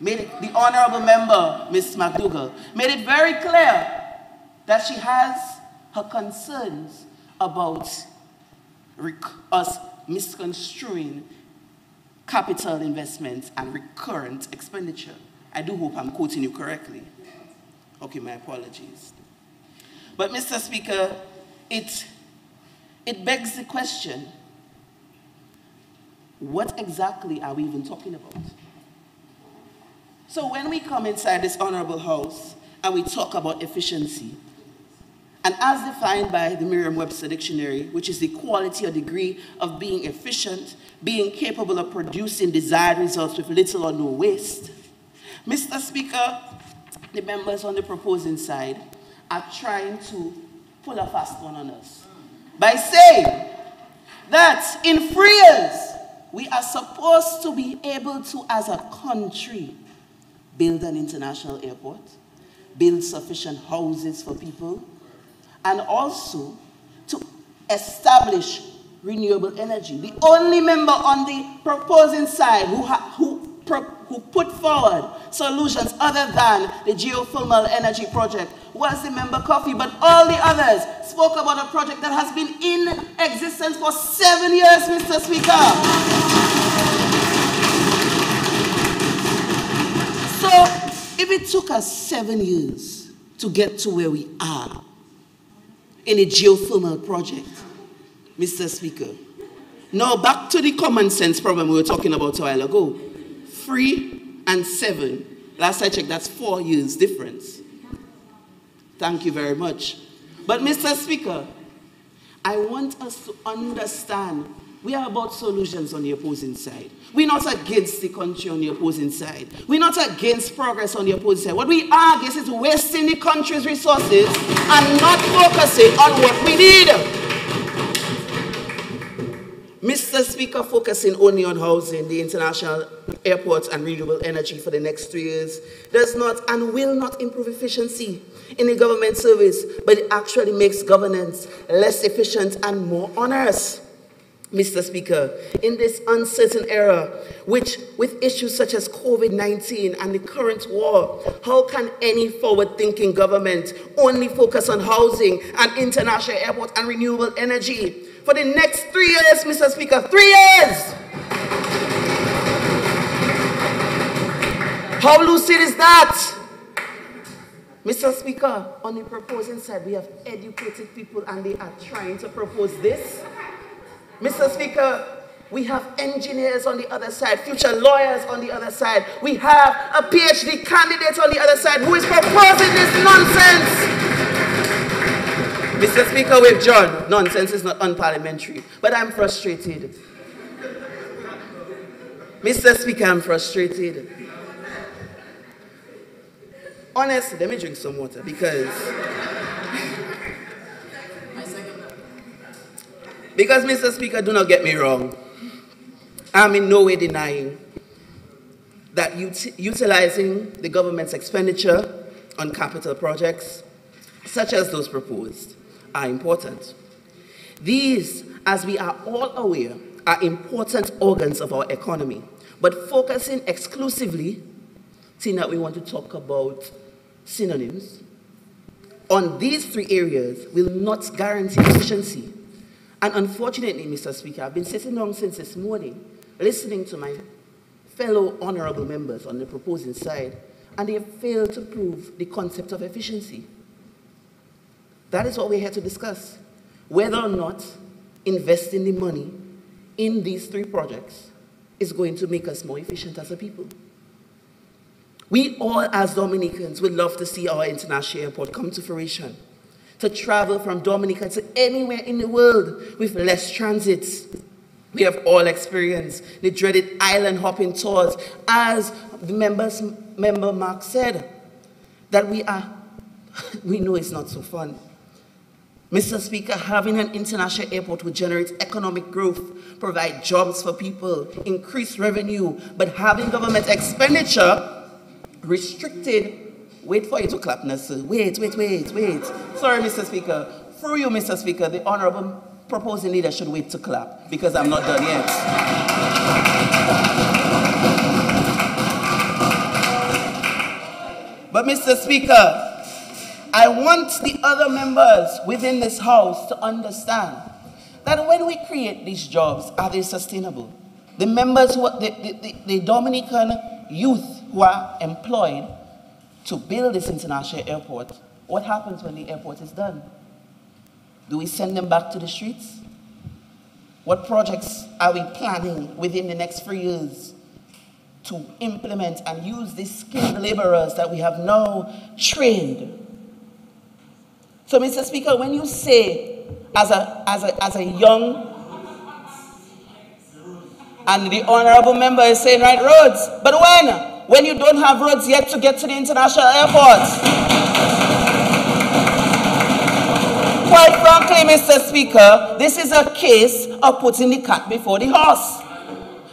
the honorable member, Miss McDougall, made it very clear that she has her concerns about us misconstruing capital investments and recurrent expenditure. I do hope I'm quoting you correctly. Okay, my apologies. But, Mr. Speaker, it begs the question, what exactly are we even talking about? So when we come inside this honorable house and we talk about efficiency, and as defined by the Merriam-Webster Dictionary, which is the quality or degree of being efficient, being capable of producing desired results with little or no waste, Mr. Speaker, the members on the proposing side are trying to pull a fast one on us by saying that in 3 years, we are supposed to be able to, as a country, build an international airport, build sufficient houses for people, and also to establish renewable energy. The only member on the proposing side who put forward solutions other than the geothermal energy project was the member Coffee, but all the others spoke about a project that has been in existence for 7 years, Mr. Speaker. So, if it took us 7 years to get to where we are in a geothermal project, Mr. Speaker, now back to the common sense problem we were talking about a while ago. 3 and 7. Last I checked, that's 4 years difference. Thank you very much. But, Mr. Speaker, I want us to understand we are about solutions on the opposing side. We're not against the country on the opposing side. We're not against progress on the opposing side. What we are against is wasting the country's resources and not focusing on what we need. Mr. Speaker, focusing only on housing, the international airports and renewable energy for the next 3 years does not and will not improve efficiency. in the government service, but it actually makes governance less efficient and more onerous. Mr. Speaker, in this uncertain era, with issues such as COVID-19 and the current war, how can any forward-thinking government only focus on housing and international airports and renewable energy for the next 3 years, Mr. Speaker? 3 years! How lucid is that? Mr. Speaker, on the proposing side, we have educated people and they are trying to propose this. Mr. Speaker, we have engineers on the other side, future lawyers on the other side. We have a PhD candidate on the other side who is proposing this nonsense. Mr. Speaker, with John, nonsense is not unparliamentary, but I'm frustrated. Mr. Speaker, I'm frustrated. Honestly, let me drink some water because Mr. Speaker, do not get me wrong. I'm in no way denying that utilizing the government's expenditure on capital projects, such as those proposed, are important. These, as we are all aware, are important organs of our economy, but focusing exclusively, seeing that we want to talk about synonyms, on these 3 areas will not guarantee efficiency. And unfortunately, Mr. Speaker, I've been sitting down since this morning, listening to my fellow honorable members on the proposing side, and they have failed to prove the concept of efficiency. That is what we're here to discuss, whether or not investing the money in these 3 projects is going to make us more efficient as a people. We all, as Dominicans, would love to see our international airport come to fruition, to travel from Dominica to anywhere in the world with less transits. We have all experienced the dreaded island hopping tours, as the member Mark said, that we know it's not so fun. Mr. Speaker, having an international airport would generate economic growth, provide jobs for people, increase revenue, but having government expenditure restricted. Wait for you to clap, Nasser. Wait. Sorry, Mr. Speaker. Through you, Mr. Speaker, the honorable proposing leader should wait to clap because I'm not done yet. But Mr. Speaker, I want the other members within this House to understand that when we create these jobs, are they sustainable? The members, the Dominican youth who are employed to build this international airport, what happens when the airport is done? Do we send them back to the streets? What projects are we planning within the next 3 years to implement and use these skilled laborers that we have now trained? So, Mr. Speaker, when you say, as a young, and the honorable member is saying, right, roads, but when you don't have roads yet to get to the international airport? Quite frankly, Mr. Speaker, this is a case of putting the cat before the horse.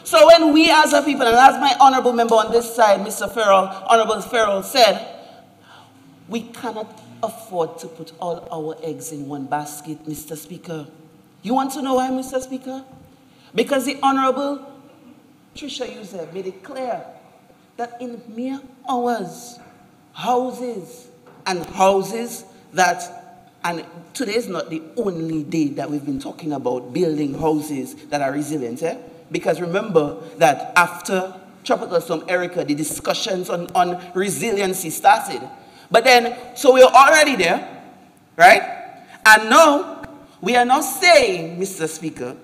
So when we as a people, and as my honorable member on this side, Mr. Farrell, Honorable Farrell said, we cannot afford to put all our eggs in one basket, Mr. Speaker. You want to know why, Mr. Speaker? Because the Honorable Tricia Yusef made it clear that in mere hours, houses that, and today is not the only day that we've been talking about building houses that are resilient, because remember that after Tropical Storm Erica, the discussions on resiliency started. But then, so we're already there, right? And now, we are now saying, Mr. Speaker,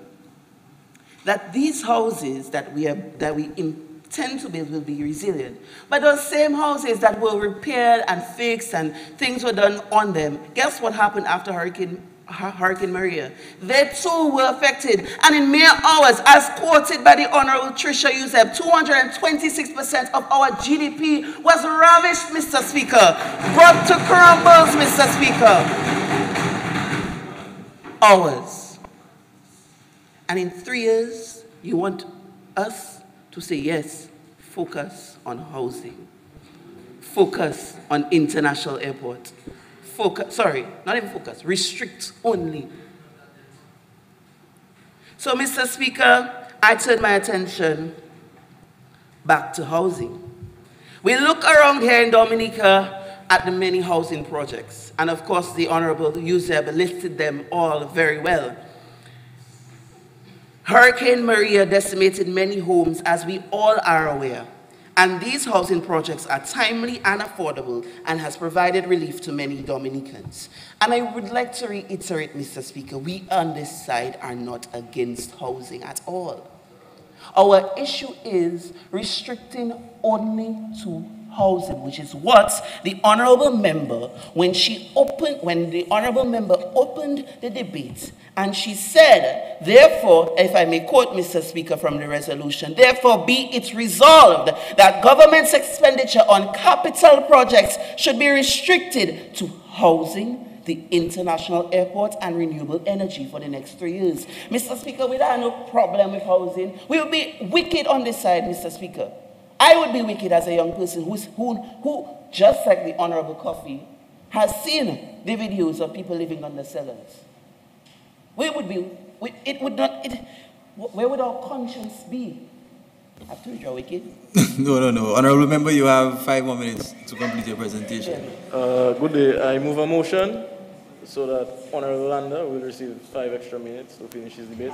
that these houses that we intend to build will be resilient. But those same houses that were repaired and fixed and things were done on them, guess what happened after Hurricane Maria? They too were affected. And in mere hours, as quoted by the Honorable Tricia Yusef, 226% of our GDP was ravished, Mr. Speaker. Brought to crumbles, Mr. Speaker. Hours. And in 3 years, you want us to say, yes, focus on housing. Focus on international airport. focus, sorry, not even focus, restrict only. So, Mr. Speaker, I turn my attention back to housing. We look around here in Dominica at the many housing projects, and of course the Honorable Uzeb listed them all very well. Hurricane Maria decimated many homes, as we all are aware, and these housing projects are timely and affordable and has provided relief to many Dominicans. And I would like to reiterate, Mr. Speaker, we on this side are not against housing at all. Our issue is restricting only to housing, which is what the honorable member, when the honorable member opened the debate, and she said, therefore, if I may quote, Mr. Speaker, from the resolution, therefore be it resolved that government's expenditure on capital projects should be restricted to housing, the international airport, and renewable energy for the next 3 years. Mr. Speaker, we don't have no problem with housing. We will be wicked on this side, Mr. Speaker. I would be wicked as a young person who, just like the Honorable Coffee, has seen the videos of people living under cellars. Where would our conscience be? I told you, wicked. No. Honorable Member, you have 5 more minutes to complete your presentation. Good day. I move a motion so that Honorable Lander will receive 5 extra minutes to finish his debate.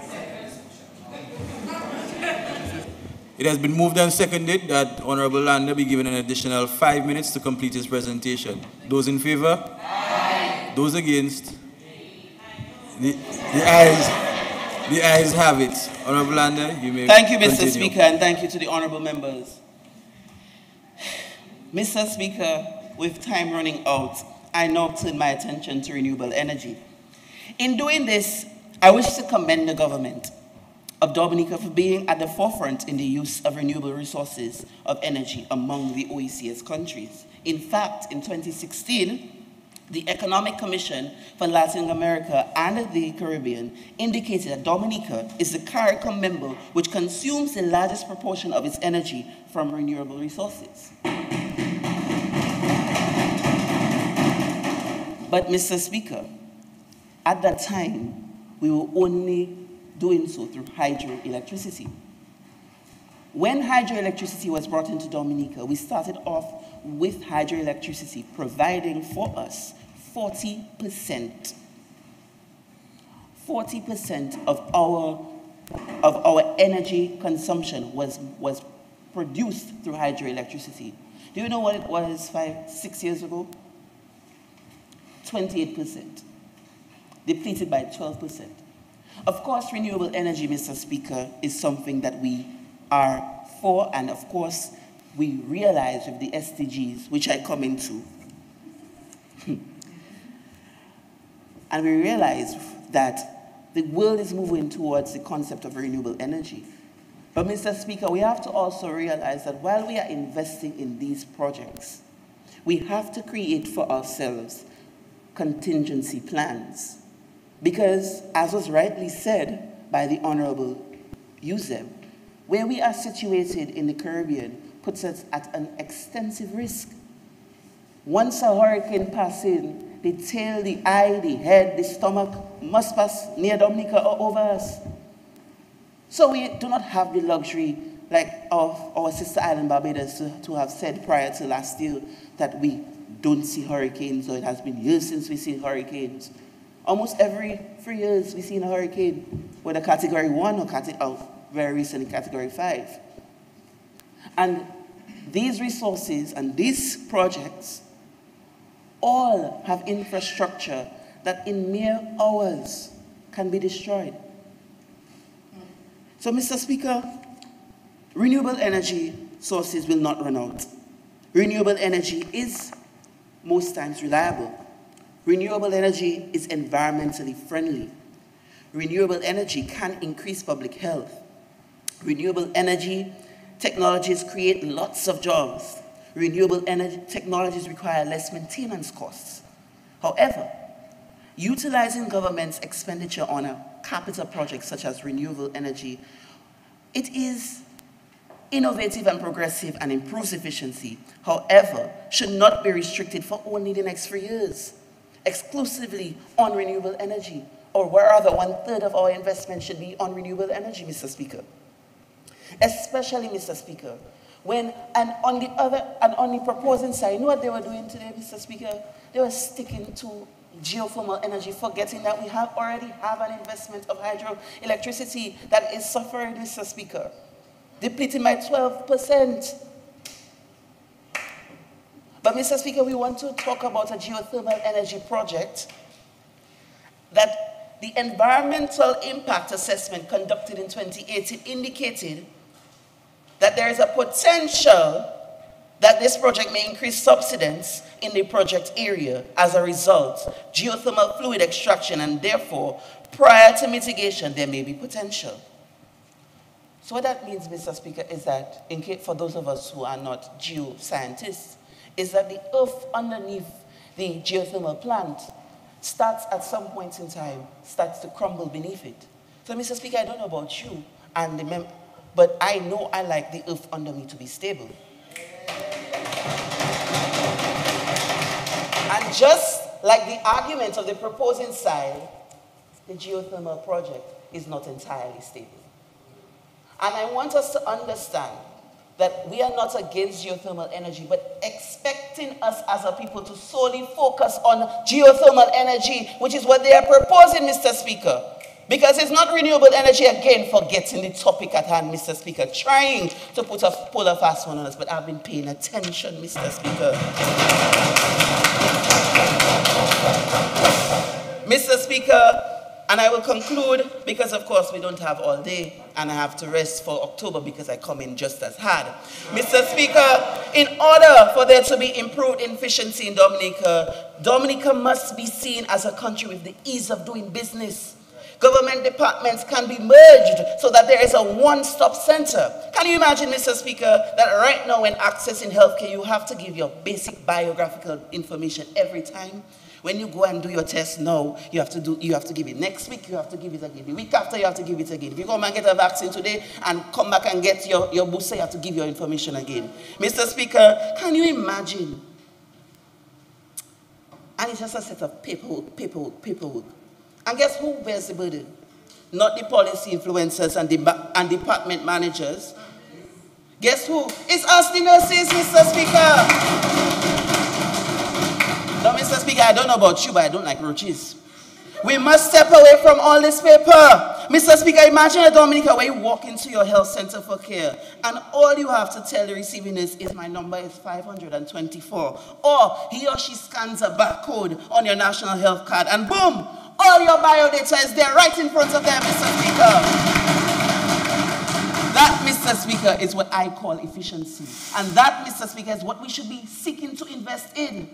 It has been moved and seconded that Honorable Lander be given an additional 5 minutes to complete his presentation. Those in favor? Aye. Those against? The ayes have it. Honorable Lander, you may Thank you, Mr. continue. Speaker, and thank you to the honorable members. Mr. Speaker, with time running out, I now turn my attention to renewable energy. In doing this, I wish to commend the government of Dominica for being at the forefront in the use of renewable resources of energy among the OECS countries. In fact, in 2016, the Economic Commission for Latin America and the Caribbean indicated that Dominica is the CARICOM member which consumes the largest proportion of its energy from renewable resources. But, Mr. Speaker, at that time, we were only doing so through hydroelectricity. When hydroelectricity was brought into Dominica, we started off with hydroelectricity providing for us 40% of our energy consumption was produced through hydroelectricity. Do you know what it was 5-6 years ago? 28%, depleted by 12%. Of course, renewable energy, Mr. Speaker, is something that we are for, and of course, we realize with the SDGs, which I come into. And we realize that the world is moving towards the concept of renewable energy. But, Mr. Speaker, we have to also realize that while we are investing in these projects, we have to create for ourselves contingency plans. Because, as was rightly said by the Honorable Uzeb, where we are situated in the Caribbean puts us at an extensive risk. Once a hurricane passes in, the tail, the eye, the head, the stomach must pass near Dominica or over us. So we do not have the luxury, like our sister island Barbados, to have said prior to last year that we don't see hurricanes, or it has been years since we've seen hurricanes. Almost every 3 years we've seen a hurricane, whether Category 1 or very recently Category 5. And these resources and these projects all have infrastructure that in mere hours can be destroyed. So, Mr. Speaker, renewable energy sources will not run out. Renewable energy is most times reliable. Renewable energy is environmentally friendly. Renewable energy can increase public health. Renewable energy technologies create lots of jobs. Renewable energy technologies require less maintenance costs. However, utilizing government's expenditure on a capital project such as renewable energy, it is innovative and progressive and improves efficiency. However, should not be restricted for only the next 3 years. exclusively on renewable energy, or where rather 1/3 of our investment should be on renewable energy, Mr. Speaker. Especially, Mr. Speaker, when, and on the proposing side, you know what they were doing today, Mr. Speaker? They were sticking to geothermal energy, forgetting that we already have an investment of hydroelectricity that is suffering, Mr. Speaker, depleting by 12%. But, Mr. Speaker, we want to talk about a geothermal energy project that the environmental impact assessment conducted in 2018 indicated that there is a potential that this project may increase subsidence in the project area. As a result, geothermal fluid extraction, and therefore, prior to mitigation, there may be potential. So what that means, Mr. Speaker, is that, for those of us who are not geoscientists, is that the earth underneath the geothermal plant starts at some point in time, starts to crumble beneath it. So, Mr. Speaker, I don't know about you, but I know I like the earth under me to be stable. And just like the argument of the proposing side, the geothermal project is not entirely stable. And I want us to understand that we are not against geothermal energy, but expecting us as a people to solely focus on geothermal energy, which is what they are proposing, Mr. Speaker. Because it's not renewable energy, again, forgetting the topic at hand, Mr. Speaker, trying to pull a fast one on us, but I've been paying attention, Mr. Speaker. Mr. Speaker, and I will conclude, because of course we don't have all day, and I have to rest for October because I come in just as hard. Mr. Speaker, in order for there to be improved efficiency in Dominica, Dominica must be seen as a country with the ease of doing business. Government departments can be merged so that there is a one-stop center. Can you imagine, Mr. Speaker, that right now when accessing healthcare, you have to give your basic biographical information every time? When you go and do your test now, you have to give it next week, you have to give it again. The week after, you have to give it again. If you come and get a vaccine today and come back and get your booster, you have to give your information again. Mr. Speaker, can you imagine? And it's just a set of paperwork. And guess who bears the burden? Not the policy influencers and department managers. Guess who? It's us, the nurses, Mr. Speaker. Now, Mr. Speaker, I don't know about you, but I don't like roaches. We must step away from all this paper. Mr. Speaker, imagine a Dominica where you walk into your health center for care, and all you have to tell the receiving nurse is my number is 524. Or he or she scans a barcode on your national health card, and boom, all your biodata is there right in front of them, Mr. Speaker. That, Mr. Speaker, is what I call efficiency. And that, Mr. Speaker, is what we should be seeking to invest in.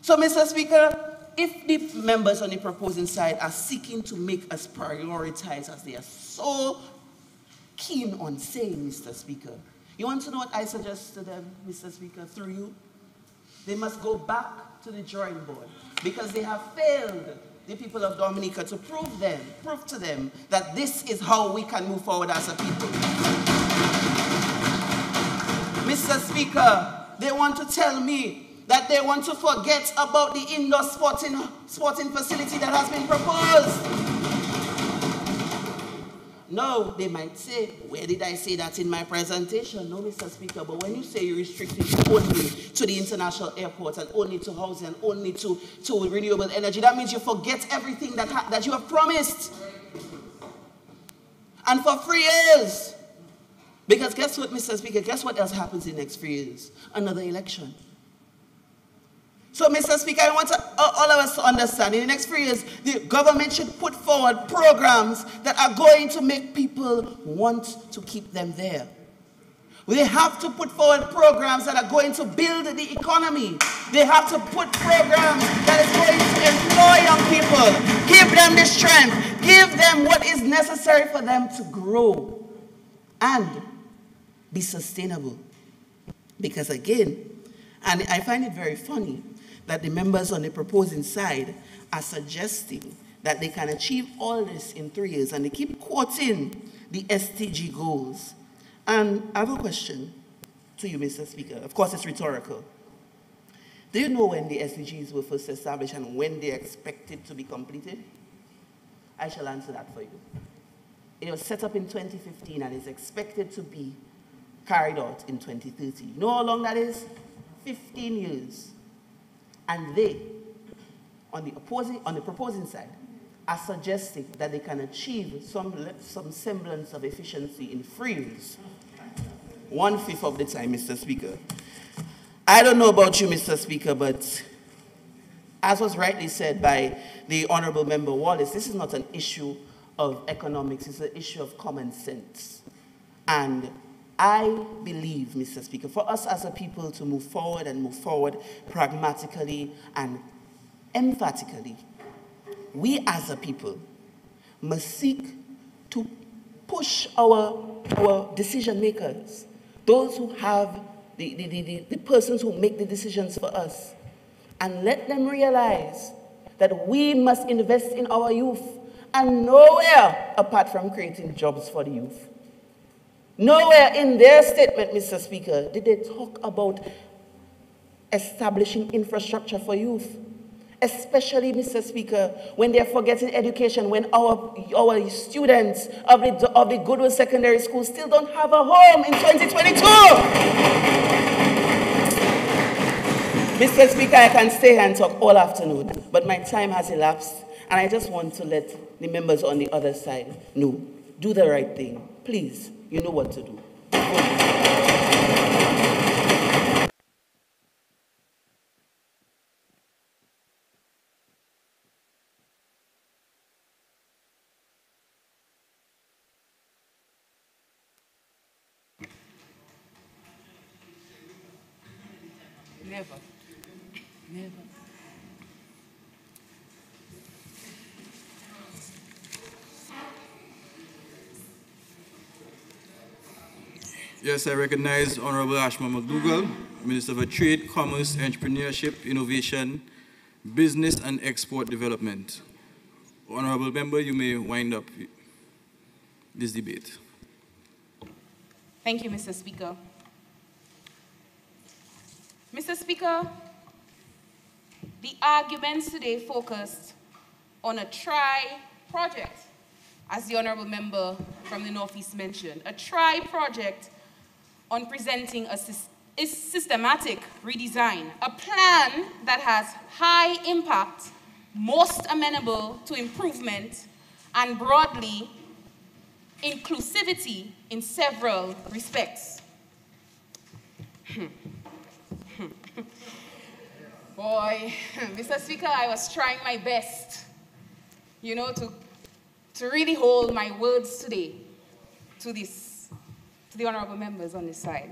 So, Mr. Speaker, if the members on the proposing side are seeking to make us prioritize, as they are so keen on saying, Mr. Speaker, you want to know what I suggest to them, Mr. Speaker, through you? They must go back to the drawing board, because they have failed the people of Dominica to prove to them that this is how we can move forward as a people. Mr. Speaker, they want to tell me that they want to forget about the indoor sporting facility that has been proposed. No, they might say, where did I say that in my presentation? No, Mr. Speaker, but when you say you restrict it only to the international airports and only to housing and only to renewable energy, that means you forget everything that you have promised. And for 3 years. Because guess what, Mr. Speaker, guess what else happens in the next 3 years? Another election. So, Mr. Speaker, I want all of us to understand, in the next 3 years, the government should put forward programs that are going to make people want to keep them there. They have to put forward programs that are going to build the economy. They have to put programs that is going to employ young people, give them the strength, give them what is necessary for them to grow and be sustainable. Because again, and I find it very funny that the members on the proposing side are suggesting that they can achieve all this in 3 years, and they keep quoting the SDG goals. And I have a question to you, Mr. Speaker. Of course, it's rhetorical. Do you know when the SDGs were first established and when they're expected to be completed? I shall answer that for you. It was set up in 2015 and is expected to be carried out in 2030. You know how long that is? 15 years. And they, on the proposing side, are suggesting that they can achieve some semblance of efficiency in 3 years. 1/5 of the time, Mr. Speaker. I don't know about you, Mr. Speaker, but as was rightly said by the Honorable Member Wallace, this is not an issue of economics, it's an issue of common sense. And I believe, Mr. Speaker, for us as a people to move forward pragmatically and emphatically, we as a people must seek to push our decision makers, those who have the persons who make the decisions for us, and let them realize that we must invest in our youth, and nowhere apart from creating jobs for the youth. Nowhere in their statement, Mr. Speaker, did they talk about establishing infrastructure for youth. Especially, Mr. Speaker, when they're forgetting education, when our students of the Goodwill Secondary School still don't have a home in 2022. Mr. Speaker, I can stay here and talk all afternoon, but my time has elapsed, and I just want to let the members on the other side know, do the right thing. Please, you know what to do. Never. Never. Yes, I recognize Honorable Ashma McDougall, Minister for Trade, Commerce, Entrepreneurship, Innovation, Business and Export Development. Honorable Member, you may wind up this debate. Thank you, Mr. Speaker. Mr. Speaker, the arguments today focused on a project, as the Honorable Member from the Northeast mentioned, a project on presenting a systematic redesign, a plan that has high impact, most amenable to improvement, and broadly inclusivity in several respects. Boy, Mr. Speaker, I was trying my best, you know, to really hold my words today to the honorable members on this side,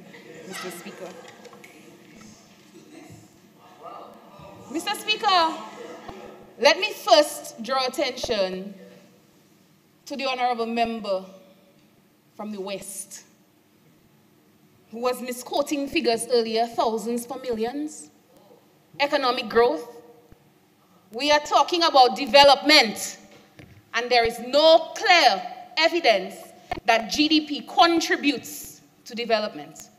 Mr. Speaker. Mr. Speaker, let me first draw attention to the honorable member from the West, who was misquoting figures earlier, thousands for millions. Economic growth. We are talking about development, and there is no clear evidence that GDP contributes to development.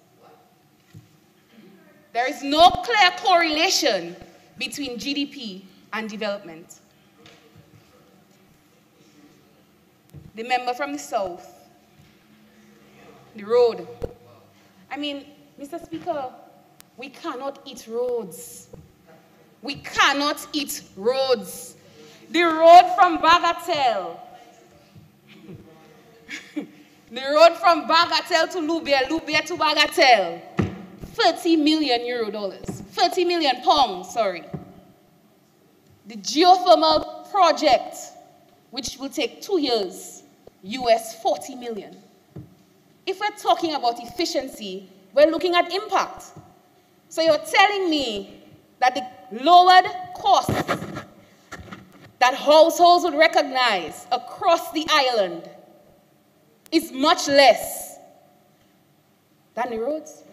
There is no clear correlation between GDP and development. The member from the South, the road. I mean, Mr. Speaker, we cannot eat roads. We cannot eat roads. The road from Bagatelle, the road from Bagatelle to Lubia, Lubia to Bagatelle, $30 million, 30 million pounds, sorry. The geothermal project, which will take 2 years, US 40 million. If we're talking about efficiency, we're looking at impact. So you're telling me that the lowered costs that households would recognize across the island is much less than the roads?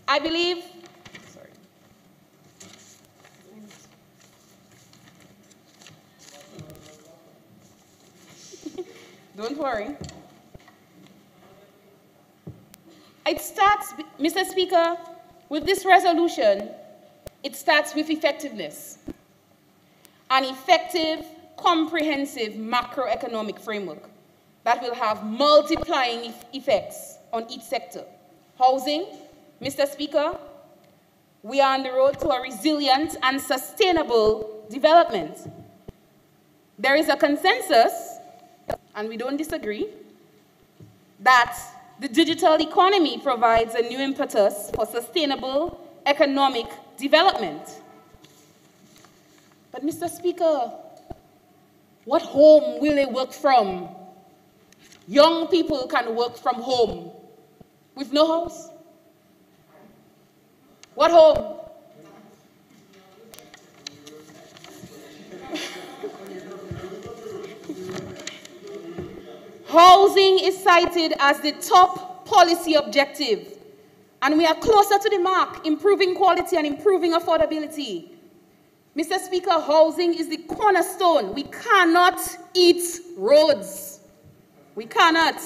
I believe, Don't worry. It starts, Mr. Speaker, with this resolution, it starts with effectiveness. An effective, comprehensive macroeconomic framework that will have multiplying effects on each sector. Housing, Mr. Speaker, we are on the road to a resilient and sustainable development. There is a consensus, and we don't disagree, that the digital economy provides a new impetus for sustainable economic development. But Mr. Speaker, what home will they work from? Young people can work from home with no house. What home? Housing is cited as the top policy objective, and we are closer to the mark, improving quality and improving affordability. Mr. Speaker, housing is the cornerstone. We cannot eat roads. We cannot.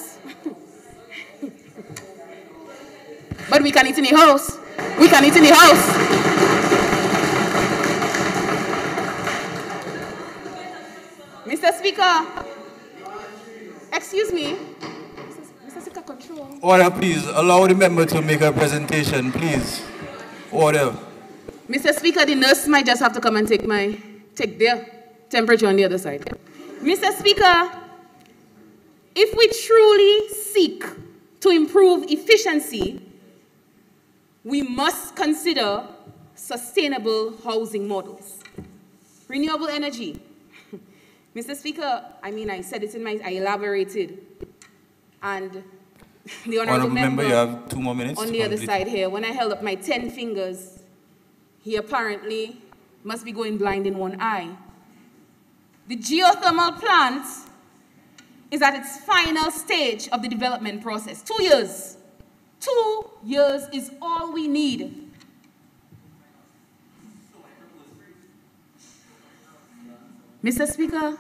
But we can eat in the house. We can eat in the house. Mr. Speaker, excuse me. Mr. Speaker, control. Order, please. Allow the member to make a presentation, please. Order. Mr. Speaker, the nurse might just have to come and take their temperature on the other side. Mr. Speaker, if we truly seek to improve efficiency, we must consider sustainable housing models. Renewable energy. Mr. Speaker, I said it I elaborated. And the Honorable Member, you have 2 more minutes on the other side here, when I held up my 10 fingers, he apparently must be going blind in one eye. The geothermal plant is at its final stage of the development process. 2 years. 2 years is all we need. Mr. Speaker,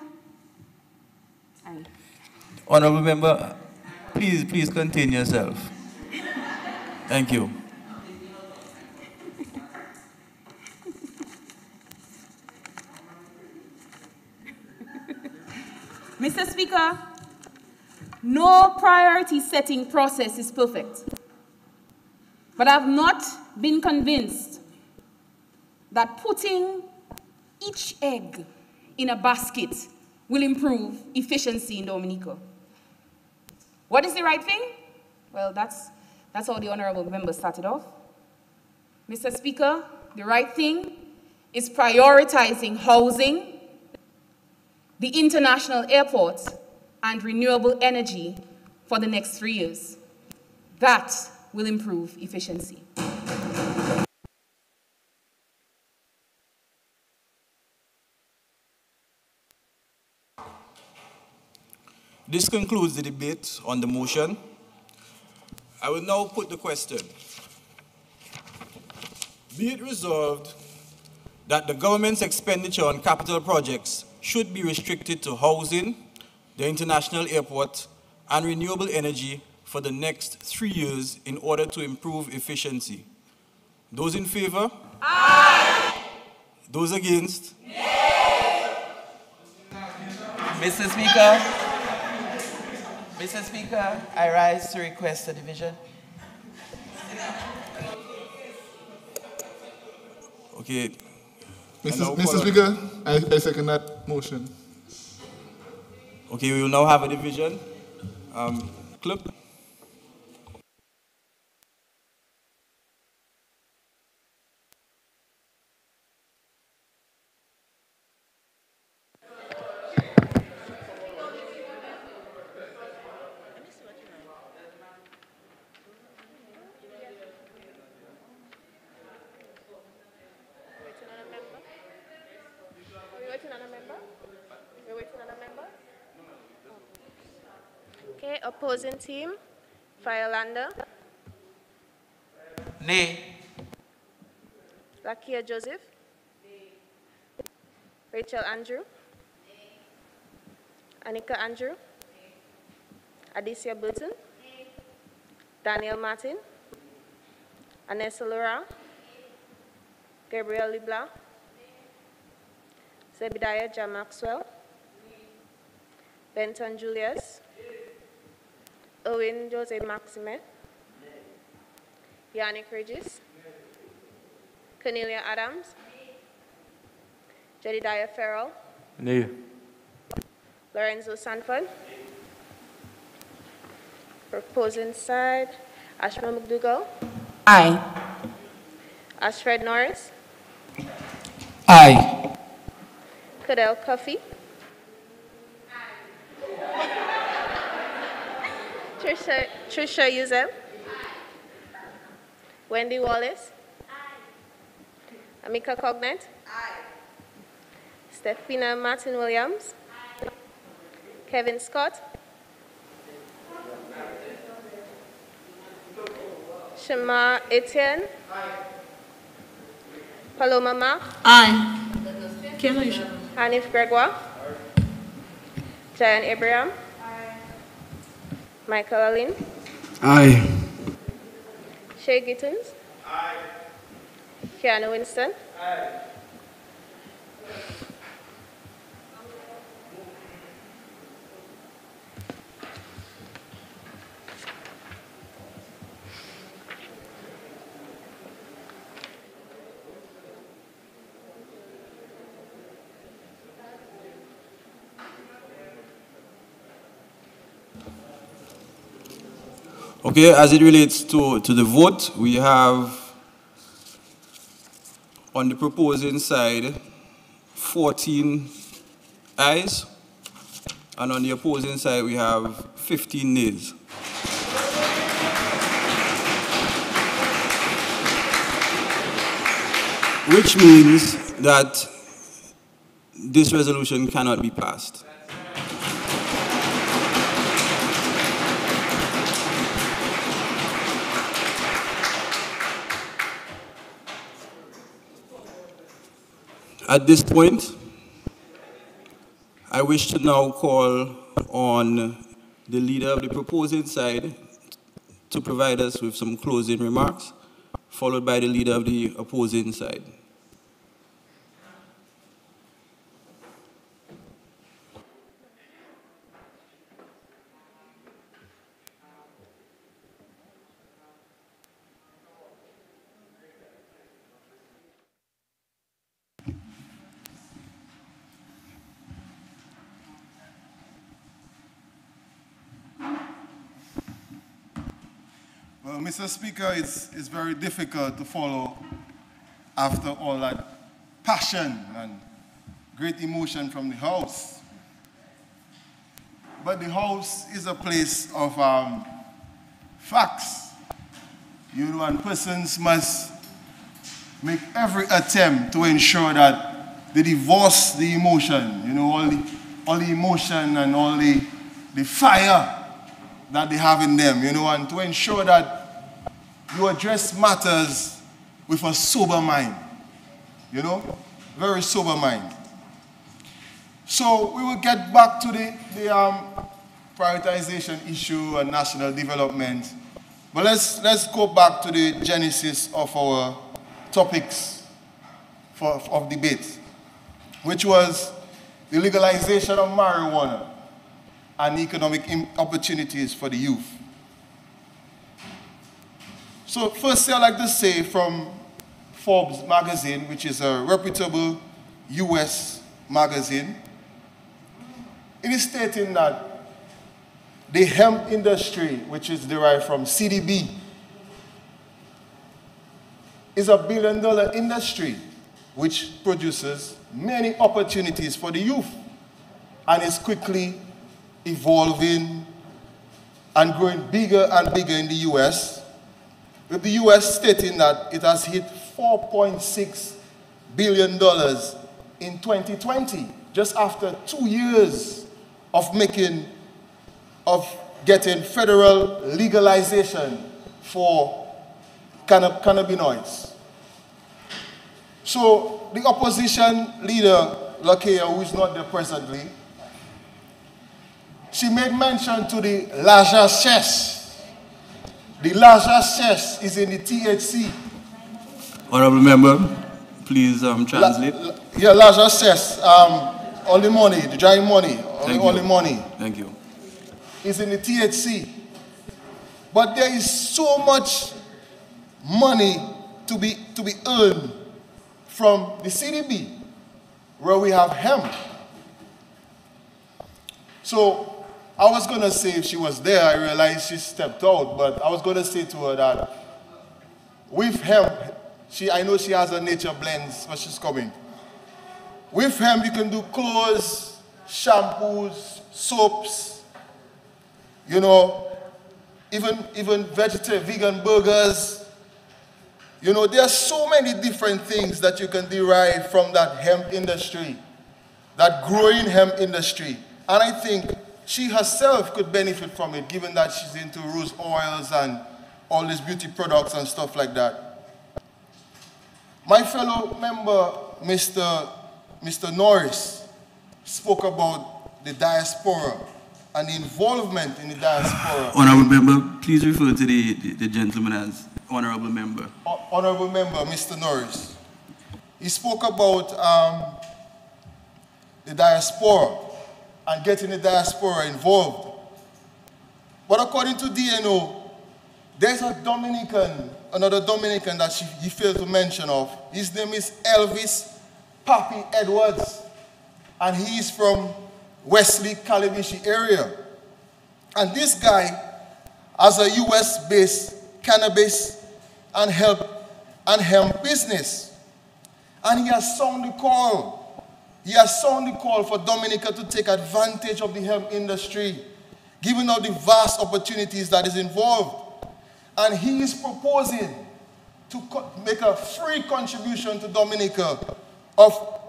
Honorable Member, please contain yourself. Thank you. Mr. Speaker, no priority setting process is perfect. But I've not been convinced that putting each egg in a basket will improve efficiency in Dominica. What is the right thing? Well, that's how the Honorable Member started off. Mr. Speaker, the right thing is prioritizing housing, the international airport, and renewable energy for the next 3 years. That will improve efficiency. This concludes the debate on the motion. I will now put the question. Be it resolved that the government's expenditure on capital projects should be restricted to housing, the international airport, and renewable energy for the next 3 years in order to improve efficiency. Those in favor? Aye. Those against? Nay. Mr. Speaker, I rise to request a division. Okay. Mr. Speaker, I second that motion. Okay, we will now have a division. Clerk. Okay, opposing team, Firelander. Nay. Lakia Joseph. Rachel Andrew. Anika Andrew. Adicia Burton, Daniel Martin, Anessa Laura, Gabriel Leblanc, Zebediah J. Maxwell, Benton Julius, Owen Jose Maxime, Yannick Regis, Cornelia Adams, Jedediah Farrell, Nay. Lorenzo Sanford. Proposing side, Ashma McDougall. Aye. Ashfred Norris. Aye. Cadell Coffey. Trisha Yuzem. Wendy Wallace. Amika Cognant. Stefina Martin Williams. Kevin Scott. Shema Etienne. Paloma Mark. Aye. Hanif Gregoire. Jayan Abraham. Michael Alin. Aye. Shay Gittins. Keanu Winston. Okay, as it relates to the vote, we have on the proposing side 14 ayes, and on the opposing side we have 15 nays. Which means that this resolution cannot be passed. At this point, I wish to now call on the leader of the proposing side to provide us with some closing remarks, followed by the leader of the opposing side. Well, Mr. Speaker, it's very difficult to follow after all that passion and great emotion from the House. But the House is a place of facts. You know, and persons must make every attempt to ensure that they divorce the emotion, you know, all the emotion and all the fire that they have in them, you know, and to ensure that you address matters with a sober mind, you know, very sober mind. So we will get back to the prioritization issue and national development, but let's go back to the genesis of our topics of debate, which was the legalization of marijuana and economic opportunities for the youth. So firstly, I'd like to say from Forbes magazine, which is a reputable US magazine, it is stating that the hemp industry, which is derived from CDB, is a $1 billion industry which produces many opportunities for the youth and is quickly evolving and growing bigger and bigger in the US, with the US stating that it has hit $4.6 billion in 2020, just after 2 years of getting federal legalization for cannabinoids. So the opposition leader, Lakeya, who is not there presently, she made mention to the largesse. The largesse is in the THC. Honorable Member, please translate. Largesse, all the money, the dry money, all the money. Thank you. Is in the THC. But there is so much money to be earned from the CDB, where we have hemp. So I was going to say, if she was there, I realized she stepped out, but I was going to say to her that with hemp, I know she has her nature blends, but she's coming. With hemp, you can do clothes, shampoos, soaps, you know, even vegan burgers. You know, there are so many different things that you can derive from that hemp industry, that growing hemp industry. And I think she herself could benefit from it, given that she's into rose oils and all these beauty products and stuff like that. My fellow member, Mr. Norris, spoke about the diaspora and the involvement in the diaspora. Honorable Member, please refer to the gentleman as Honorable Member. Honorable Member, Mr. Norris. He spoke about the diaspora and getting the diaspora involved. But according to DNO, there's a Dominican, another Dominican that he failed to mention of. His name is Elvis Papi Edwards, and he's from Wesley, Calibishie area. And this guy has a US-based cannabis and hemp business. And he has sounded the call. He has sounded the call for Dominica to take advantage of the hemp industry, given all the vast opportunities that is involved. And he is proposing to make a free contribution to Dominica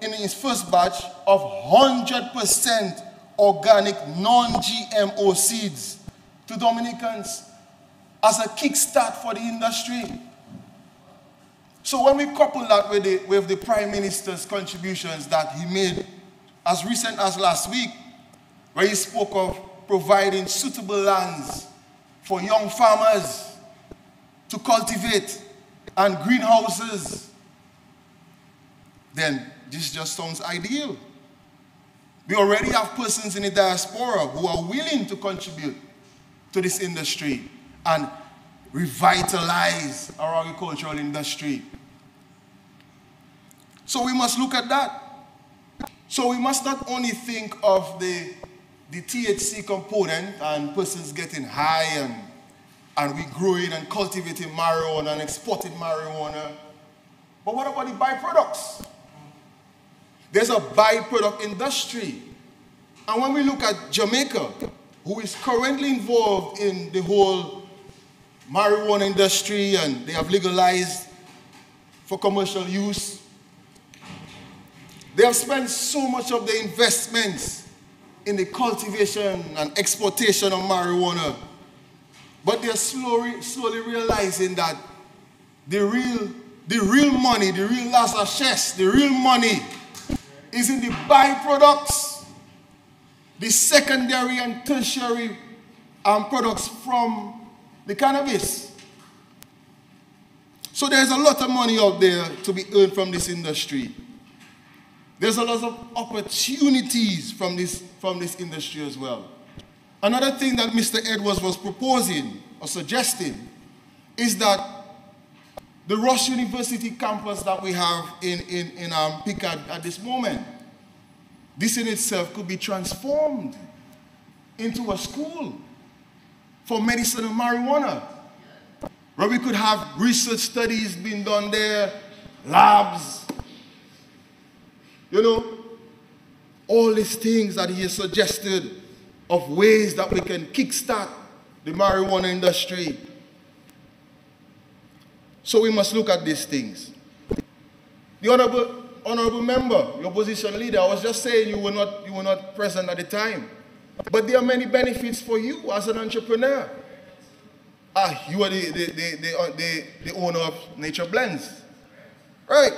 in his first batch of 100% organic non-GMO seeds to Dominicans as a kickstart for the industry. So when we couple that with the Prime Minister's contributions that he made as recent as last week, where he spoke of providing suitable lands for young farmers to cultivate and greenhouses, then this just sounds ideal. We already have persons in the diaspora who are willing to contribute to this industry and revitalize our agricultural industry. So we must look at that. So we must not only think of the THC component and persons getting high and we growing and cultivating marijuana and exporting marijuana, but what about the byproducts? There's a byproduct industry. And when we look at Jamaica, who is currently involved in the whole marijuana industry and they have legalized for commercial use, they have spent so much of their investments in the cultivation and exportation of marijuana. But they're slowly realizing that the real money, the real largesse, the real money is in the byproducts, the secondary and tertiary products from the cannabis. So there's a lot of money out there to be earned from this industry. There's a lot of opportunities from this industry as well. Another thing that Mr. Edwards was proposing or suggesting is that the Ross University campus that we have in Picard at this moment, this in itself could be transformed into a school for medicine and marijuana, where we could have research studies being done there, labs, you know, all these things that he has suggested of ways that we can kickstart the marijuana industry. So we must look at these things. The honorable member, your opposition leader, I was just saying you were not present at the time. But there are many benefits for you as an entrepreneur. You are the owner of Nature Blends. Right?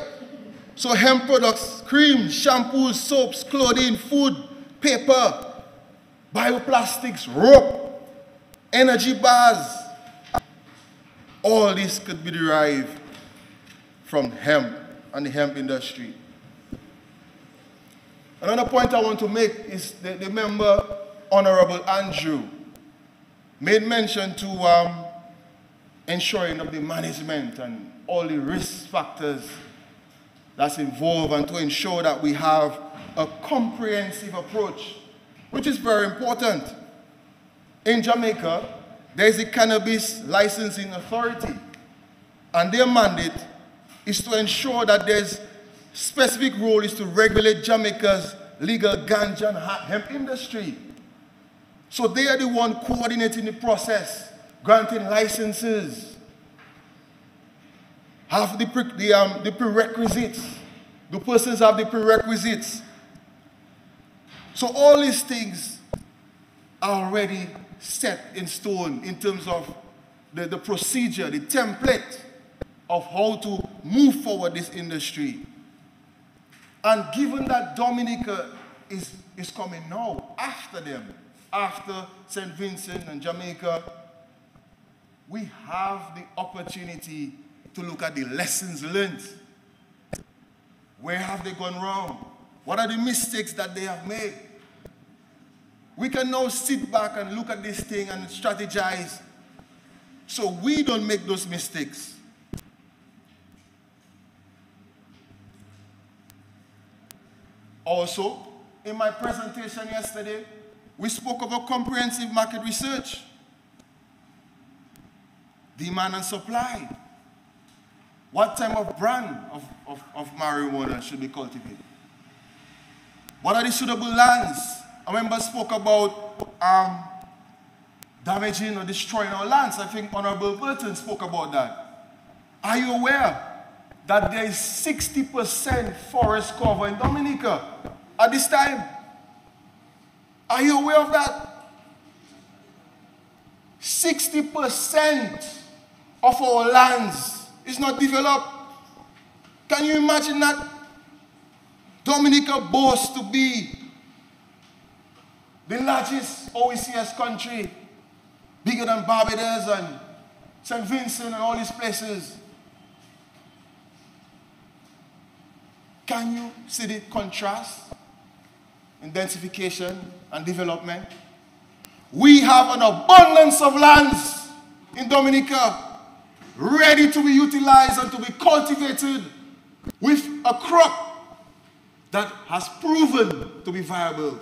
So hemp products, creams, shampoos, soaps, clothing, food, paper, bioplastics, rope, energy bars. All this could be derived from hemp and the hemp industry. Another point I want to make is the member, Honorable Andrew, made mention to ensuring of the management and all the risk factors that's involved, and to ensure that we have a comprehensive approach, which is very important. In Jamaica, there is the Cannabis Licensing Authority, and their mandate is to ensure that there's specific role is to regulate Jamaica's legal ganja and hemp industry. So they are the one coordinating the process, granting licenses, have the prerequisites. The persons have the prerequisites. So all these things are already set in stone in terms of the procedure, the template of how to move forward this industry. And given that Dominica is coming now, after them, after St. Vincent and Jamaica, we have the opportunity to look at the lessons learned. Where have they gone wrong? What are the mistakes that they have made? We can now sit back and look at this thing and strategize so we don't make those mistakes. Also, in my presentation yesterday, we spoke of a comprehensive market research, demand and supply. What type of brand of marijuana should be cultivated? What are the suitable lands? I remember spoke about damaging or destroying our lands. I think Honorable Burton spoke about that. Are you aware that there is 60% forest cover in Dominica at this time? Are you aware of that? 60% of our lands is not developed. Can you imagine that? Dominica boasts to be the largest OECS country, bigger than Barbados and St. Vincent and all these places. Can you see the contrast in densification and development? We have an abundance of lands in Dominica ready to be utilized and to be cultivated with a crop that has proven to be viable,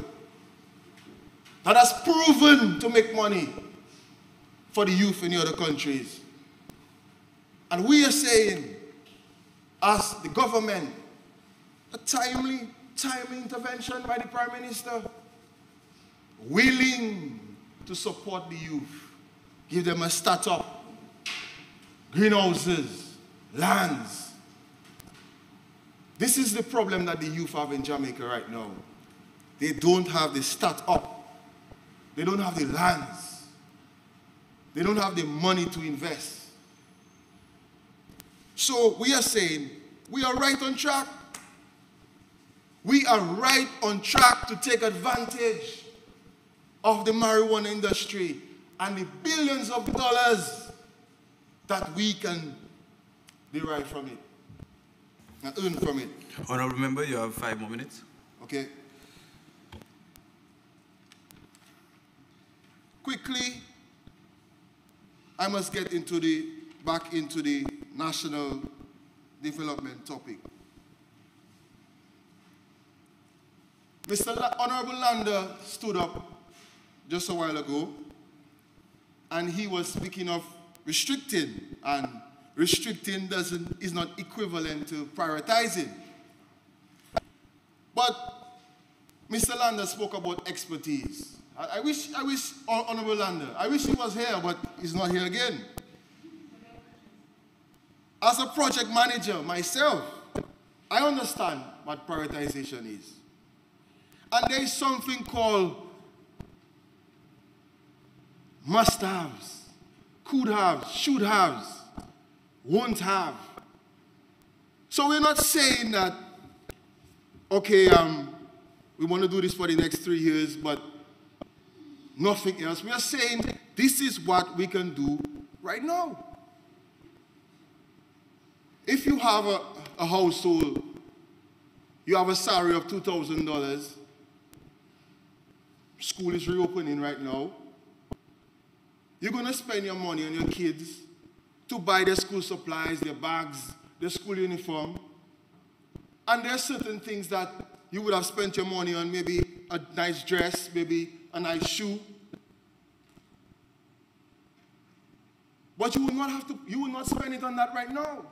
that has proven to make money for the youth in the other countries. And we are saying, as the government, a timely intervention by the Prime Minister, willing to support the youth, give them a startup, greenhouses, lands. This is the problem that the youth have in Jamaica right now. They don't have the startup. They don't have the lands. They don't have the money to invest. So we are saying we are right on track. We are right on track to take advantage of the marijuana industry and the billions of dollars that we can derive from it and earn from it. Honorable Member, you have 5 more minutes. Okay. Quickly, I must get back into the national development topic. Mr. Honorable Lander stood up just a while ago, and he was speaking of restricting, and restricting is not equivalent to prioritizing. But Mr. Lander spoke about expertise. I wish Honorable Lander, I wish he was here, but he's not here again. As a project manager myself, I understand what prioritization is. And there is something called must-haves, could-haves, should-haves, won't-have. So we're not saying that, okay, we want to do this for the next 3 years, but nothing else. We are saying this is what we can do right now. If you have a household, you have a salary of $2,000, school is reopening right now, you're going to spend your money on your kids to buy their school supplies, their bags, their school uniform. And there are certain things that you would have spent your money on, maybe a nice dress, maybe a nice shoe. But you would not spend it on that right now.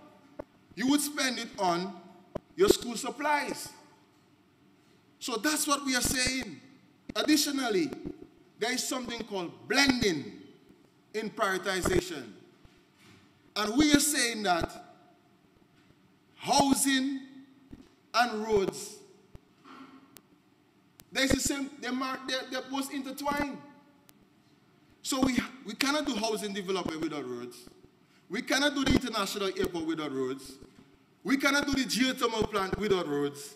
You would spend it on your school supplies. So that's what we are saying. Additionally, there is something called blending in prioritization. And we are saying that housing and roads, they're both intertwined. So we cannot do housing development without roads. We cannot do the international airport without roads. We cannot do the geothermal plant without roads.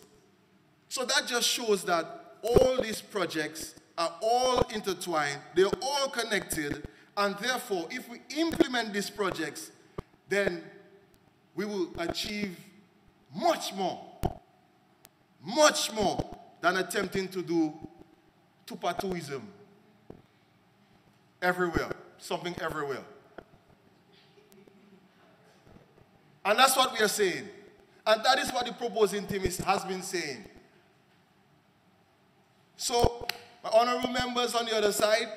So that just shows that all these projects are all intertwined, they're all connected, and therefore, if we implement these projects, then we will achieve much more than attempting to do tupatuism everywhere, something everywhere. And that's what we are saying. And that is what the proposing team has been saying. So, my honorable members on the other side,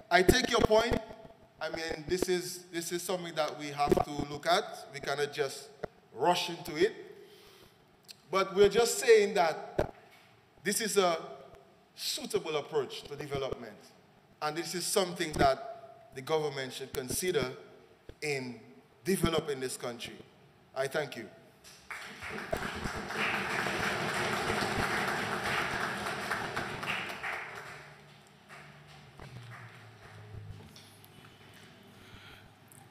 I take your point. I mean, this is something that we have to look at. We cannot just rush into it. But we're just saying that this is a suitable approach to development. And this is something that the government should consider in developing this country. I thank you.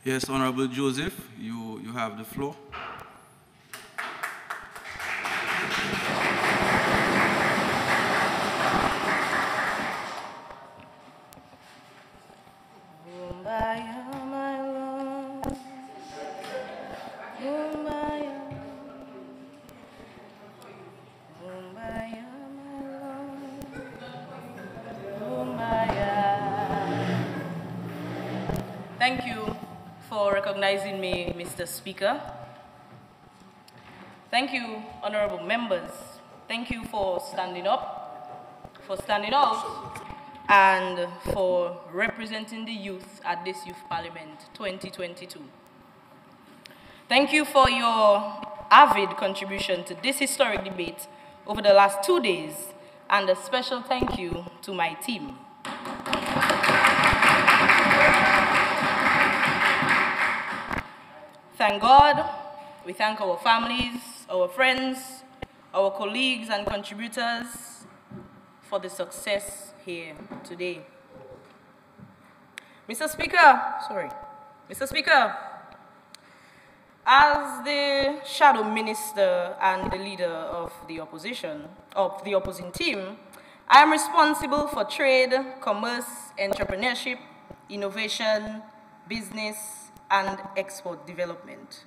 Yes, Honorable Joseph, you have the floor. Thank you for recognizing me, Mr. Speaker. Thank you, honorable members. Thank you for standing up, for standing out, and for representing the youth at this Youth Parliament 2022. Thank you for your avid contribution to this historic debate over the last 2 days, and a special thank you to my team. Thank God, we thank our families, our friends, our colleagues and contributors for the success here today. Mr. Speaker, as the shadow minister and the leader of the opposing team, I am responsible for trade, commerce, entrepreneurship, innovation, business, and export development.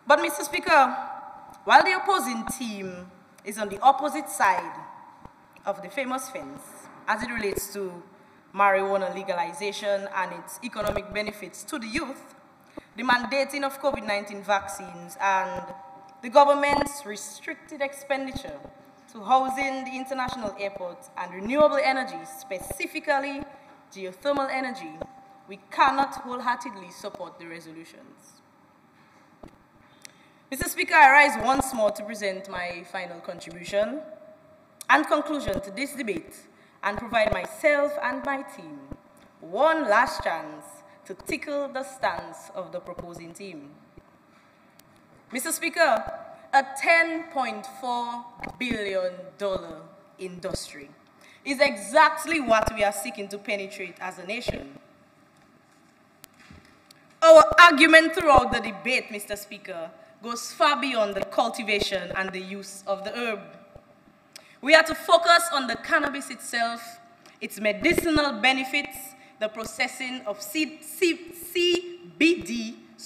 But Mr. Speaker, while the opposing team is on the opposite side of the famous fence as it relates to marijuana legalization and its economic benefits to the youth, the mandating of COVID-19 vaccines, and the government's restricted expenditure to housing, the international airport, and renewable energy, specifically geothermal energy, we cannot wholeheartedly support the resolutions. Mr. Speaker, I rise once more to present my final contribution and conclusion to this debate and provide myself and my team one last chance to tickle the stance of the proposing team. Mr. Speaker, a $10.4 billion industry is exactly what we are seeking to penetrate as a nation. Our argument throughout the debate, Mr. Speaker, goes far beyond the cultivation and the use of the herb. We are to focus on the cannabis itself, its medicinal benefits, the processing of CBD,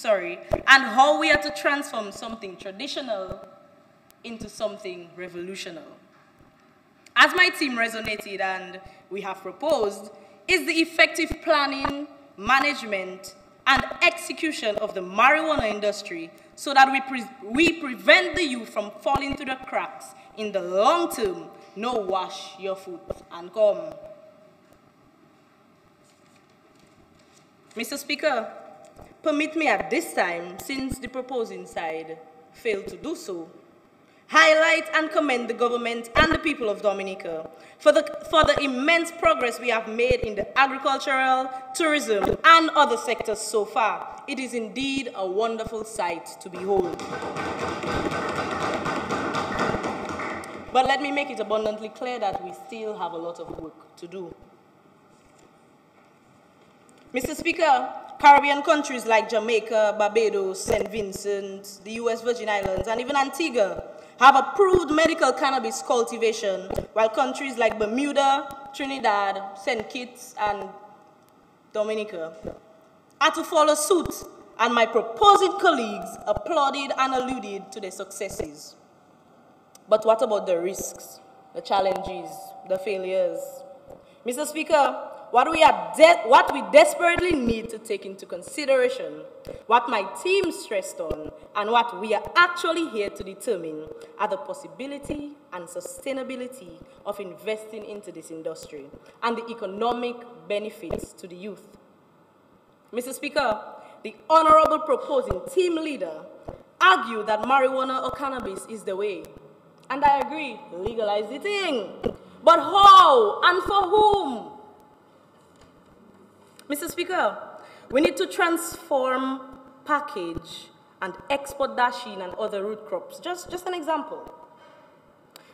and how we are to transform something traditional into something revolutionary. As my team resonated and we have proposed, is the effective planning, management, and execution of the marijuana industry so that we prevent the youth from falling through the cracks in the long term. No, wash your foot and come. Mr. Speaker, permit me at this time, since the proposing side failed to do so, highlight and commend the government and the people of Dominica for the immense progress we have made in the agricultural, tourism, and other sectors so far. It is indeed a wonderful sight to behold. But let me make it abundantly clear that we still have a lot of work to do. Mr. Speaker, Caribbean countries like Jamaica, Barbados, St. Vincent, the US Virgin Islands, and even Antigua have approved medical cannabis cultivation, while countries like Bermuda, Trinidad, St. Kitts, and Dominica are to follow suit, and my proposing colleagues applauded and alluded to their successes. But what about the risks, the challenges, the failures? Mr. Speaker, what we desperately need to take into consideration, what my team stressed on, and what we are actually here to determine are the possibility and sustainability of investing into this industry and the economic benefits to the youth. Mr. Speaker, the honorable proposing team leader argued that marijuana or cannabis is the way. And I agree, legalize the thing. But how and for whom? Mr. Speaker, we need to transform, package, and export dasheen and other root crops. Just an example.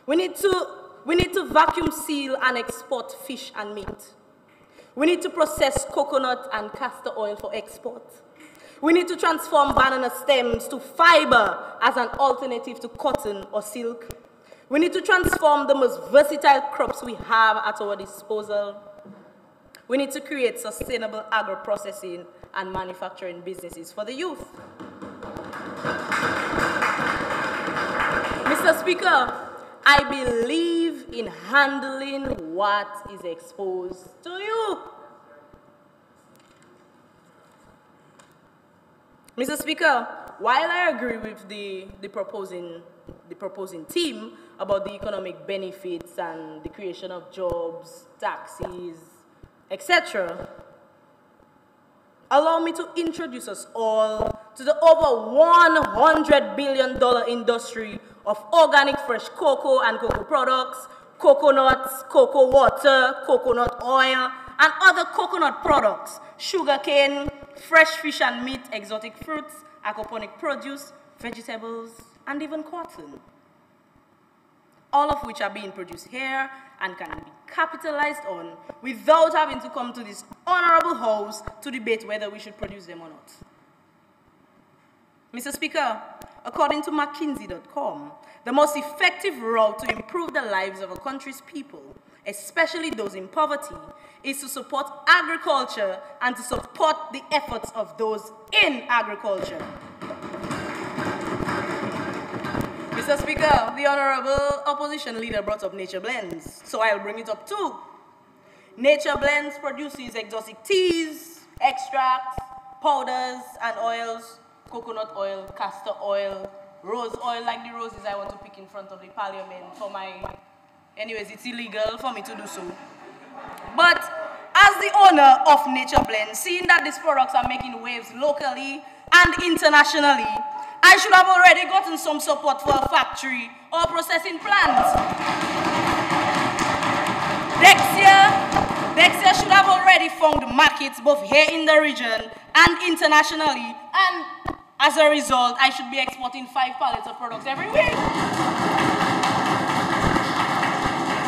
We need to vacuum seal and export fish and meat. We need to process coconut and castor oil for export. We need to transform banana stems to fiber as an alternative to cotton or silk. We need to transform the most versatile crops we have at our disposal. We need to create sustainable agro-processing and manufacturing businesses for the youth. Mr. Speaker, I believe in handling what is exposed to you. Mr. Speaker, while I agree with the proposing team about the economic benefits and the creation of jobs, taxes, etc., allow me to introduce us all to the over $100 billion industry of organic fresh cocoa and cocoa products, coconuts, cocoa water, coconut oil, and other coconut products, sugarcane, fresh fish and meat, exotic fruits, aquaponic produce, vegetables, and even cotton. All of which are being produced here and can be capitalized on without having to come to this honorable house to debate whether we should produce them or not. Mr. Speaker, according to McKinsey.com, the most effective route to improve the lives of a country's people, especially those in poverty, is to support agriculture and to support the efforts of those in agriculture. Mr. Speaker, the Honorable Opposition Leader brought up Nature Blends, so I'll bring it up too. Nature Blends produces exotic teas, extracts, powders, and oils, coconut oil, castor oil, rose oil, like the roses I want to pick in front of the parliament for my... Anyways, it's illegal for me to do so. But as the owner of Nature Blends, seeing that these products are making waves locally and internationally, I should have already gotten some support for a factory or processing plant. Dexia should have already found markets both here in the region and internationally, and as a result, I should be exporting 5 pallets of products every week.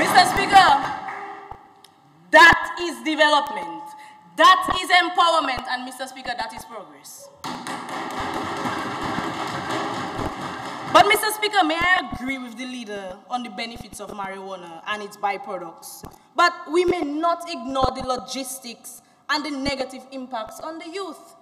Mr. Speaker, that is development, that is empowerment, and Mr. Speaker, that is progress. But, Mr. Speaker, may I agree with the leader on the benefits of marijuana and its byproducts? But we may not ignore the logistics and the negative impacts on the youth.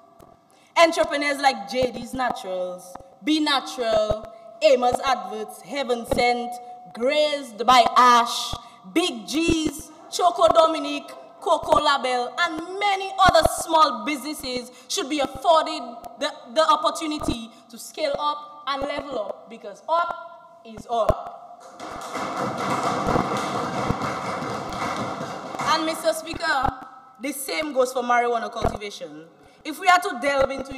Entrepreneurs like JD's Naturals, Be Natural, Amos Adverts, Heaven Sent, Grazed by Ash, Big G's, Choco Dominic, Coco Label, and many other small businesses should be afforded the opportunity to scale up and level up, because up is up. And Mr. Speaker, the same goes for marijuana cultivation. If we are to delve into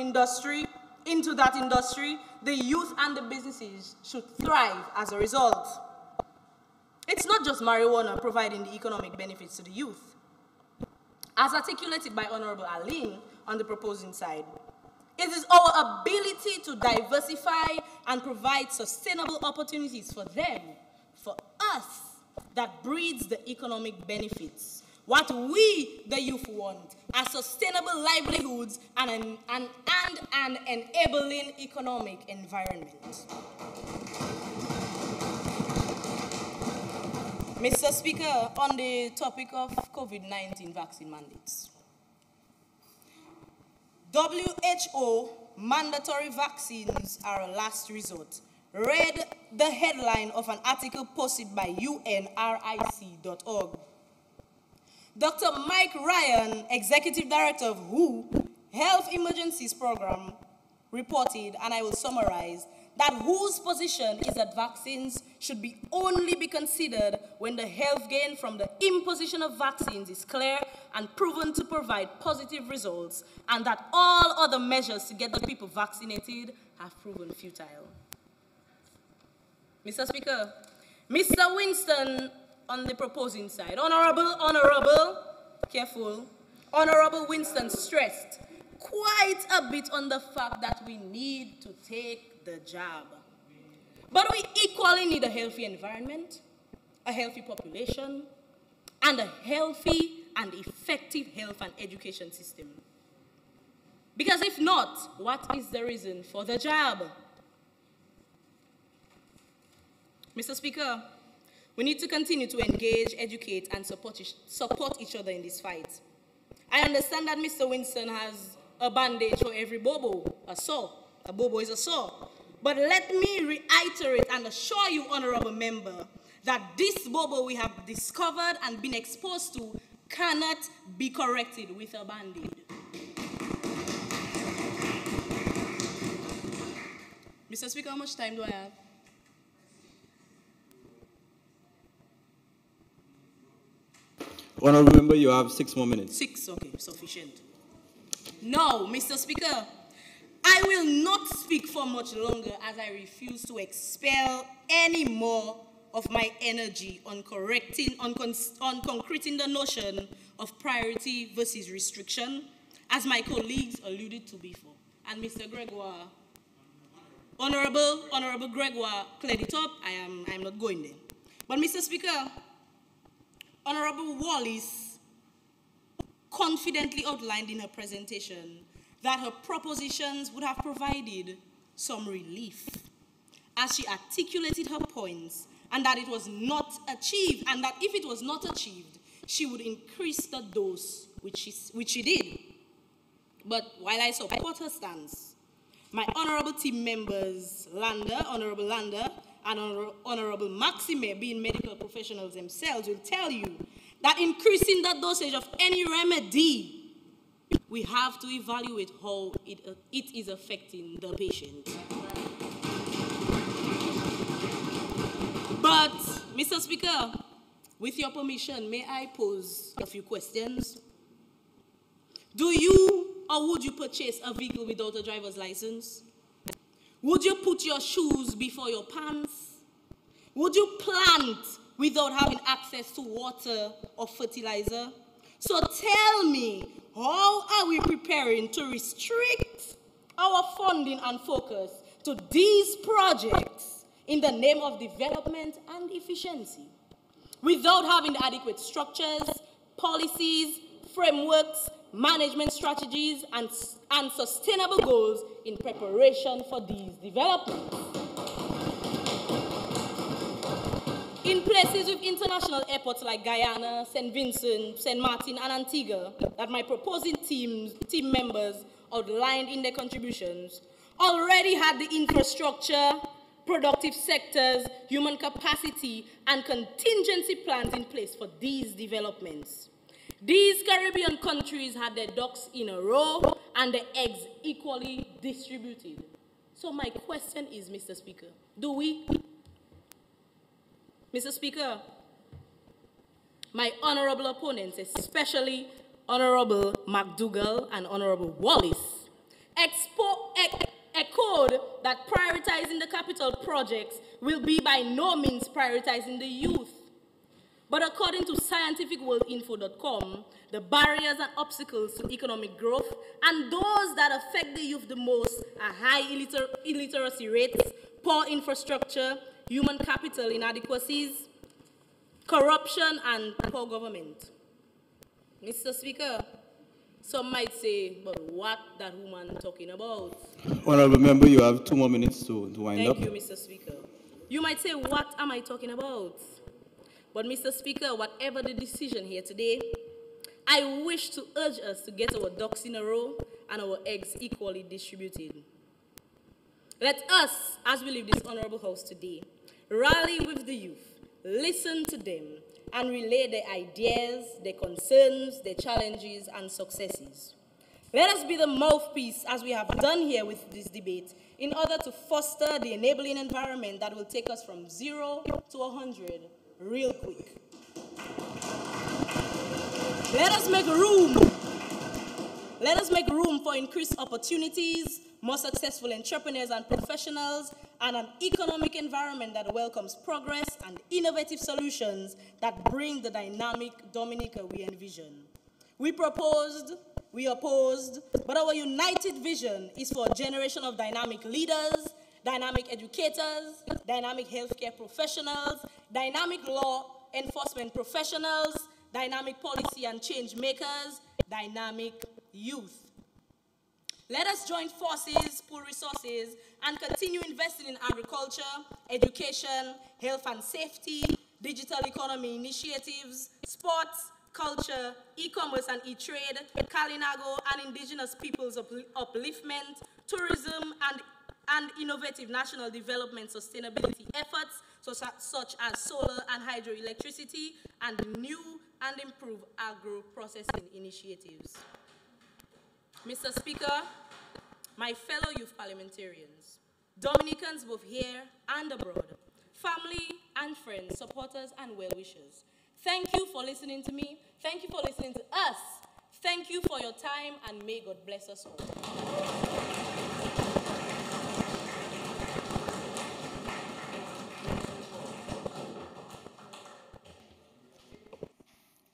that industry, the youth and the businesses should thrive as a result. It's not just marijuana providing the economic benefits to the youth. As articulated by Honorable Aline on the proposing side, it is our ability to diversify and provide sustainable opportunities for them, for us, that breeds the economic benefits. What we, the youth, want are sustainable livelihoods and an enabling economic environment. Mr. Speaker, on the topic of COVID-19 vaccine mandates, WHO mandatory vaccines are a last resort. Read the headline of an article posted by unric.org. Dr. Mike Ryan, Executive Director of WHO Health Emergencies Program, reported, and I will summarize, that WHO's position is that vaccines should only be considered when the health gain from the imposition of vaccines is clear and proven to provide positive results, and that all other measures to get the people vaccinated have proven futile. Mr. Speaker, Mr. Winston on the proposing side, Honorable Winston stressed quite a bit on the fact that we need to take the jab. But we equally need a healthy environment, a healthy population, and a healthy and effective health and education system. Because if not, what is the reason for the jab? Mr. Speaker, we need to continue to engage, educate, and support each other in this fight. I understand that Mr. Winston has a bandage for every bobo, a sore. A bobo is a sore. But let me reiterate and assure you, Honorable Member, that this bobo we have discovered and been exposed to cannot be corrected with a band-aid. Mr. Speaker, how much time do I have? Honorable Member, you have 6 more minutes. 6, okay, sufficient. No, Mr. Speaker, I will not speak for much longer as I refuse to expel any more of my energy on concreting the notion of priority versus restriction, as my colleagues alluded to before. And Mr. Gregoire, Honorable Gregoire cleared it up. I'm not going there. But Mr. Speaker, Honorable Wallis confidently outlined in her presentation that her propositions would have provided some relief as she articulated her points, and that it was not achieved, and that if it was not achieved, she would increase the dose, which she did. But while I support her stance, my honorable team members, Honorable Lander, and Honorable Maxime, being medical professionals themselves, will tell you that increasing the dosage of any remedy, we have to evaluate how it is affecting the patient. But, Mr. Speaker, with your permission, may I pose a few questions? Do you or would you purchase a vehicle without a driver's license? Would you put your shoes before your pants? Would you plant without having access to water or fertilizer? So tell me, how are we preparing to restrict our funding and focus to these projects in the name of development and efficiency, without having the adequate structures, policies, frameworks, management strategies, and sustainable goals in preparation for these developments? liases with international airports like Guyana, St. Vincent, St. Martin, and Antigua that my proposing team members outlined in their contributions already had the infrastructure, productive sectors, human capacity, and contingency plans in place for these developments. These Caribbean countries had their ducks in a row and the eggs equally distributed. So my question is, Mr. Speaker, do we? Mr. Speaker, my honorable opponents, especially Honorable McDougall and Honorable Wallace, echoed that prioritizing the capital projects will be by no means prioritizing the youth. But according to scientificworldinfo.com, the barriers and obstacles to economic growth and those that affect the youth the most are high illiteracy rates, poor infrastructure, human capital inadequacies, corruption, and poor government. Mr. Speaker, some might say, but what that woman talking about? Honorable Member, you have 2 more minutes to wind up. Thank you, Mr. Speaker. You might say, what am I talking about? But Mr. Speaker, whatever the decision here today, I wish to urge us to get our ducks in a row and our eggs equally distributed. Let us, as we leave this honorable house today, rally with the youth, listen to them, and relay their ideas, their concerns, their challenges, and successes. Let us be the mouthpiece, as we have done here with this debate, in order to foster the enabling environment that will take us from 0 to 100 real quick. Let us make room. Let us make room for increased opportunities, more successful entrepreneurs and professionals, and an economic environment that welcomes progress and innovative solutions that bring the dynamic Dominica we envision. We proposed, we opposed, but our united vision is for a generation of dynamic leaders, dynamic educators, dynamic healthcare professionals, dynamic law enforcement professionals, dynamic policy and change makers, dynamic youth. Let us join forces, pool resources, and continue investing in agriculture, education, health and safety, digital economy initiatives, sports, culture, e-commerce and e-trade, Kalinago and indigenous peoples' upliftment, tourism, and innovative national development sustainability efforts, such as solar and hydroelectricity, and new and improved agro-processing initiatives. Mr. Speaker, my fellow youth parliamentarians, Dominicans both here and abroad, family and friends, supporters and well-wishers, thank you for listening to me. Thank you for listening to us. Thank you for your time, and may God bless us all.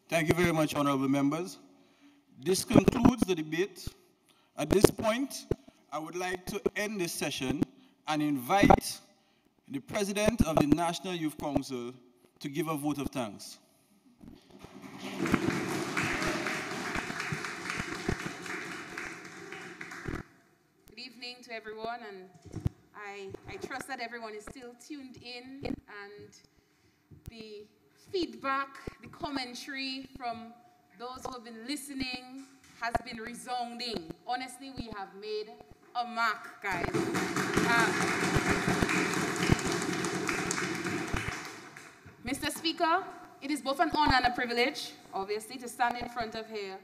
Thank you very much, honorable members. This concludes the debate. At this point, I would like to end this session and invite the President of the National Youth Council to give a vote of thanks. Good evening to everyone, and I trust that everyone is still tuned in, and the feedback, the commentary from those who have been listening has been resounding. Honestly, we have made a mark, guys. Mr. Speaker, it is both an honor and a privilege, obviously, to stand in front of here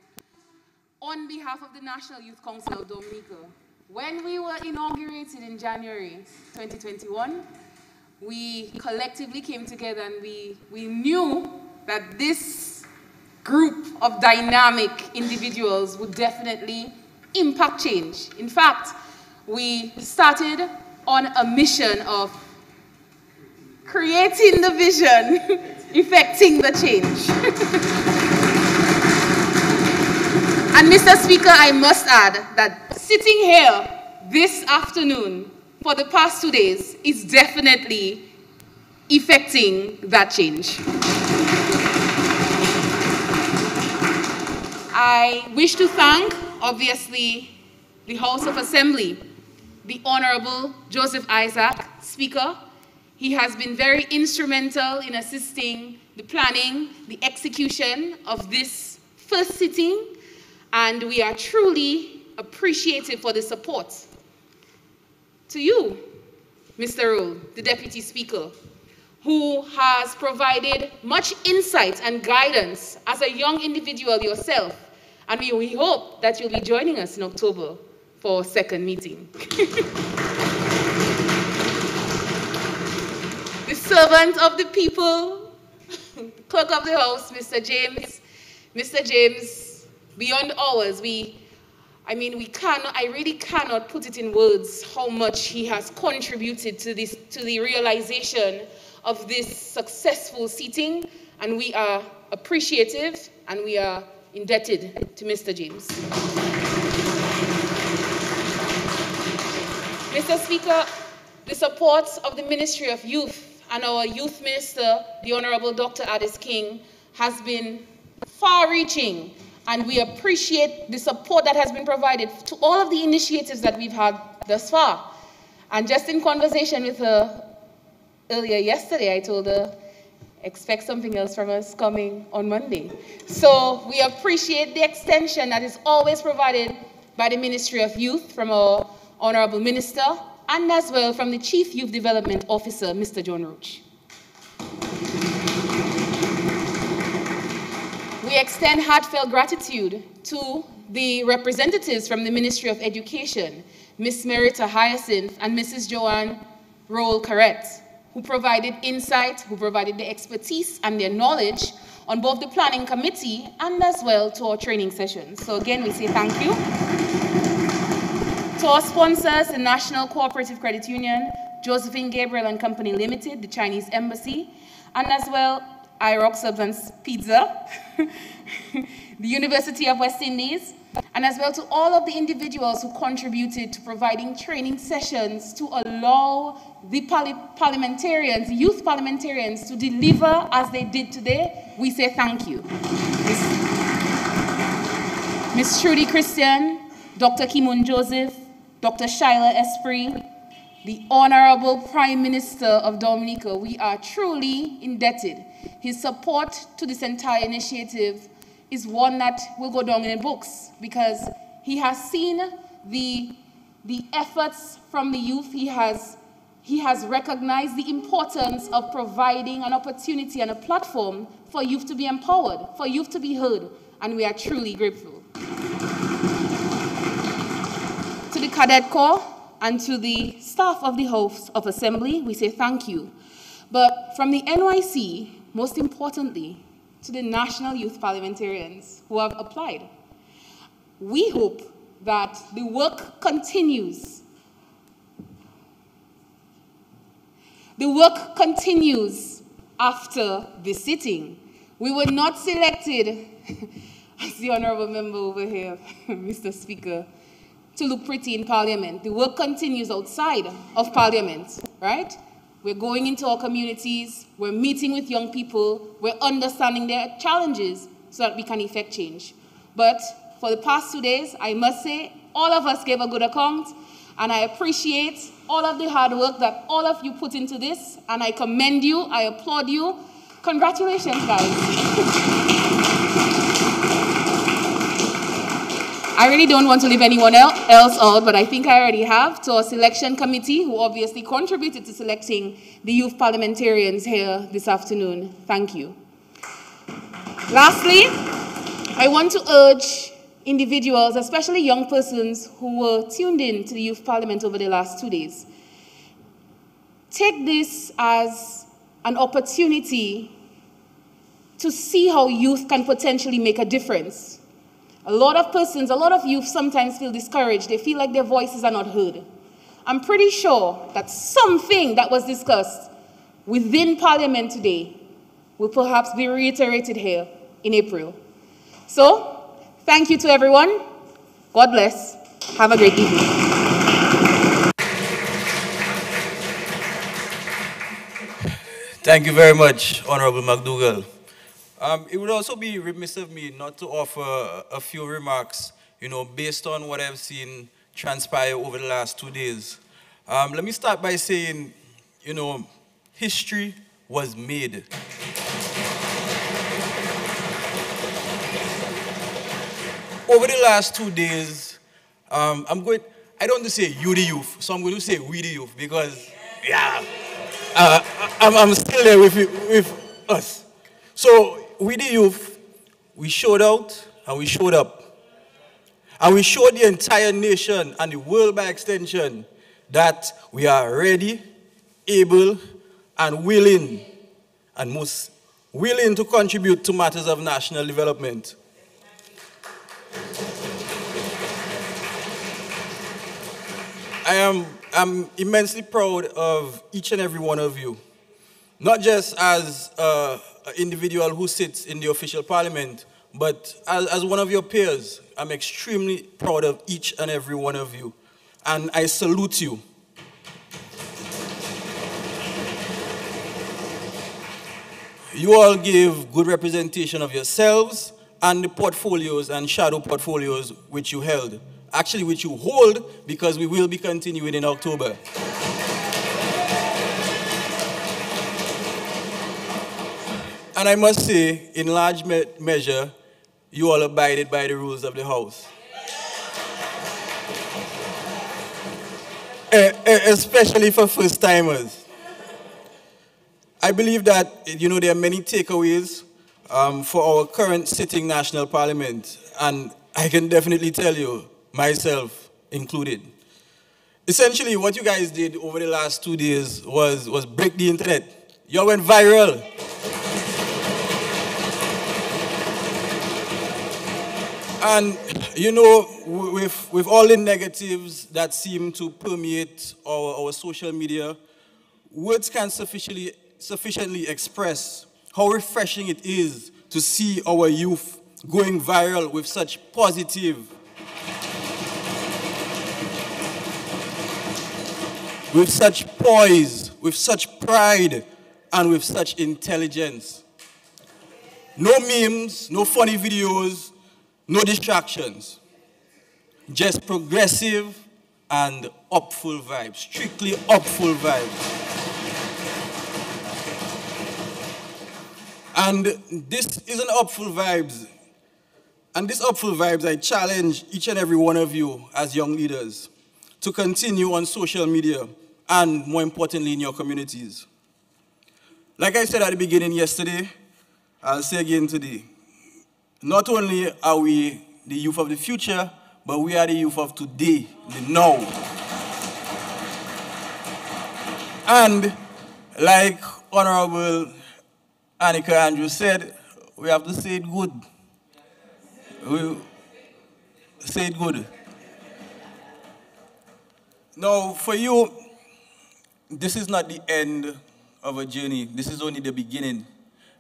on behalf of the National Youth Council of Dominica. When we were inaugurated in January 2021, we collectively came together and we knew that this group of dynamic individuals would definitely impact change. In fact, we started on a mission of creating the vision, effecting the change. And Mr. Speaker, I must add that sitting here this afternoon for the past 2 days is definitely effecting that change. I wish to thank, obviously, the House of Assembly, the Honorable Joseph Isaac, Speaker. He has been very instrumental in assisting the planning, the execution of this first sitting, and we are truly appreciative for the support. To you, Mr. Rule, the Deputy Speaker, who has provided much insight and guidance as a young individual yourself, and we hope that you'll be joining us in October for a second meeting. The servant of the people, clerk of the house, Mr. James, beyond hours, I really cannot put it in words how much he has contributed to the realization of this successful seating, and we are appreciative and we are indebted to Mr. James. Mr. Speaker, the support of the Ministry of Youth and our Youth Minister, the Honorable Dr. Addis King, has been far-reaching, and we appreciate the support that has been provided to all of the initiatives that we've had thus far. And just in conversation with her earlier yesterday, I told her, expect something else from us coming on Monday. So we appreciate the extension that is always provided by the Ministry of Youth from our Honorable Minister, and as well from the Chief Youth Development Officer, Mr. John Roach. We extend heartfelt gratitude to the representatives from the Ministry of Education, Ms. Merita Hyacinth and Mrs. Joanne Roll Carrette, who provided insight, who provided the expertise and their knowledge on both the planning committee and as well to our training sessions. So again, we say thank you. To our sponsors, the National Cooperative Credit Union, Josephine Gabriel and Company Limited, the Chinese Embassy, and as well, IROC Substance Pizza, the University of West Indies, and as well to all of the individuals who contributed to providing training sessions to allow the parliamentarians, youth parliamentarians, to deliver as they did today. We say thank you. Ms. Trudy Christian, Dr. Kimun Joseph, Dr. Shyla Esprit, the Honorable Prime Minister of Dominica, we are truly indebted. His support to this entire initiative is one that will go down in the books because he has seen the efforts from the youth. He has recognized the importance of providing an opportunity and a platform for youth to be empowered, for youth to be heard, and we are truly grateful. To the Cadet Corps and to the staff of the House of Assembly, we say thank you. But from the NYC, most importantly, to the national youth parliamentarians who have applied, we hope that the work continues. The work continues after the sitting. We were not selected, as the honorable member over here, Mr. Speaker, to look pretty in Parliament. The work continues outside of Parliament, right? We're going into our communities, we're meeting with young people, we're understanding their challenges so that we can effect change. But for the past 2 days, I must say, all of us gave a good account, and I appreciate all of the hard work that all of you put into this, and I commend you, I applaud you. Congratulations, guys. I really don't want to leave anyone else out, but I think I already have. To our selection committee, who obviously contributed to selecting the youth parliamentarians here this afternoon, thank you. Lastly, I want to urge individuals, especially young persons who were tuned in to the youth parliament over the last 2 days, take this as an opportunity to see how youth can potentially make a difference. A lot of persons, a lot of youth sometimes feel discouraged. They feel like their voices are not heard. I'm pretty sure that something that was discussed within Parliament today will perhaps be reiterated here in April. So, thank you to everyone. God bless. Have a great evening. Thank you very much, Honorable McDougall. It would also be remiss of me not to offer a few remarks, based on what I've seen transpire over the last 2 days. Let me start by saying, history was made. Over the last 2 days, I don't want to say you the youth, so I'm going to say we the youth because, yeah, I'm still there with us. So we the youth, we showed out and we showed up. And we showed the entire nation and the world by extension that we are ready, able, and willing, and most willing to contribute to matters of national development. I'm immensely proud of each and every one of you, not just as an individual who sits in the official parliament, but as one of your peers. I'm extremely proud of each and every one of you, and I salute you. You all give good representation of yourselves and the portfolios and shadow portfolios which you held. Actually, which you hold, because we will be continuing in October. And I must say, in large measure, you all abided by the rules of the House. Especially for first-timers. I believe that, there are many takeaways for our current sitting national parliament, and I can definitely tell you, myself included. Essentially, what you guys did over the last 2 days was break the internet. Y'all went viral. And, with all the negatives that seem to permeate our social media, words can't sufficiently express how refreshing it is to see our youth going viral with such positive, with such poise, with such pride, and with such intelligence. No memes, no funny videos, no distractions. Just progressive and upful vibes, strictly upful vibes. And this is an upful vibes. And this upful vibes, I challenge each and every one of you as young leaders to continue on social media and, more importantly, in your communities. Like I said at the beginning yesterday, I'll say again today, not only are we the youth of the future, but we are the youth of today, the now. And like Honorable Annika Andrews said, we have to say it good. We say it good. Now, for you, this is not the end of a journey. This is only the beginning.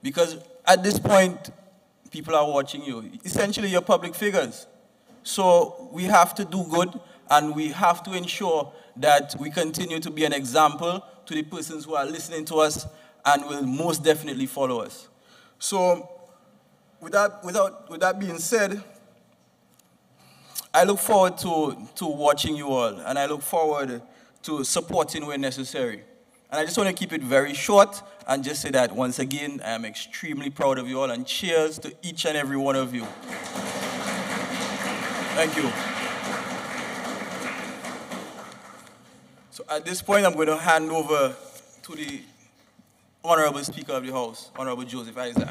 Because at this point, people are watching you. Essentially, you're public figures. So we have to do good, and we have to ensure that we continue to be an example to the persons who are listening to us and will most definitely follow us. So with that being said, I look forward to watching you all, and I look forward to supporting where necessary. And I just want to keep it very short and just say that once again, I am extremely proud of you all, and cheers to each and every one of you. Thank you. So at this point, I'm going to hand over to the Honorable Speaker of the House, Honorable Joseph Isaac.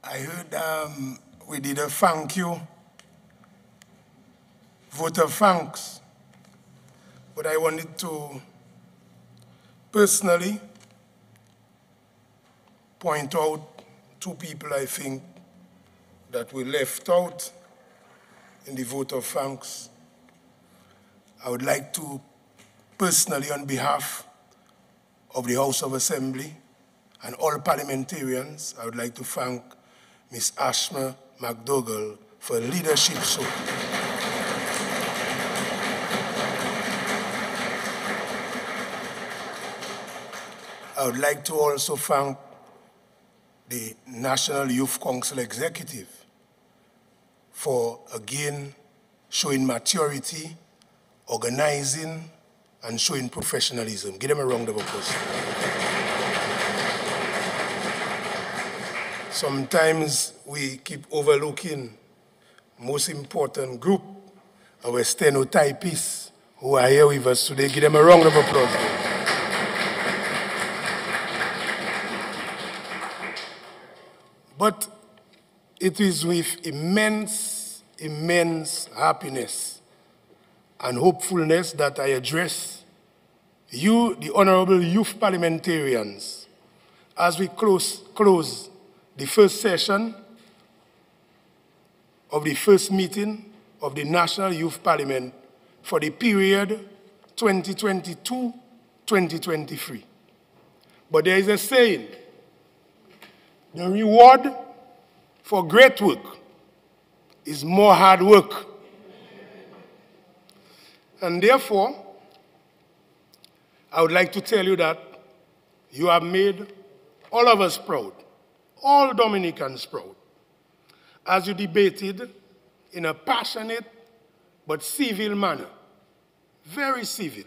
I heard we did a thank you, vote of thanks, but I wanted to personally point out two people I think that were left out in the vote of thanks, I would like to personally, on behalf of the House of Assembly and all parliamentarians, I would like to thank Ms. Ashma McDougall for leadership. I would like to also thank the National Youth Council Executive for, again, showing maturity, organizing, and showing professionalism. Give them a round of applause. Sometimes we keep overlooking most important group, our stenotypists who are here with us today. Give them a round of applause. But it is with immense, immense happiness and hopefulness that I address you, the honorable youth parliamentarians, as we close the first session of the first meeting of the National Youth Parliament for the period 2022-2023. But there is a saying, the reward for great work is more hard work. And therefore, I would like to tell you that you have made all of us proud, all Dominicans proud, as you debated in a passionate but civil manner, very civil,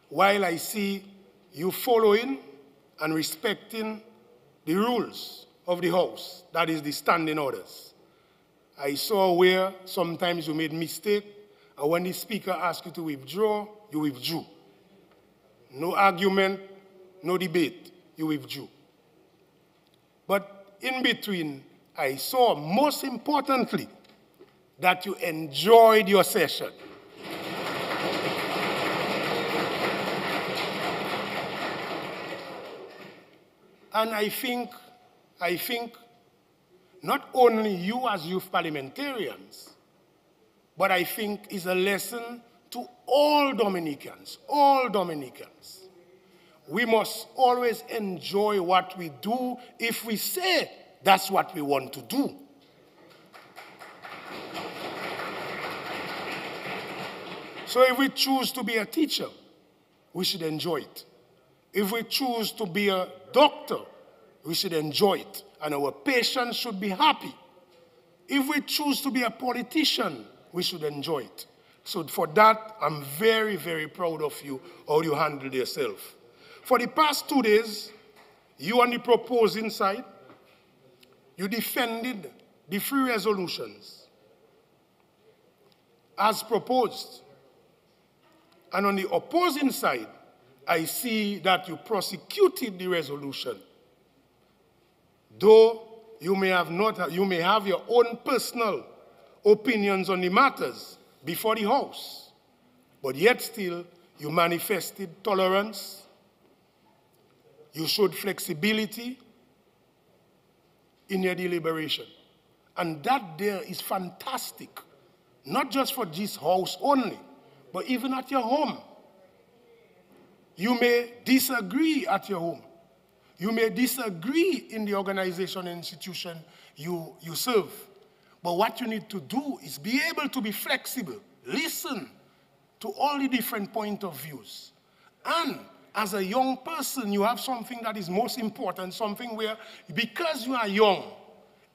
while I see you following and respecting the rules of the House, that is the standing orders. I saw where sometimes you made mistake, and when the Speaker asked you to withdraw, you withdrew. No argument, no debate, you withdrew. But in between, I saw, most importantly, that you enjoyed your session. And I think not only you as youth parliamentarians, but I think is a lesson to all Dominicans, all Dominicans. We must always enjoy what we do if we say that's what we want to do. So if we choose to be a teacher, we should enjoy it. If we choose to be a doctor, we should enjoy it, and our patients should be happy. If we choose to be a politician, we should enjoy it. So for that, I'm very, very proud of you, how you handled yourself. For the past 2 days, you on the proposing side, you defended the 3 resolutions as proposed. And on the opposing side, I see that you prosecuted the resolution. Though you may have your own personal opinions on the matters before the House, but yet still you manifested tolerance, you showed flexibility in your deliberation. And that there is fantastic, not just for this House only, but even at your home. You may disagree at your home. You may disagree in the organization and institution you serve. But what you need to do is be able to be flexible, listen to all the different point of views. And as a young person, you have something that is most important, something where, because you are young,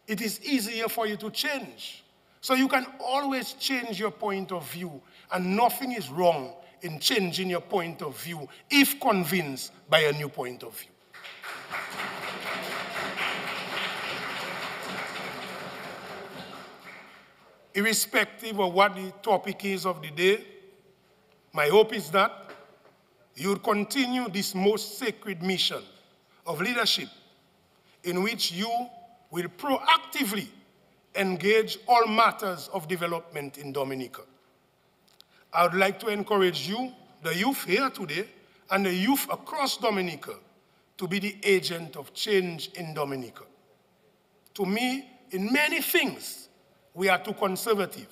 it is easier for you to change. So you can always change your point of view, and nothing is wrong in changing your point of view if convinced by a new point of view. Irrespective of what the topic is of the day, my hope is that you'll continue this most sacred mission of leadership in which you will proactively engage all matters of development in Dominica. I would like to encourage you, the youth here today, and the youth across Dominica, to be the agent of change in Dominica. To me, in many things we are too conservative.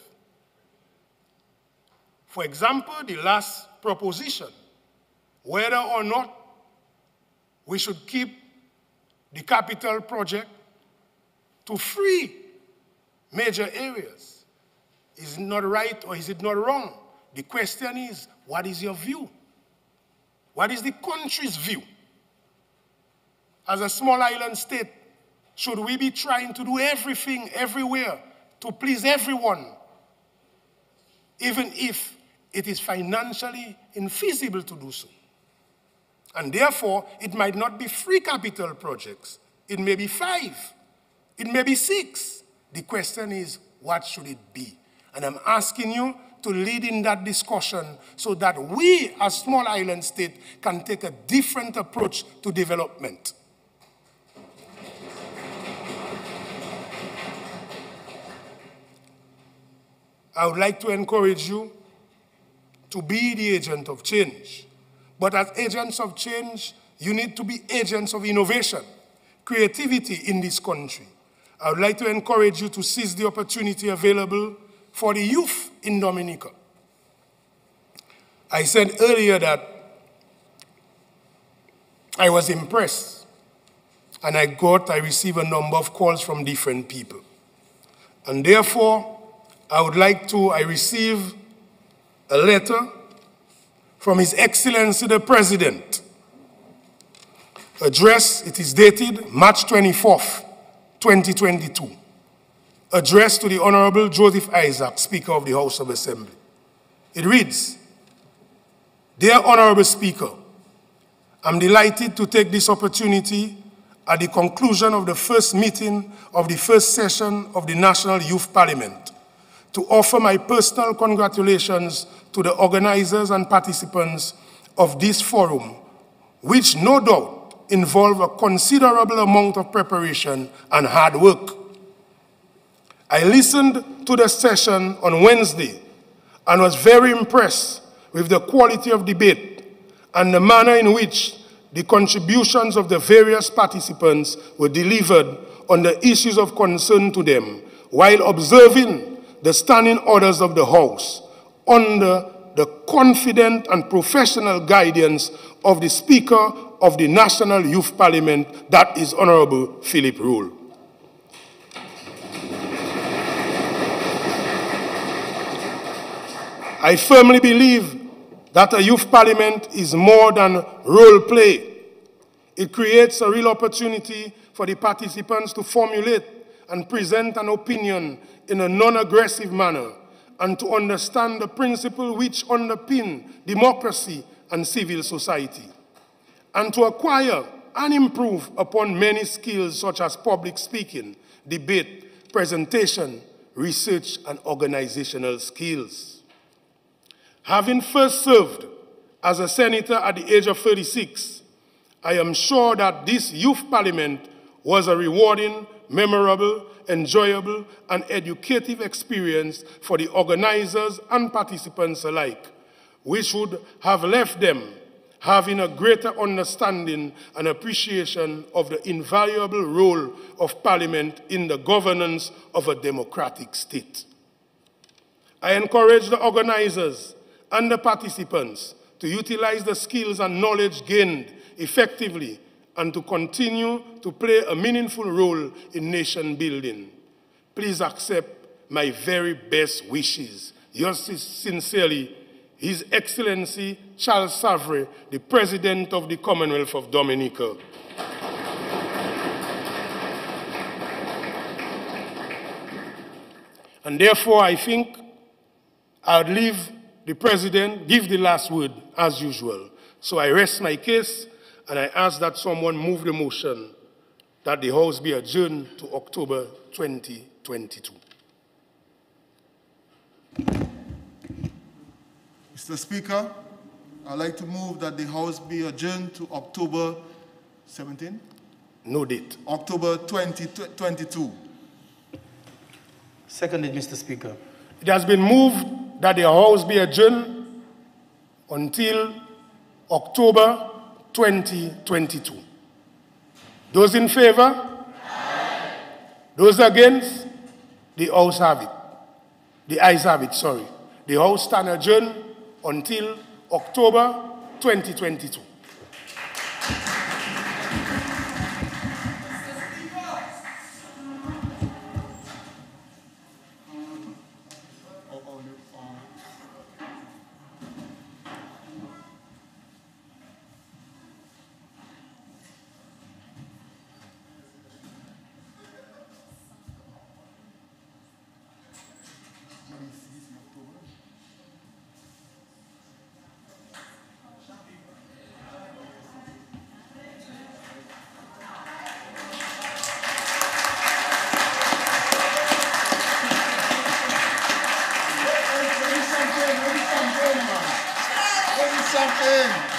For example, the last proposition, whether or not we should keep the capital project to 3 major areas. Is it not right or is it not wrong? The question is, what is your view? What is the country's view? As a small island state, should we be trying to do everything everywhere to please everyone, even if it is financially infeasible to do so? And therefore, it might not be 3 capital projects. It may be 5. It may be 6. The question is, what should it be? And I'm asking you to lead in that discussion so that we, as small island state, can take a different approach to development. I would like to encourage you to be the agent of change. But as agents of change, you need to be agents of innovation, creativity in this country. I would like to encourage you to seize the opportunity available for the youth in Dominica. I said earlier that I was impressed, and I received a number of calls from different people. And therefore, I received a letter from His Excellency the President, addressed, it is dated March 24th, 2022, addressed to the Honorable Joseph Isaac, Speaker of the House of Assembly. It reads, "Dear Honorable Speaker, I'm delighted to take this opportunity at the conclusion of the first meeting of the first session of the National Youth Parliament to offer my personal congratulations to the organizers and participants of this forum, which no doubt involve a considerable amount of preparation and hard work. I listened to the session on Wednesday and was very impressed with the quality of debate and the manner in which the contributions of the various participants were delivered on the issues of concern to them, while observing the standing orders of the House under the confident and professional guidance of the Speaker of the National Youth Parliament, that is Honorable Philip Rule. I firmly believe that a youth parliament is more than role play. It creates a real opportunity for the participants to formulate and present an opinion in a non-aggressive manner and to understand the principles which underpin democracy and civil society, and to acquire and improve upon many skills such as public speaking, debate, presentation, research, and organizational skills. Having first served as a senator at the age of 36, I am sure that this youth parliament was a rewarding, memorable, enjoyable, and educative experience for the organizers and participants alike, which would have left them having a greater understanding and appreciation of the invaluable role of Parliament in the governance of a democratic state. I encourage the organizers and the participants to utilize the skills and knowledge gained effectively and to continue to play a meaningful role in nation building. Please accept my very best wishes. Yours sincerely, His Excellency Charles Savre, the President of the Commonwealth of Dominica. And therefore, I think I would leave the President, give the last word as usual. So I rest my case and I ask that someone move the motion that the House be adjourned to October 2022. Mr. Speaker, I'd like to move that the House be adjourned to October 17? No date. October 2022. Seconded, Mr. Speaker. It has been moved that the House be adjourned until October 2022. Those in favor? Aye. Those against, the House have it. The ayes have it, sorry. The House stand adjourned until October 2022. Something.